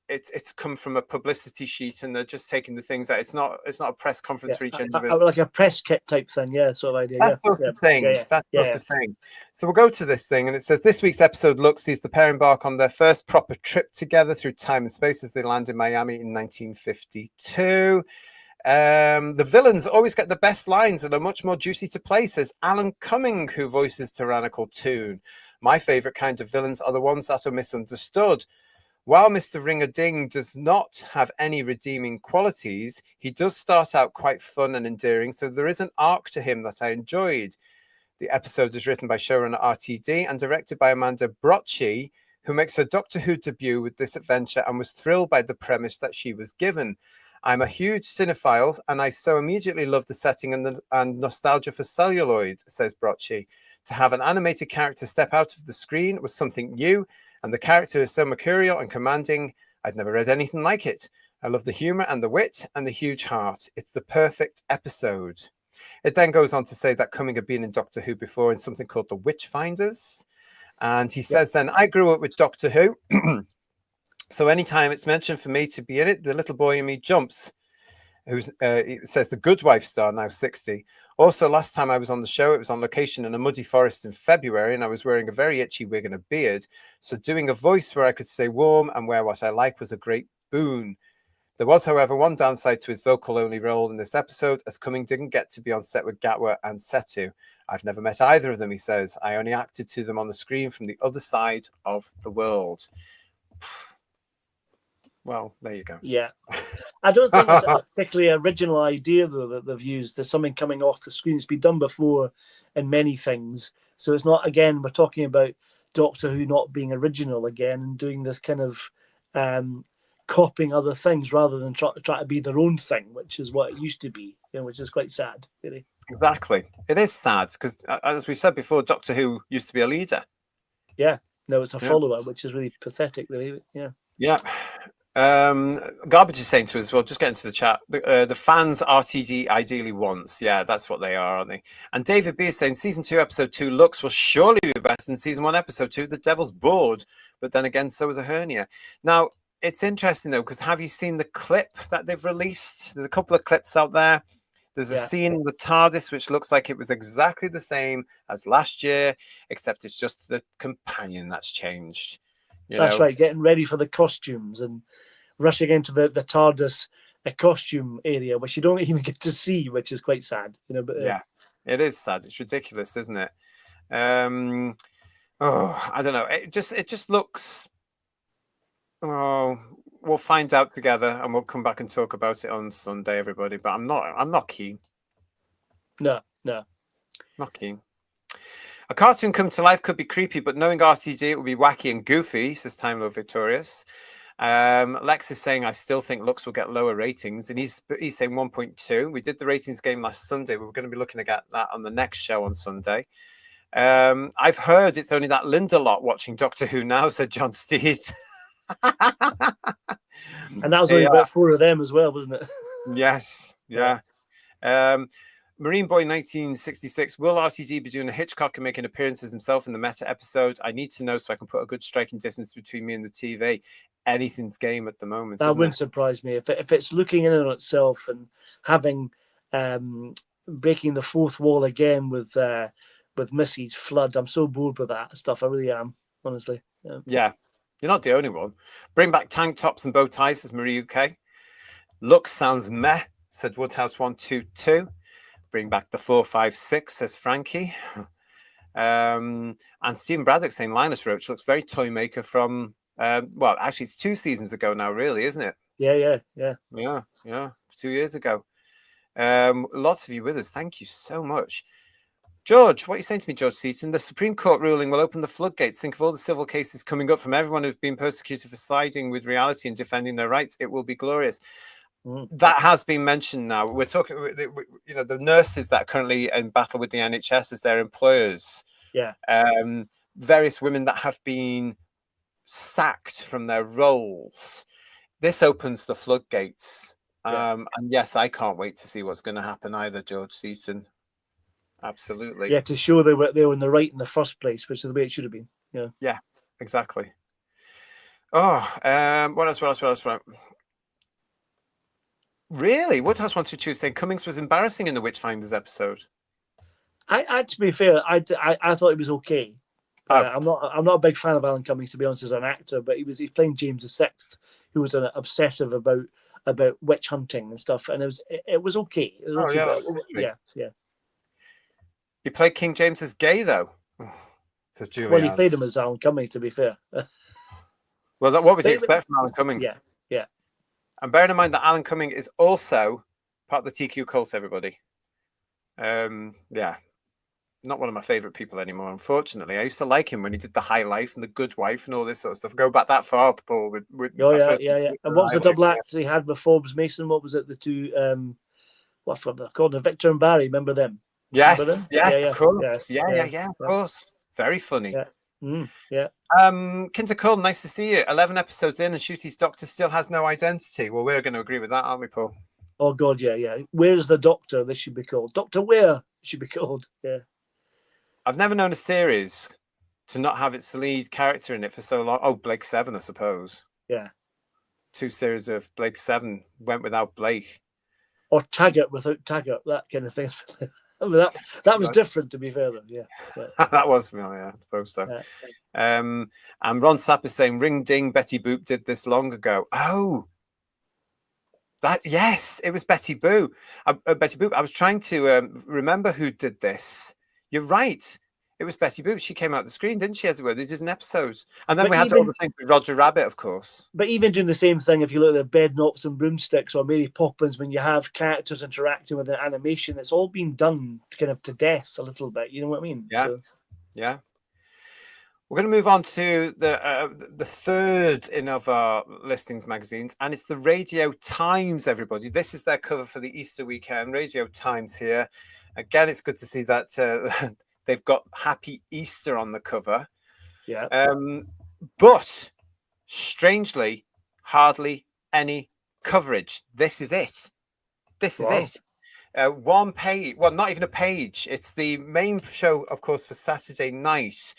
it's come from a publicity sheet, and they're just taking the things that it's not a press conference for each individual, like a press kit type thing, sort of idea. That sort of thing. That sort of thing. So we'll go to this thing, and it says this week's episode sees the pair embark on their first proper trip together through time and space as they land in Miami in 1952. The villains always get the best lines and are much more juicy to play, says Alan Cumming, who voices Tyrannical Toon. My favorite kind of villains are the ones that are misunderstood. While Mr. Ring-a-Ding does not have any redeeming qualities, he does start out quite fun and endearing, so there is an arc to him that I enjoyed. The episode is written by showrunner RTD and directed by Amanda Brocchi, who makes her Doctor Who debut with this adventure and was thrilled by the premise that she was given. I'm a huge cinephile, and I so immediately love the setting and nostalgia for celluloid, says Brocchi. To have an animated character step out of the screen was something new, and the character is so mercurial and commanding. I'd never read anything like it. I love the humor and the wit and the huge heart. It's the perfect episode. It then goes on to say that Cumming had been in Doctor Who before in something called The Witchfinders. And he says then, I grew up with Doctor Who. So anytime it's mentioned for me to be in it, the little boy in me jumps. It says the Good Wife star, now 60. Also, last time I was on the show, it was on location in a muddy forest in February, and I was wearing a very itchy wig and a beard. So doing a voice where I could stay warm and wear what I like was a great boon. There was, however, one downside to his vocal-only role in this episode, as Cumming didn't get to be on set with Gatwa and Sethu. I've never met either of them, he says. I only acted to them on the screen from the other side of the world. Well, there you go. Yeah. I don't think it's a particularly original idea, though, that they've used. There's something coming off the screen. It's been done before in many things. So it's not, again, we're talking about Doctor Who not being original again and doing this kind of copying other things rather than try to be their own thing, which is what it used to be, which is quite sad, really. Exactly. It is sad because, as we said before, Doctor Who used to be a leader. Yeah. No, it's a follower, which is really pathetic, really. Yeah. Yeah. Garbage is saying to us, well, just get into the chat. The fans RTD ideally wants. Yeah, that's what they are, aren't they? And David B is saying season 2, episode 2 looks will surely be better than season 1, episode 2. The Devil's Bored, but then again, so is a hernia. Now, it's interesting though, because have you seen the clip that they've released? There's a couple of clips out there. There's a scene in the TARDIS which looks like it was exactly the same as last year, except it's just the companion that's changed. That's right, getting ready for the costumes and rushing into the TARDIS costume area, which you don't even get to see, which is quite sad. But yeah, it is sad. It's ridiculous, isn't it? I don't know. It just looks. Oh, we'll find out together, and we'll come back and talk about it on Sunday, everybody. But I'm not keen. No, not keen. A cartoon come to life could be creepy, but knowing RTD, it will be wacky and goofy, says Time Lord Victorious. Lex is saying, I still think Lux will get lower ratings, and he's saying 1.2. We did the ratings game last Sunday. We're going to be looking at that on the next show on Sunday. I've heard it's only that Linda lot watching Doctor Who now, said John Steed. And that was only about 4 of them as well, wasn't it? Yes, yeah. Marine Boy 1966, will RTD be doing a Hitchcock and making appearances himself in the meta episode? I need to know so I can put a good striking distance between me and the TV. anything's game at the moment. That Isn't wouldn't it? surprise me if it's looking in on itself and having breaking the fourth wall again with Missy's flood. I'm so bored with that stuff. I really am, honestly. Yeah, you're not the only one. Bring back tank tops and bow ties, says Marie UK. Looks sounds meh, said Woodhouse 122. Bring back the 456, says Frankie. And Stephen Braddock saying Linus Roach looks very toy maker from well, actually it's 2 seasons ago now, really, isn't it? Yeah. Yeah, 2 years ago. Lots of you with us. Thank you so much. George, what are you saying to me, George Seaton? The Supreme Court ruling will open the floodgates. Think of all the civil cases coming up from everyone who's been persecuted for siding with reality and defending their rights. It will be glorious. That has been mentioned now. We're talking, you know, the nurses that are currently in battle with the NHS as their employers. Yeah. Various women that have been sacked from their roles. This opens the floodgates. And yes, I can't wait to see what's going to happen either, George Seaton. Absolutely. Yeah, to show they were in the right in the first place, which is the way it should have been. Yeah. Yeah, exactly. Oh, what else? Really? Woodhouse 122 saying Cummings was embarrassing in the Witchfinders episode. I to be fair, I thought it was okay. I'm not a big fan of Alan Cummings, to be honest, as an actor, but he's playing James VI, who was an obsessive about witch hunting and stuff, and it was okay. It was okay, yeah. He played King James as gay, though. Says Julian. Well, he played him as Alan Cummings, to be fair. Well, what was you expect from Alan Cummings? Yeah. And bearing in mind that Alan Cummings is also part of the TQ cult, everybody. Yeah. Not one of my favourite people anymore, unfortunately. I used to like him when he did The High Life and The Good Wife and all this sort of stuff. Go back that far, Paul. Yeah. And what was the double act they had with Forbes Mason? What was it? The two, what from the called Victor and Barry? Remember them? Yes, of course. Yeah, of course. Very funny. Yeah. Kinter Cole, nice to see you. 11 episodes in and Shooty's doctor still has no identity. Well, we're going to agree with that, aren't we, Paul? Oh, God, yeah. Where's the doctor? This should be called. Dr. Where should be called. Yeah. I've never known a series to not have its lead character in it for so long. Oh, Blake 7, I suppose. Yeah. 2 series of Blake 7 went without Blake. Or Taggart without Taggart, that kind of thing. I mean, that was different, to be fair, though. Yeah. That was familiar, I suppose so. And Ron Sapp is saying, Ring Ding, Betty Boop did this long ago. Oh, yes, it was Betty Boop. Betty Boop. I was trying to remember who did this. You're right. It was Betty Boop. She came out the screen, didn't she, as it were? They did an episode. And then we had all the things with Roger Rabbit, of course. But even doing the same thing, if you look at the Bed Knobs and Broomsticks or Mary Poppins, when you have characters interacting with the animation, it's all been done kind of to death a little bit. You know what I mean? Yeah. Yeah. We're going to move on to the third in of our listings magazines, and it's the Radio Times, everybody. This is their cover for the Easter weekend. Radio Times here. Again, it's good to see that they've got Happy Easter on the cover. Yeah. But strangely, hardly any coverage. This is it. This is it. One page. Well, not even a page. It's the main show, of course, for Saturday night.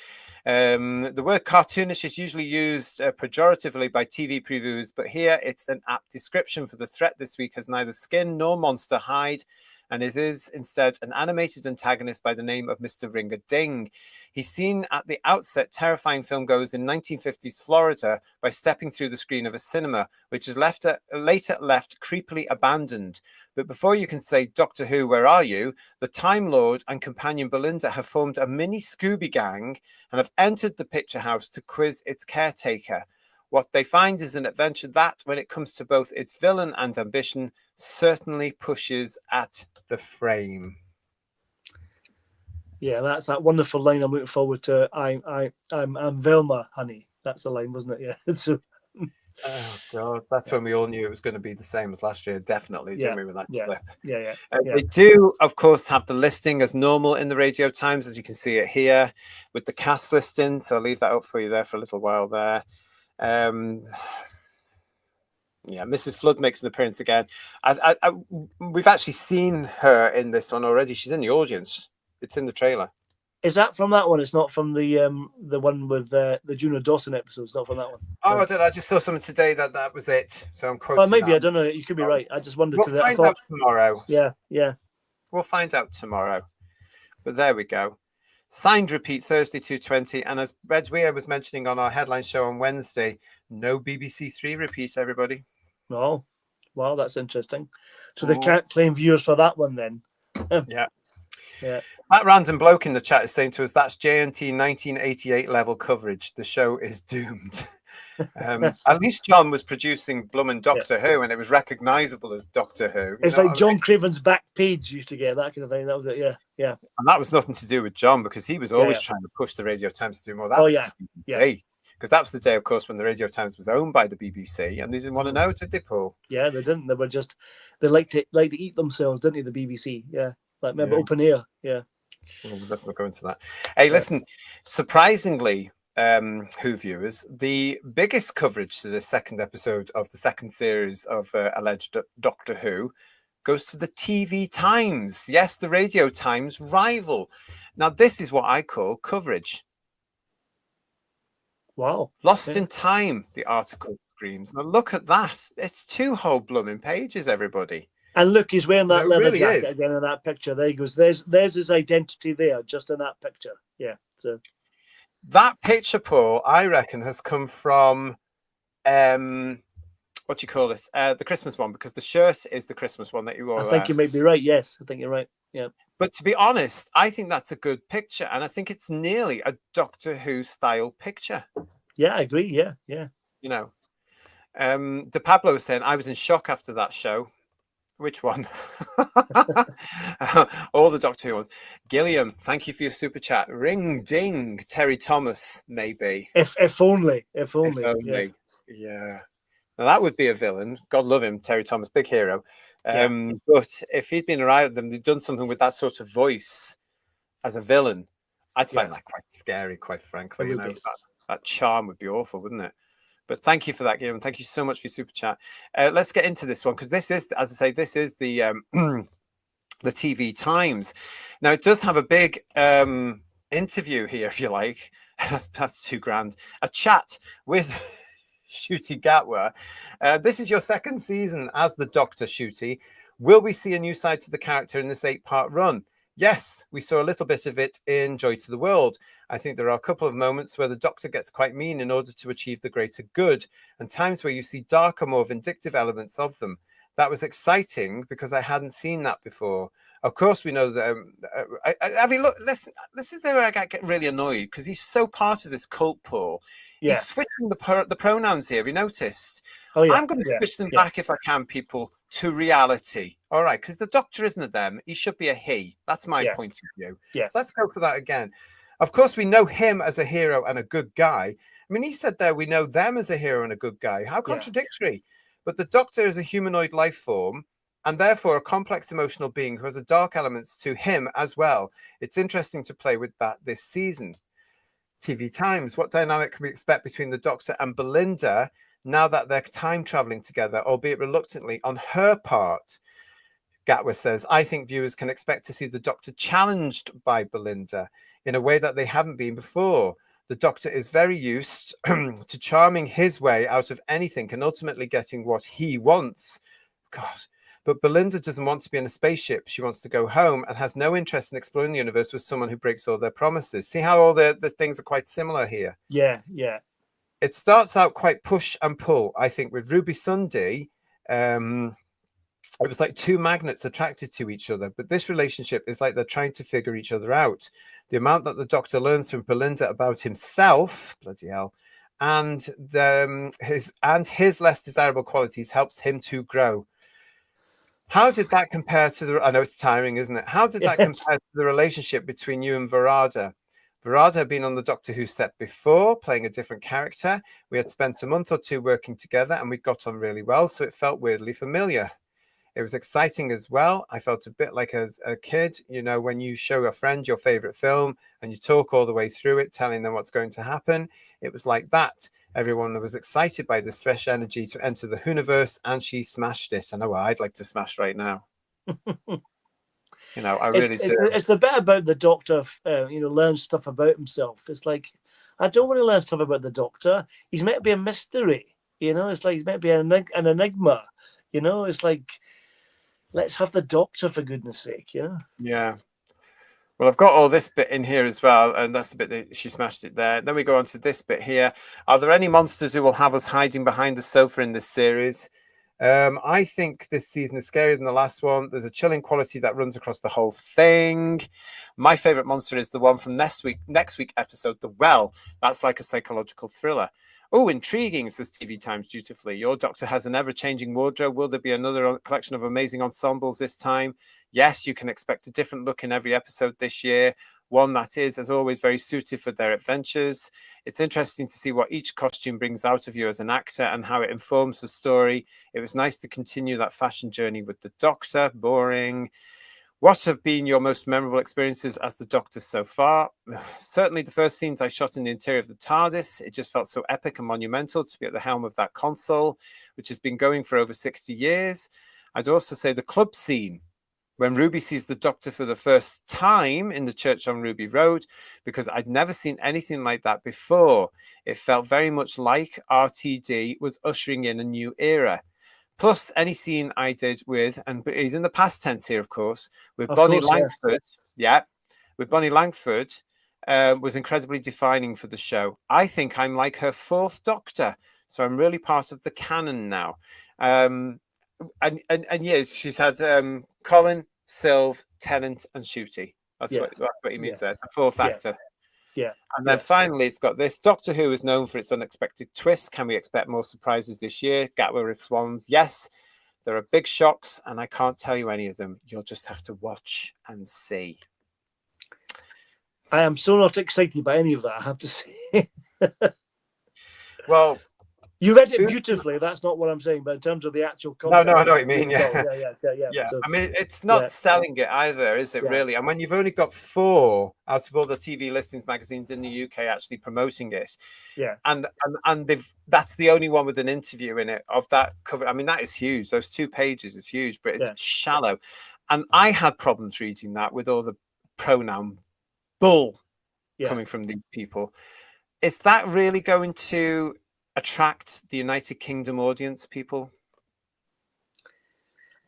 The word cartoonish is usually used pejoratively by TV previews, but here it's an apt description for the threat this week has neither skin nor monster hide, and it is instead an animated antagonist by the name of Mr. Ring-a-Ding. He's seen at the outset terrifying filmgoers in 1950s Florida by stepping through the screen of a cinema, which is later left creepily abandoned. But before you can say, Doctor Who, where are you? The Time Lord and companion Belinda have formed a mini Scooby gang and have entered the picture house to quiz its caretaker. What they find is an adventure that, when it comes to both its villain and ambition, certainly pushes at the frame. Yeah, that's that wonderful line I'm looking forward to. I'm Velma, honey. That's the line, wasn't it? Yeah. So, oh God, that's when we all knew it was going to be the same as last year. Definitely, didn't we, with that clip? Yeah. They do, of course, have the listing as normal in the Radio Times, as you can see it here with the cast listing. So I'll leave that up for you there for a little while there. Yeah, Mrs. Flood makes an appearance again. We've actually seen her in this one already. She's in the audience. It's in the trailer. Is that from that one? It's not from the one with the Juno Dawson episode. It's not from that one. Oh, I don't know. I just saw something today that was it. So I'm quoting. Well, maybe that. I don't know. You could be right. I just wondered We'll because I find thought. out tomorrow. Yeah. We'll find out tomorrow. But there we go. Signed repeat Thursday 2:20, and as Redweir was mentioning on our headline show on Wednesday, no BBC Three repeat. Everybody. Oh, well, that's interesting. So they can't claim viewers for that one then. Yeah. Yeah. That random bloke in the chat is saying to us that's JNT 1988 level coverage. The show is doomed. At least John was producing Blummin' Doctor Who, and it was recognisable as Doctor Who. It's like John Craven's back page used to get that kind of thing. That was it. Yeah. And that was nothing to do with John, because he was always trying to push the Radio Times to do more. That because that was the day, of course, when the Radio Times was owned by the BBC, and they didn't want to know, did they, Paul? Yeah, they didn't. They were just they liked to eat themselves, didn't they? The BBC. Yeah. Like remember Open Air. Yeah. Well, let's not go into that. Hey, listen, surprisingly, Who viewers, the biggest coverage to the second episode of the second series of alleged Doctor Who goes to the TV Times. Yes, the Radio Times rival. Now, this is what I call coverage. Wow. Lost in time, the article screams. Now, look at that. It's 2 whole blooming pages, everybody. And look, he's wearing that leather really jacket is. again in that picture. There he goes. There's his identity there, just in that picture. Yeah. So that picture, Paul, I reckon, has come from what do you call it? The Christmas one, because the shirt is the Christmas one that you wore. I think you may be right. Yes, I think you're right. Yeah. But to be honest, I think that's a good picture, and I think it's nearly a Doctor Who style picture. Yeah, I agree. Yeah. You know, De Pablo was saying I was in shock after that show. Which one? All the Doctor Who ones. Gilliam, thank you for your super chat. Ring ding, Terry Thomas, maybe. If only. If only. Yeah. Now that would be a villain. God love him, Terry Thomas, big hero. But if he'd been around them, they'd done something with that sort of voice as a villain, I'd find that quite scary, quite frankly. You know, that charm would be awful, wouldn't it? But thank you for that, Guillaume. Thank you so much for your super chat. Let's get into this one, because this is, as I say, this is the the TV Times. Now, it does have a big interview here, if you like. That's too grand. A chat with Ncuti Gatwa. This is your second season as the Doctor, Ncuti. Will we see a new side to the character in this 8-part run? Yes, we saw a little bit of it in Joy to the World. I think there are a couple of moments where the Doctor gets quite mean in order to achieve the greater good, and times where you see darker, more vindictive elements of them. That was exciting because I hadn't seen that before. Of course, we know that. I mean, look, listen, this is where I get really annoyed, because he's so part of this cult, Paul. Yeah. He's switching the pronouns here. We noticed. Oh, yeah. I'm going to switch them back if I can, people, to reality. All right, because the Doctor isn't a them. He should be a he. That's my point of view. Yeah. So let's go for that again. Of course, we know him as a hero and a good guy. I mean, he said there we know them as a hero and a good guy. How contradictory. But the Doctor is a humanoid life form, and therefore a complex emotional being who has a dark elements to him as well. It's interesting to play with that this season. TV Times, what dynamic can we expect between the Doctor and Belinda now that they're time traveling together, albeit reluctantly on her part? Gatwa says, I think viewers can expect to see the Doctor challenged by Belinda in a way that they haven't been before. The Doctor is very used to charming his way out of anything and ultimately getting what he wants. God. But Belinda doesn't want to be in a spaceship. She wants to go home and has no interest in exploring the universe with someone who breaks all their promises. See how all the things are quite similar here? Yeah. It starts out quite push and pull, I think, with Ruby Sunday. It was like 2 magnets attracted to each other, but this relationship is like they're trying to figure each other out. The amount that the Doctor learns from Belinda about himself, bloody hell, and his less desirable qualities helps him to grow. How did that compare to the? I know it's tiring, isn't it? How did that compare to the relationship between you and Varada? Varada had been on the Doctor Who set before, playing a different character. We had spent a month or 2 working together, and we got on really well, so it felt weirdly familiar. It was exciting as well. I felt a bit like a kid, you know, when you show a friend your favorite film and you talk all the way through it, telling them what's going to happen. It was like that. Everyone was excited by this fresh energy to enter the Whoniverse, and she smashed it. I know what I'd like to smash right now. I really do. It's the bit about the Doctor, learn stuff about himself. It's like, I don't want to learn stuff about the Doctor. He's meant to be a mystery. It's like he's meant to be an enigma. It's like, let's have the Doctor, for goodness sake. Yeah. Well, I've got all this bit in here as well, and that's the bit that she smashed it there. Then we go on to this bit here. Are there any monsters who will have us hiding behind the sofa in this series? I think this season is scarier than the last one. There's a chilling quality that runs across the whole thing. My favorite monster is the one from next week episode, The Well. That's like a psychological thriller. Oh, intriguing, says TV Times dutifully. Your Doctor has an ever-changing wardrobe. Will there be another collection of amazing ensembles this time? Yes, you can expect a different look in every episode this year. One that is, as always, very suited for their adventures. It's interesting to see what each costume brings out of you as an actor and how it informs the story. It was nice to continue that fashion journey with the Doctor. Boring. What have been your most memorable experiences as the Doctor so far? Certainly the first scenes I shot in the interior of the TARDIS. It just felt so epic and monumental to be at the helm of that console, which has been going for over 60 years. I'd also say the club scene, when Ruby sees the Doctor for the first time in the church on Ruby Road, because I'd never seen anything like that before. It felt very much like RTD was ushering in a new era. Plus, any scene I did with, and he's in the past tense here, of course, with Bonnie Langford. Yeah, with Bonnie Langford was incredibly defining for the show. I think I'm like her fourth Doctor, so I'm really part of the canon now. And yes, she's had Colin, Sylve, Tennant, and Ncuti. That's what he means there. The fourth actor. Yeah. And then finally, it's got this. Doctor Who is known for its unexpected twists. Can we expect more surprises this year? Gatwa responds, yes. There are big shocks, and I can't tell you any of them. You'll just have to watch and see. I am so not excited by any of that, I have to say. Well, you read it beautifully. That's not what I'm saying, but in terms of the actual content. No, I know what you mean. Yeah. So, I mean, it's not selling it either, is it, really? And when you've only got 4 out of all the TV listings magazines in the UK actually promoting it, and that's the only one with an interview in it of that cover. I mean, that is huge. Those 2 pages is huge, but it's shallow. And I had problems reading that with all the pronoun bull coming from these people. Is that really going to attract the United Kingdom audience, people?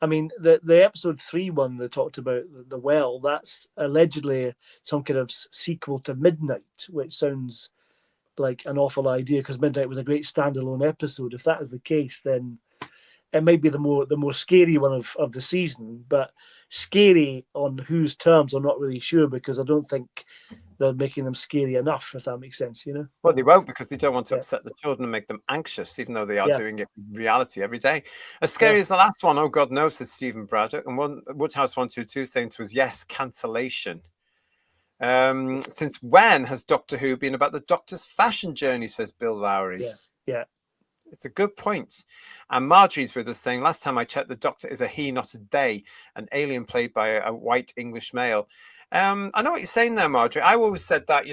I mean, the episode 3 one they talked about, The Well, that's allegedly some kind of sequel to Midnight, which sounds like an awful idea because Midnight was a great standalone episode. If that is the case, then it might be the more scary one of the season, but scary on whose terms I'm not really sure, because I don't think they're making them scary enough, if that makes sense, Well, they won't, because they don't want to upset the children and make them anxious, even though they are doing it in reality every day. As scary as the last one, oh God, no, says Stephen Braddock. And Woodhouse 122 saying to us, yes, cancellation. Since when has Doctor Who been about the Doctor's fashion journey, says Bill Lowry. Yeah. It's a good point. And Marjorie's with us saying, last time I checked, the Doctor is a he, not a they, an alien played by a white English male. I know what you're saying there, Marjorie. I always said that,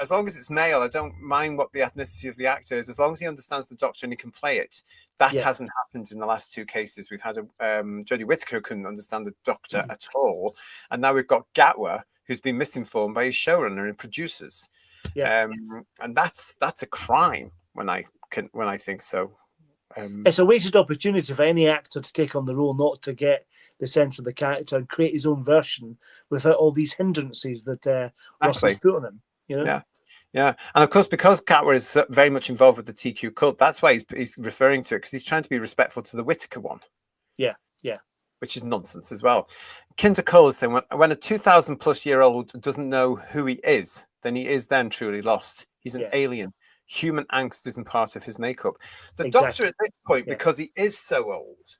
as long as it's male, I don't mind what the ethnicity of the actor is, as long as he understands the Doctor and he can play it. That hasn't happened in the last 2 cases. We've had Jodie Whittaker who couldn't understand the Doctor at all. And now we've got Gatwa, who's been misinformed by his showrunner and producers. And that's a crime when I think so. It's a wasted opportunity for any actor to take on the role, not to get the sense of the character and create his own version without all these hindrances that Ross has put on him. Yeah. And of course, because Gatwa is very much involved with the TQ cult, that's why he's referring to it, because he's trying to be respectful to the Whittaker one. Yeah. Which is nonsense as well. Kinder Cole is saying, when a 2,000-plus-year-old doesn't know who he is, then he is then truly lost. He's an alien. Human angst isn't part of his makeup. The Doctor at this point, because he is so old,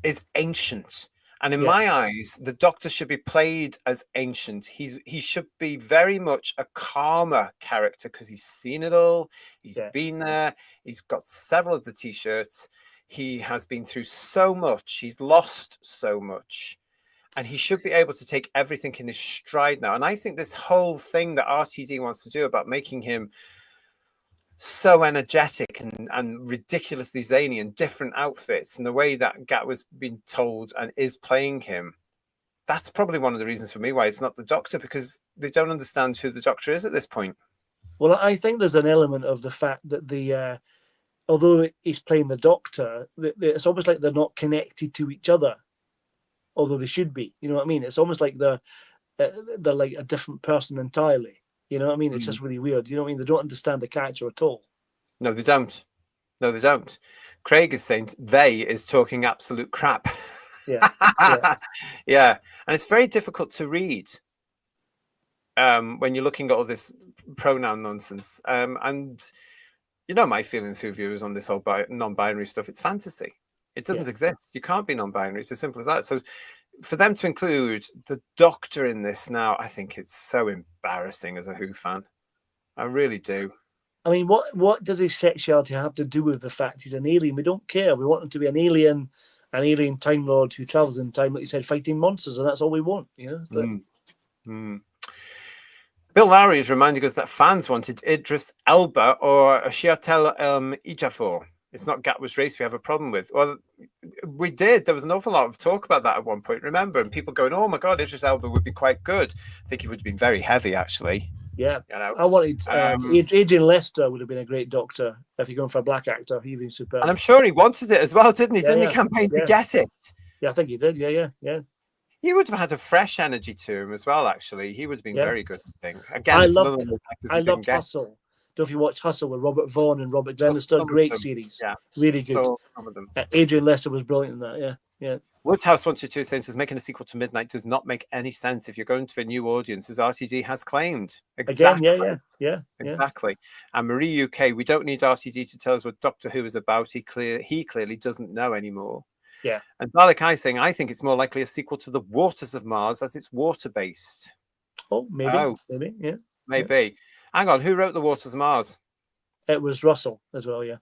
is ancient. And in my eyes, the Doctor should be played as ancient. He should be very much a calmer character because he's seen it all. He's been there. He's got several of the T-shirts. He has been through so much. He's lost so much. And he should be able to take everything in his stride now. And I think this whole thing that RTD wants to do about making him so energetic and ridiculously zany in different outfits, and the way that Gat was being told and is playing him, that's probably one of the reasons for me why it's not the Doctor, because they don't understand who the Doctor is at this point. Well, I think there's an element of the fact that although he's playing the Doctor, it's almost like they're not connected to each other, although they should be. You know what I mean? It's almost like they're like a different person entirely. You know what I mean? It's just really weird. You know what I mean? They don't understand the character at all. No, they don't. No, they don't. Craig is saying they is talking absolute crap. Yeah. Yeah. And it's very difficult to read when you're looking at all this pronoun nonsense. And you know my feelings, who viewers, on this whole non-binary stuff. It's fantasy. It doesn't exist. You can't be non-binary. It's as simple as that. So for them to include the Doctor in this now, I think it's so embarrassing as a Who fan. I really do. I mean, what does his sexuality have to do with the fact he's an alien? We don't care. We want him to be an alien Time Lord who travels in time, like you said, fighting monsters, and that's all we want. You know. Bill Lowry is reminding us that fans wanted Idris Elba or Chiwetel Ejiofor. It's not Gatwa's race we have a problem with. Well, we did. There was an awful lot of talk about that at one point, remember? And people going, oh my God, Idris Elba would be quite good. I think he would have been very heavy, actually. Yeah. You know? I wanted Adrian Lester would have been a great Doctor if you're going for a black actor. He'd been superb. And I'm sure he wanted it as well, didn't he? Didn't he campaign to get it? Yeah, I think he did. Yeah. He would have had a fresh energy to him as well, actually. He would have been very good, I think. Again, I loved Hustle. Don't know if you watch Hustle with Robert Vaughn and Robert Glenister. Great series. Yeah. Really good. So, some of them. Adrian Lester was brilliant in that. Yeah. Woodhouse 122 says making a sequel to Midnight does not make any sense if you're going to a new audience, as RTD has claimed. Exactly. Again, yeah. Exactly. And Marie UK, we don't need RTD to tell us what Doctor Who is about. He clearly doesn't know anymore. Yeah. And Dalek Eye saying, I think it's more likely a sequel to The Waters of Mars, as it's water-based. Oh, maybe, yeah. Maybe. Yeah. Hang on, who wrote The Waters of Mars? It was Russell as well, yeah.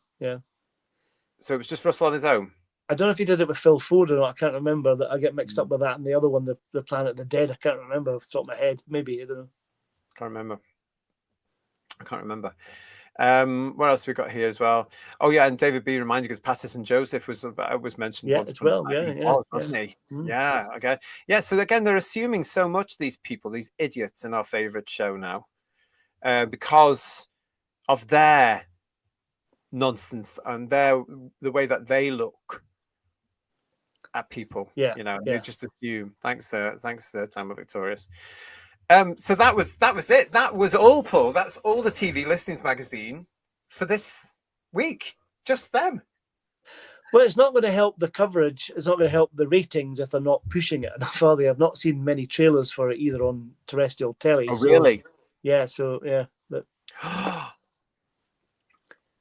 So it was just Russell on his own? I don't know if he did it with Phil Ford or not. I can't remember. That I get mixed up with that and the other one, the Planet of the Dead. I can't remember off the top of my head. Maybe, I don't know. I can't remember. What else we got here as well? Oh yeah, and David B reminding us Patterson Joseph was mentioned once as well. Wasn't he? Yeah. Okay. Yeah. So again, they're assuming so much, these people, these idiots in our favorite show now, because of their nonsense and the way that they look at people. They just assume. Thanks, Time of Victorious. So that was it. That was all, Paul. That's all the TV Listings magazine for this week. Just them. Well, it's not going to help the coverage. It's not going to help the ratings if they're not pushing it enough, are they? I've not seen many trailers for it either on terrestrial telly. Oh, really? Yeah. So yeah. But...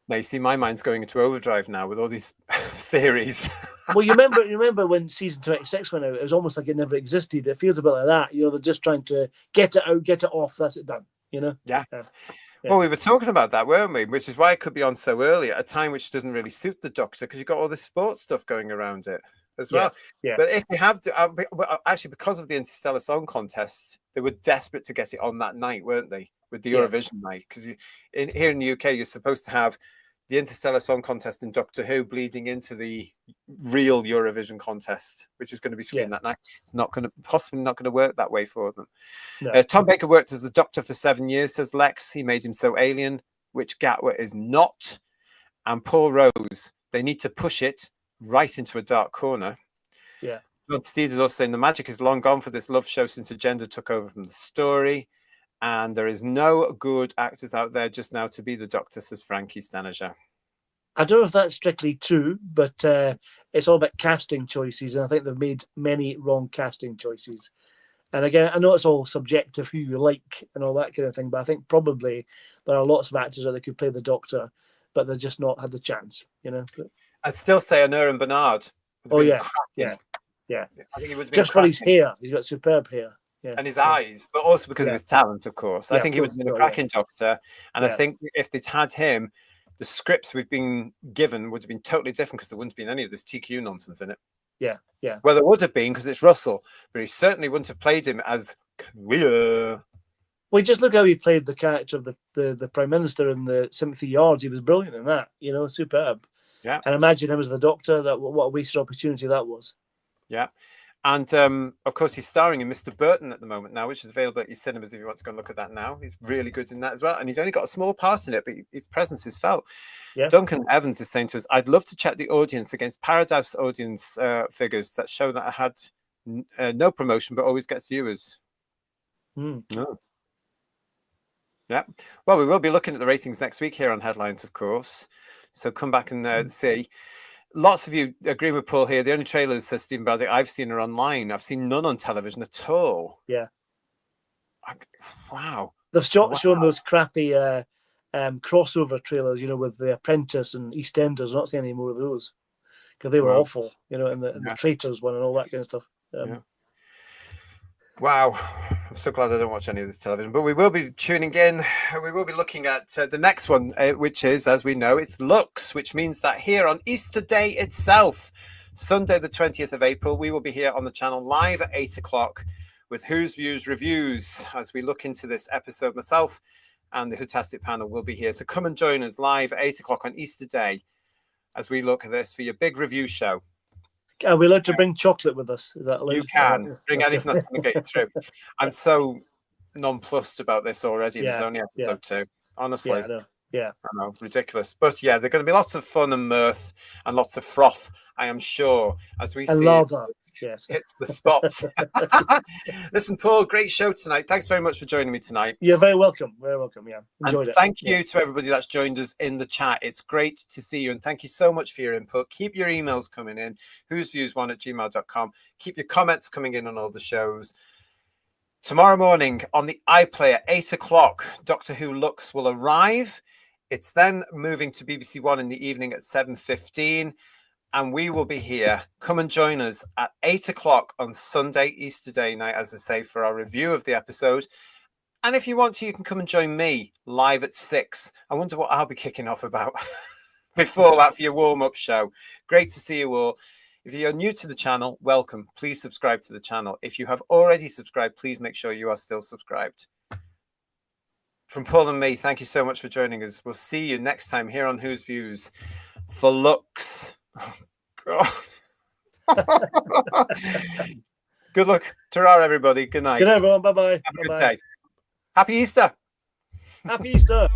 Now you see, my mind's going into overdrive now with all these theories. Well, you remember when season 26 went out? It was almost like it never existed. It feels a bit like that. They're just trying to get it out, get it off. That's it done. Yeah. Well, we were talking about that, weren't we? Which is why it could be on so early at a time which doesn't really suit the Doctor, because you've got all this sports stuff going around it as well. Yeah. But if they have to, actually, because of the Interstellar Song Contest, they were desperate to get it on that night, weren't they? With the Eurovision night, because here in the UK, you're supposed to have the Interstellar Song Contest and Doctor Who bleeding into the real Eurovision contest, which is going to be screened that night. It's possibly not going to work that way for them. No. Tom Baker worked as the Doctor for 7 years, says Lex. He made him so alien, which Gatwa is not. And Paul Rose, they need to push it right into a dark corner. Yeah. John Steed is also saying the magic is long gone for this love show since agenda took over from the story. And there is no good actors out there just now to be the Doctor, says Frankie Stanager. I don't know if that's strictly true, but it's all about casting choices. And I think they've made many wrong casting choices. And again, I know it's all subjective, who you like and all that kind of thing, but I think probably there are lots of actors that could play the Doctor, but they've just not had the chance, But... I'd still say Aneurin Bernard. Oh, yeah. I think he would just for his hair. He's got superb hair. Yeah. And his eyes, but also because of his talent, of course. I think he would have been a cracking Doctor. And I think if they'd had him, the scripts we've been given would have been totally different, because there wouldn't have been any of this TQ nonsense in it. Yeah. Well, there would have been, because it's Russell, but he certainly wouldn't have played him as queer. Well, just look how he played the character of the Prime Minister in the Sympathy Yards. He was brilliant in that, superb. Yeah. And imagine him as the Doctor. What a wasted opportunity that was. Yeah. And of course, he's starring in Mr. Burton at the moment now, which is available at your cinemas if you want to go and look at that now. He's really good in that as well. And he's only got a small part in it, but his presence is felt. Yeah. Duncan Evans is saying to us, I'd love to check the audience against Paradise audience figures that show that I had no promotion, but always gets viewers. Mm. Oh. Yeah. Well, we will be looking at the ratings next week here on Headlines, of course. So come back and see. Lots of you agree with Paul here. The only trailers, says Stephen Braddock, I've seen are online. I've seen none on television at all. Yeah. Wow. They've shown those crappy crossover trailers, with The Apprentice and EastEnders. I'm not seeing any more of those because they were awful, and the Traitors one and all that kind of stuff. Wow. I'm so glad I don't watch any of this television, but we will be tuning in. We will be looking at the next one, which is, as we know, it's Lux, which means that here on Easter Day itself, Sunday, the 20th of April, we will be here on the channel live at 8 o'clock with Who's Views Reviews as we look into this episode. Myself and the Whotastic panel will be here. So come and join us live at 8 o'clock on Easter Day as we look at this for your big review show. Are we allowed to bring chocolate with us? Is that allowed? You can bring anything that's going to get you through. I'm so nonplussed about this already. There's only episode 2. Honestly. Yeah, I know. Yeah. I know, ridiculous. But yeah, there's going to be lots of fun and mirth and lots of froth, I am sure, as we see yes. hits the spot. Listen, Paul, great show tonight. Thanks very much for joining me tonight. You're very welcome. Very welcome. Yeah. Enjoyed it. Thank you to everybody that's joined us in the chat. It's great to see you. And thank you so much for your input. Keep your emails coming in. whosviews1@gmail.com. Keep your comments coming in on all the shows. Tomorrow morning on the iPlayer, 8 o'clock, Doctor Who Lux will arrive. It's then moving to BBC One in the evening at 7:15. And we will be here. Come and join us at 8 o'clock on Sunday, Easter Day night, as I say, for our review of the episode. And if you want to, you can come and join me live at 6. I wonder what I'll be kicking off about before that for your warm-up show. Great to see you all. If you're new to the channel, welcome. Please subscribe to the channel. If you have already subscribed, please make sure you are still subscribed. From Paul and me, thank you so much for joining us. We'll see you next time here on Who's Views for Lux. Oh, God. Good luck. Ta-ra, everybody. Good night. Good night, everyone. Bye-bye. Have a good day. Happy Easter. Happy Easter.